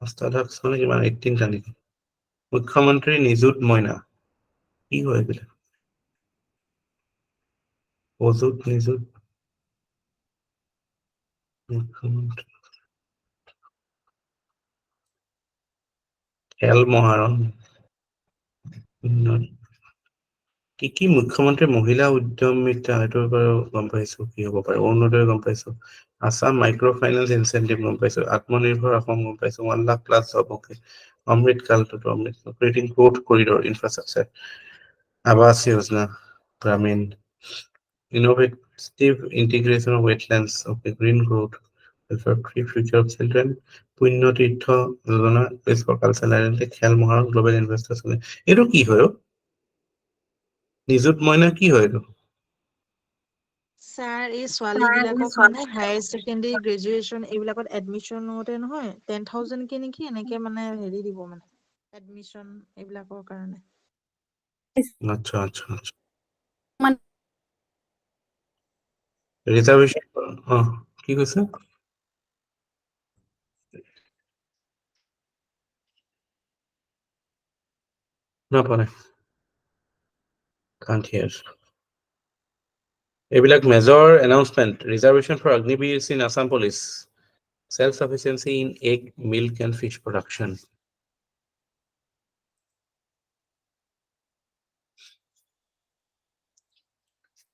অষ্টাদশ মানে কিমান 18টা নেকি মুখ্যমন্ত্ৰী নিযুত মইনা কি হয় এইবিলাক অযুত নিযুত মুখ্যমন্ত্ৰী খেল মহাৰণ কি মুখ্যমন্ত্ৰী মহিলা উদ্যমিতা এইটো বাৰু গম পাইছো কি হ'ব পাৰে অৰুণোদয় গম পাইছো আসাম মাইক্ৰ ফাইনেন্স ইনচেন্টিভ গম পাইছো আত্মনিৰ্ভৰ অসম গম পাইছো 1 lakh plus job okay Amrit কালটো Amrit creating growth corridor infrastructure Awas Yojana Gramin innovative integration of wetlands okay green growth welfare free future of children Punyatirtha Yojana place for cultural identity Khel Maharan global investors এইটো কি হয় নিযুত মইনা কি হয় এইটো স্যাৰ এই ছোৱালী বিলাকক মানে হায়াৰ ছেকেণ্ডাৰী গ্ৰেজুৱেচন এইবিলাকত এডমিশ্যনতে নহয় 10,000 কে নেকি এনেকে মানে হেৰি দিব মানে এডমিশ্যন এইবিলাকৰ কাৰণে আচ্ছা আচ্ছা আচ্ছা মানে ৰিজাৰ্ভেশ্যন কি কৈছে নাপালে can't hear এইবিলাক major announcement reservation for Agniveer in Assam police self sufficiency in egg milk and fish production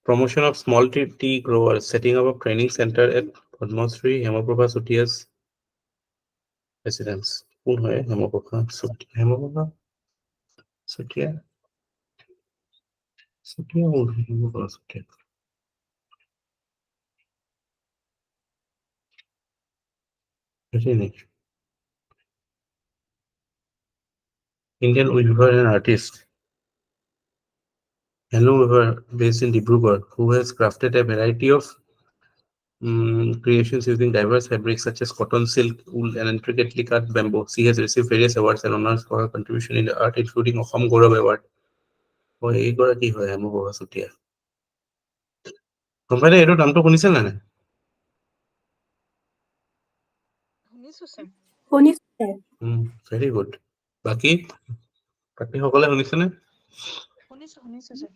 Promotion of small tea growers, setting up a training center at Padmasri Hemaprabha Sutia's residence. কোন হয় Hemprabha Hemprabha Chutia Chutia Hemprabha Chutia Indian weaver and artist. Hello weaver based in Dibrugarh who has crafted a variety of creations using diverse fabrics such as cotton, silk, wool, and intricately cut bamboo. She has received various awards and honors for her contribution in the art, including Assam Gaurav Award. এইগৰাকী হয় হেমপ্ৰভা চুতীয়া গম পাই নে এইটো নামটো শুনিছে নে নাই শুনিছো স্যাৰ শুনিছো sir। ভেৰি গুড বাকী সকলে শুনিছেনে শুনিছো স্যাৰ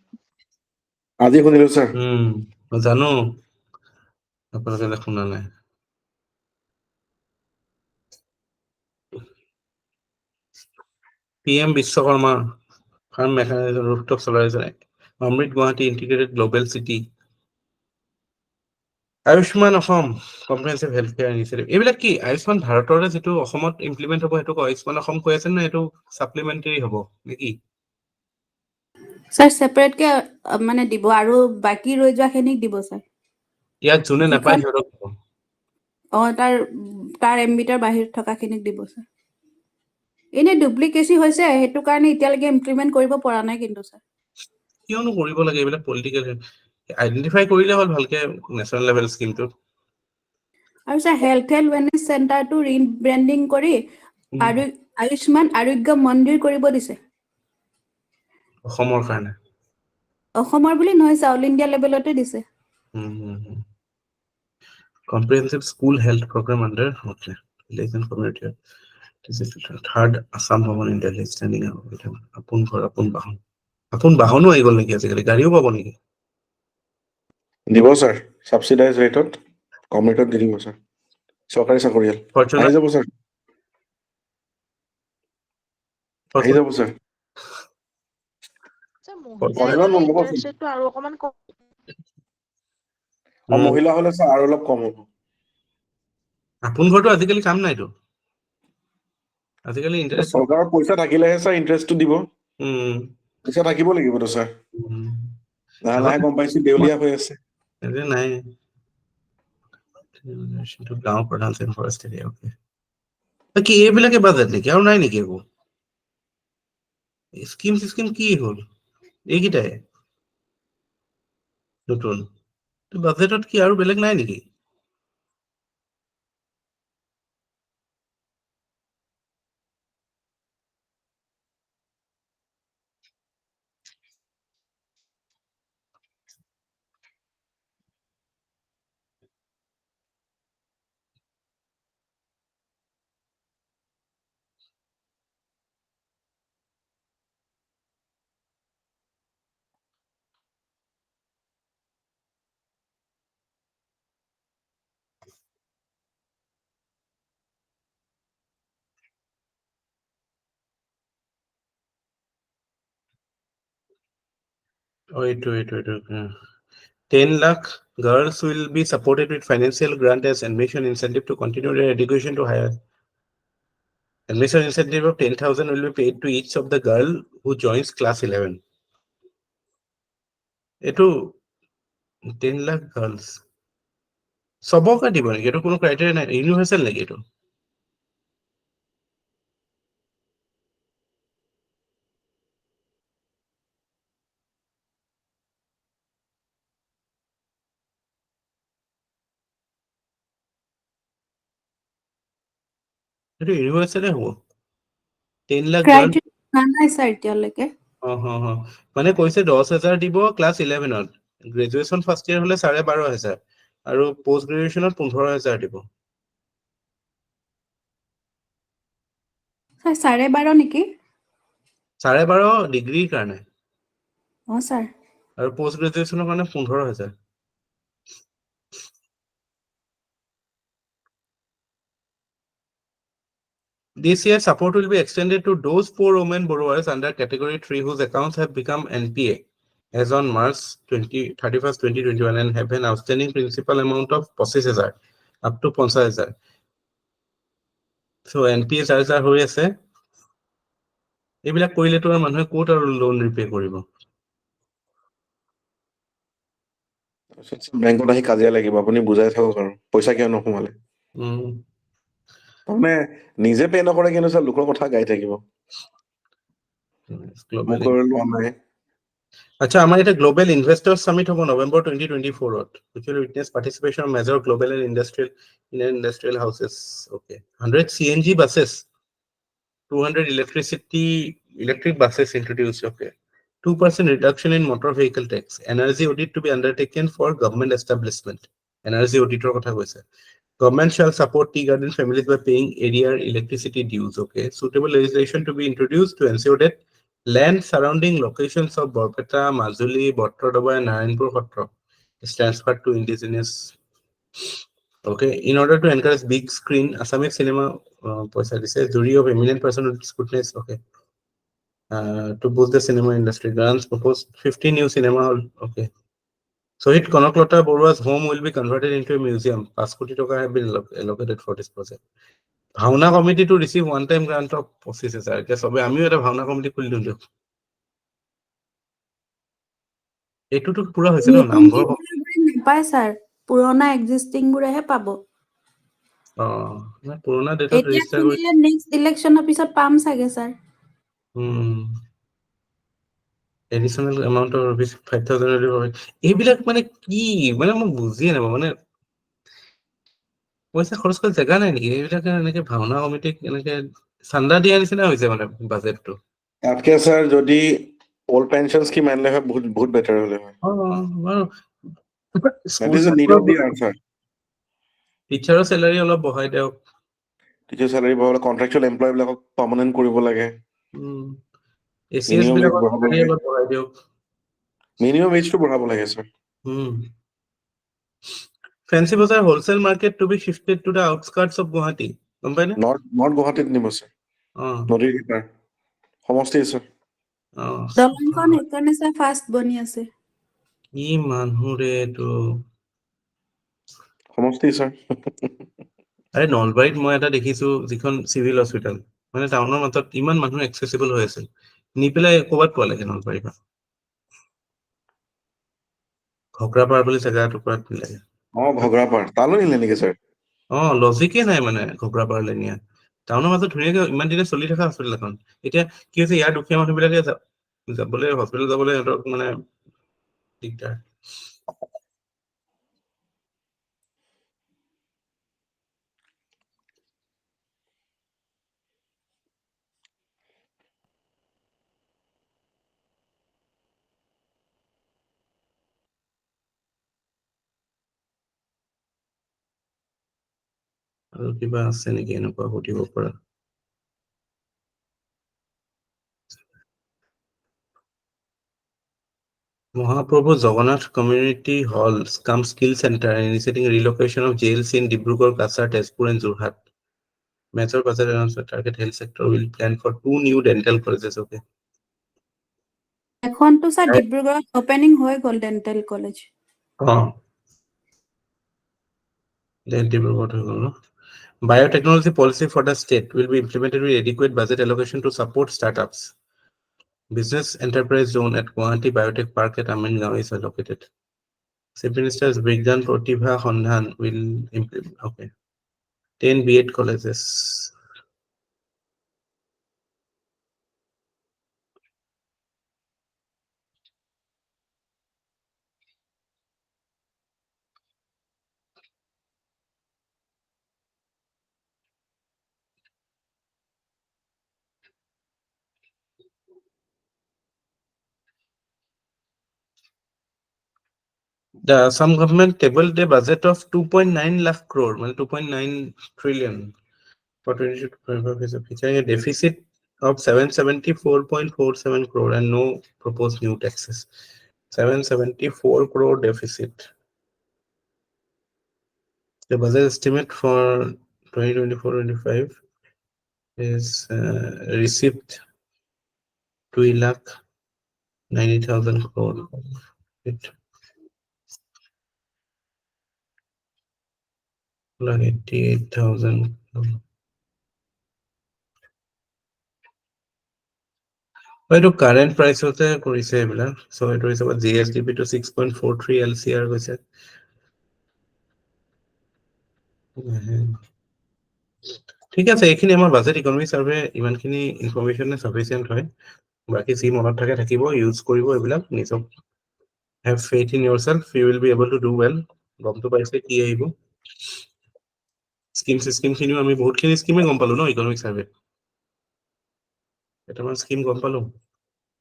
আজি শুনিলো স্যাৰ মই জানো আপোনালোকে শুনা নাই PM Vishwakarma farm mechanism rooftop solar Amrit Guwahati integrated global city Ayushman Asom comprehensive health care initiative এইবিলাক কি আয়ুষ্মান ভাৰতৰে যেটো অসমত ইমপ্লিমেন্ট হ'ব হেতু আয়ুষ্মান অসম কৈ আছে না এটো সাপ্লিমেন্টাৰী হ'ব নেকি স্যাৰ সেপাৰেট কে মানে দিব আৰু বাকি ৰৈ যোৱাখিনিক দিব স্যাৰ ইয়াত যোনে নাপায় সিহঁতক তাৰ এমবিটাৰ বাহিৰত থকাখিনিক দিব স্যাৰ এনে ডুপ্লিকেসি হৈছে হেতু কাৰণে ইতিয়ালৈকে ইমপ্লিমেন্ট কৰিব পৰা নাই কিন্তু স্যাৰ কিয়নো কৰিব লাগে এইবিলাক পলিটিক্যাল আইডেন্টিফাই কৰিলে হ'ল ভালকে নেশনাল লেভেল স্কিমটো আৰু স্যাৰ হেল্থ এণ্ড ৱেলনেস চেণ্টাৰটো ৰিব্ৰেণ্ডিং কৰি আৰু আয়ুষ্মান আৰোগ্য মন্দিৰ কৰিব দিছে অসমৰ কাৰণে অসমৰ বুলি নহয় স্যাৰ অল ইণ্ডিয়া লেভেলতে দিছে comprehensive school health program under relation community this is the third Assam Bhavan in Delhi standing up with him apun bahonu আহি গল নেকি আজিকালি গাড়ীও পাব নেকি দিব স্যাৰ সাবসিডাইজ ৰেটত কম ৰেটত দি দিব স্যাৰ চৰকাৰী চাকৰিয়াল আহি যাব স্যাৰ আহি যাব স্যাৰ মহিলা ইন্টাৰেষ্ট ৰেটটো আৰু অকমান কম মহিলা হলে স্যাৰ আৰু অলপ কম হ'ব আপোন ঘৰটো আজিকালি কাম নাইতো আজিকালি ইন্টাৰেষ্ট চৰকাৰৰ পইচা থাকিলেহে স্যাৰ ইন্টাৰেষ্টটো দিব পইচা থাকিব লাগিব তো স্যাৰ লাহে লাহে গম পাইছো দেউলীয়া হৈ আছে নাই গাঁও প্ৰধান ফৰেষ্ট এৰিয়া ওকে কি এইবিলাকে বাজেট নেকি আৰু নাই নেকি একো স্কিম কি হ'ল এইকেইটাই নতুন বাজেটত কি আৰু বেলেগ নাই নেকি Wait. 10 lakh girls will be supported with financial grant as admission incentive to continue their education to higher. Admission incentive of 10,000 will be paid to each of the girl who joins class 11. Eto 10 lakh girls. Sabaka দিব নেকি এটো কোনো criteria নাই universal নেকি এটো এটো ইউনিভার্সালে হ'ব 10 lakh girl নাই স্যাৰ এতিয়ালৈকে মানে কৈছে 10,000 দিব ক্লাস 11ত গ্ৰেজুৱেচন ফাৰ্স্ট ইয়াৰ হলে 12,500 আৰু পোষ্ট গ্ৰেজুৱেচনত 15,000 দিব স্যাৰ 12.5 নেকি 12,500 ডিগ্ৰীৰ কাৰণে স্যাৰ আৰু পোষ্ট গ্ৰেজুৱেচনৰ কাৰণে 15,000 This year, support will be extended to those poor women borrowers under Category 3 whose accounts have become NPA as on March 31st, 2021 and have an outstanding principal amount of 25,000 up to 50,000. So NPA charger হৈ আছে এইবিলাক কৰিলেতো আৰু মানুহে ক'ত আৰু loan repay কৰিব বেংকত আহি কাজিয়া লাগিব আপুনি বুজাই থাকক আৰু পইচা কিয় নোসোমালে তাৰমানে নিজে পে নকৰে কিন্তু স্যাৰ লোকৰ কথা গাই থাকিব মোক লোৱা নাই আচ্ছা আমাৰ এটা গ্লোবাল ইনভেষ্টৰ সামিট হ'ব November 2024 which will witness participation of major global and industrial houses okay 100 CNG buses 200 electric buses introduced okay 2% reduction in motor vehicle tax energy audit to be undertaken for government establishment energy auditor kotha koise government shall support tea garden families by paying area electricity dues okay suitable legislation to be introduced to ensure that land surrounding locations of Borpeta, Majuli, Botrodoba and Narayanpur Khotra is transferred to indigenous okay in order to encourage big screen Assamese cinema poisa dise jury of eminent person with scrutinize okay to boost the cinema industry grants proposed 50 new cinema hall okay Sohit Konoklata Borua's home will be converted into a museum 5 koti toka have been allocated for this project Bhavna committee to receive one time grant of 25,000 এতিয়া সবে আমিও এটা ভাওনা committee খুলি দিওঁ দিয়ক এটোটো পুৰা হৈছে ন নামঘৰ নাপায় স্যাৰ পুৰণা এক্সিস্টিং বোৰেহে পাব পুৰণা ডেটত এতিয়া ৰেজিষ্টাৰ কৰি খুলিলে নেক্সট ইলেকশ্যনৰ পিছত পাম চাগে sir additional amount of rupees 5,000 এইবিলাক মানে কি মানে মই বুজিয়ে নাপাওঁ মানে পইচা খৰচ কৰা জেগা নাই নেকি এইবিলাক এনেকে ভাওনা কমিটিক এনেকে চান্দা দিয়া নিচিনা হৈছে মানে বাজেটটো তাতকে স্যাৰ যদি ওল্ড পেনশন স্কিম আনিলে হয় বহুত বহুত বেটাৰ হলে হয় that is the need of the hour sir টিচাৰৰ স্যালাৰি অলপ বঢ়াই দিয়ক টিচাৰ স্যালাৰি বঢ়ালে কন্ট্ৰাকচুৱেল এমপ্লয় বিলাকক পাৰ্মানেন্ট কৰিব লাগে এসিএস বিলাকৰ স্যালাৰি অলপ বঢ়াই দিয়ক মিনিমাম ৱেজটো বঢ়াব লাগে sir Fancy Bazaar wholesale market to be shifted to the outskirts of Guwahati. Company? North গুৱাহাটীত নিব স্যাৰ নদীৰ সিপাৰ সমষ্টি স্যাৰ দলংখন সেইকাৰণে স্যাৰ ফাষ্ট বনি আছে কি মানুহৰে এইটো সমষ্টি স্যাৰ আৰে নলবাৰীত মই এটা দেখিছো যিখন চিভিল হস্পিটেল মানে টাউনৰ মাজত ইমান মানুহ এক্সেসিবল হৈ আছে নি পেলাই ক'বাত পোৱা লাগে নলবাৰীত ঘগ্ৰাপাৰ বুলি জেগা টুকুৰাত নিলে ঘগ্ৰাপাৰ তালৈ নিলে নেকি স্যাৰ লজিকে নাই মানে ঘগ্ৰাপাৰলৈ নিয়া টাউনৰ মাজত ধুনীয়াকে ইমান দিনে চলি থকা হস্পিটেল এখন এতিয়া কি হৈছে ইয়াৰ দুখীয়া মানুহ বিলাকে যাবলৈ হস্পিটেল যাবলৈ সিহঁতক মানে দিগদাৰ আৰু কিবা আছে নেকি এনেকুৱা সুধিব পৰা Mahaprabhu Jagannath Community Hall Scum Skill Center initiating relocation of jails in Dibrugarh, Kasar, Tezpur and Jorhat. Major budget announcement target health sector will plan for 2 new dental colleges. Okay. এখনটো স্যাৰ ডিব্ৰুগড়ত opening হৈ গ'ল dental college Biotechnology policy for the state will be implemented with adequate budget allocation to support startups. Business enterprise zone at Guwahati Biotech Park at Amingaon is allocated. Chief Minister's Vigyan Pratibha Sondhan will implement. Okay. 10 B.Ed colleges. Some government tabled a budget of 2.9 lakh crore, 2.9 trillion for 2025, featuring a deficit of 774.47 crore and no proposed new taxes. 774 crore deficit. The budget estimate for 2024-25 is received 2 lakh 90,000 crore. Like 88,000. এইটো current প্ৰাইচতে কৰিছে এইবিলাক so এইটো হিচাপত GSDP টো 6.43 এলসিআৰ গৈছে ঠিক আছে এইখিনি আমাৰ বাজেট ইকনমি সাৰ্ভে ইমানখিনি ইনফৰমেশনে সাফিসিয়েন্ট হয় বাকি যি মনত থাকে থাকিব ইউজ কৰিব এইবিলাক নিজক have faith in yourself you will be able to do well গমটো পাইছে কি আহিব স্কিম খিনিও আমি বহুতখিনি স্কিমে গম পালো ন ইকনমিক সাৰ্ভে এটা মান স্কিম গম পালো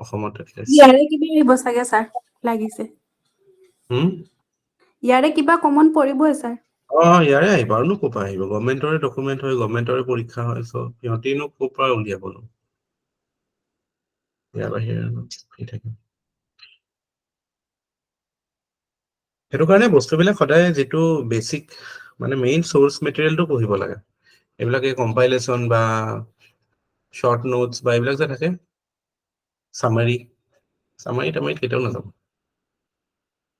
অসমত ইয়াৰে কিবা আহিব চাগে স্যাৰ লাগিছে ইয়াৰে কিবা কমন পৰিবই স্যাৰ ইয়াৰে আহিব আৰুনো ক'ৰ পৰা আহিব গভৰ্ণমেণ্টৰে ডকুমেণ্ট হয় গভৰ্ণমেণ্টৰে পৰীক্ষা হয় চ' সিহঁতিনো ক'ৰ পৰা উলিয়াবনো ইয়াৰ বাহিৰে থাকে সেইটো কাৰণে বস্তুবিলাক সদায় যিটো বেছিক মানে মেইন চ'ৰ্চ মেটেৰিয়েলটো পঢ়িব লাগে এইবিলাক এই কম্পাইলেশ্যন বা শৰ্ট নোটছ বা এইবিলাক যে থাকে চামাৰী টামাৰীত কেতিয়াও নাযাব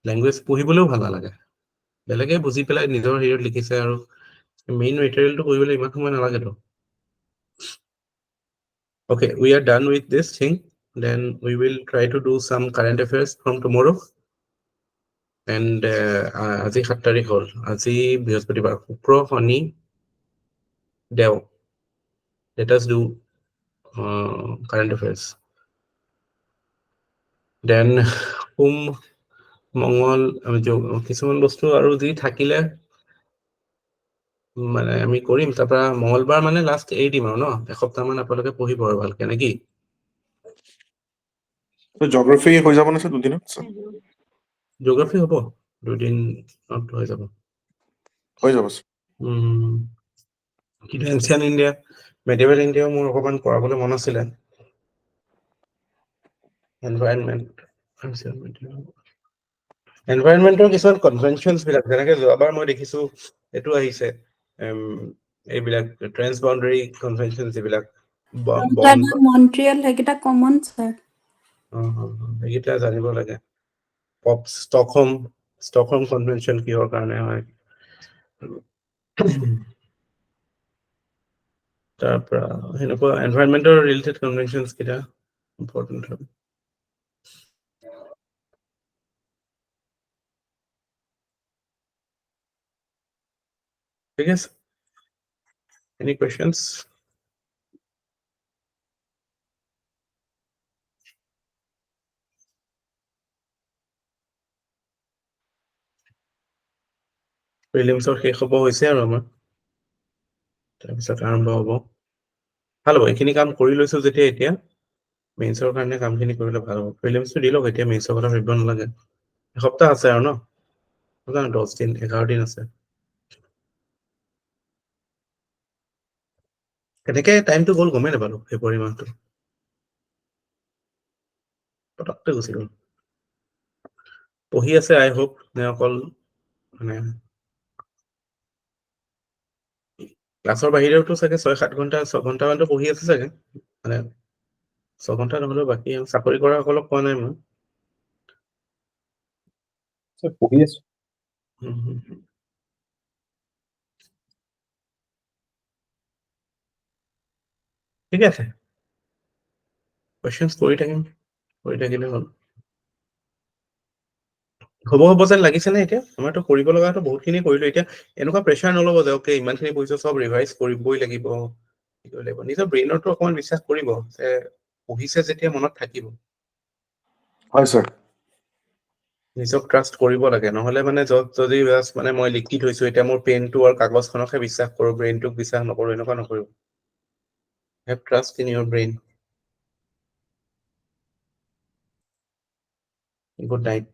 লেংগুৱেজ পঢ়িবলৈও ভাল নালাগে বেলেগে বুজি পেলাই নিজৰ হেৰিত লিখিছে আৰু মেইন মেটেৰিয়েলটো পঢ়িবলৈ ইমান সময় নালাগেতো Okay, we are done with this thing. Then we will try to do some current affairs from tomorrow. And আজি 7 তাৰিখ হ'ল আজি বৃহস্পতিবাৰ শুক্ৰ শনি দেও let us do current affairs then মংগল কিছুমান বস্তু আৰু যি থাকিলে মানে আমি কৰিম তাৰ পৰা মঙ্গলবাৰ মানে লাষ্ট এৰি দিম আৰু ন এসপ্তাহ মান আপোনালোকে পঢ়িব আৰু ভালকে নেকি তো জিওগ্ৰাফি হৈ যাব না স্যাৰ দুদিনত জিওগ্ৰাফি হ'ব দুদিনত হৈ যাব হৈ যাব কিন্তু এনচিয়ান ইণ্ডিয়া মেডিভেল ইণ্ডিয়াও মোৰ অকণমান পঢ়াবলৈ মন আছিলে এনভাইৰনমেন্টৰ কিছুমান কনভেনচনছ বিলাক যেনেকে যোৱাবাৰ মই দেখিছো এইটো আহিছে এইবিলাক ট্ৰেন্সবাউণ্ডাৰী কনভেনচন যিবিলাক মন্ট্ৰিয়েল সেইকেইটা কমন স্যাৰ এইকেইটা জানিব লাগে ষ্টকহোম কনভেনচন কিহৰ কাৰণে হয় তাৰ পৰা সেনেকুৱা এনভাইৰনমেন্টৰ ৰিলেটেড কনভেনচনছ কেইটা ইম্পৰ্টেণ্ট হয় ঠিক আছে এনি কোৱেশ্যনছ প্ৰিলিমছৰ শেষ হ'ব হৈছে আৰু আমাৰ তাৰপিছত আৰম্ভ হ'ব ভাল হ'ব এইখিনি কাম কৰি লৈছো যেতিয়া এতিয়া মেইনছৰ কাৰণে কামখিনি কৰিলে ভাল হ'ব প্ৰিলিমছটো দি লওক এতিয়া মেইনছৰ কথা ভাবিব নালাগে এসপ্তাহ আছে আৰু ন 10 দিন 11 দিন আছে কেনেকে টাইমটো গ'ল গমেই নাপালো ফেব্ৰুৱাৰী মাহটো পটকতে গুচি গ'ল পঢ়ি আছে আই হোপ নে অকল মানে ক্লাছৰ বাহিৰেওতো চাগে 6-7 ঘণ্টা 6 ঘণ্টামানতো পঢ়ি আছে চাগে মানে 6 ঘণ্টা নহ'লেও বাকী চাকৰি কৰাসকলক কোৱা নাই মই পঢ়ি আছো ঠিক আছে কোৱেশ্যনছ কৰি থাকিলে হ'ল হ'ব যেন লাগিছে নে এতিয়া আমাৰতো কৰিব লগাটো বহুতখিনি কৰিলো এতিয়া এনেকুৱা প্ৰেছাৰ নল'ব যে অ'কে ইমানখিনি পঢ়িছো চব ৰিভাইজ কৰিবই লাগিব নিজৰ ব্ৰেইনৰটো অকণমান বিশ্বাস কৰিব যে পঢ়িছে যেতিয়া মনত থাকিব হয় স্যাৰ নিজক ট্ৰাষ্ট কৰিব লাগে নহ'লে মানে যদি মানে মই লিখি থৈছো এতিয়া মোৰ পেনটো আৰু কাগজখনকহে বিশ্বাস কৰো ব্ৰেইনটোক বিশ্বাস নকৰো এনেকুৱা নকৰিব have trust in your brain good night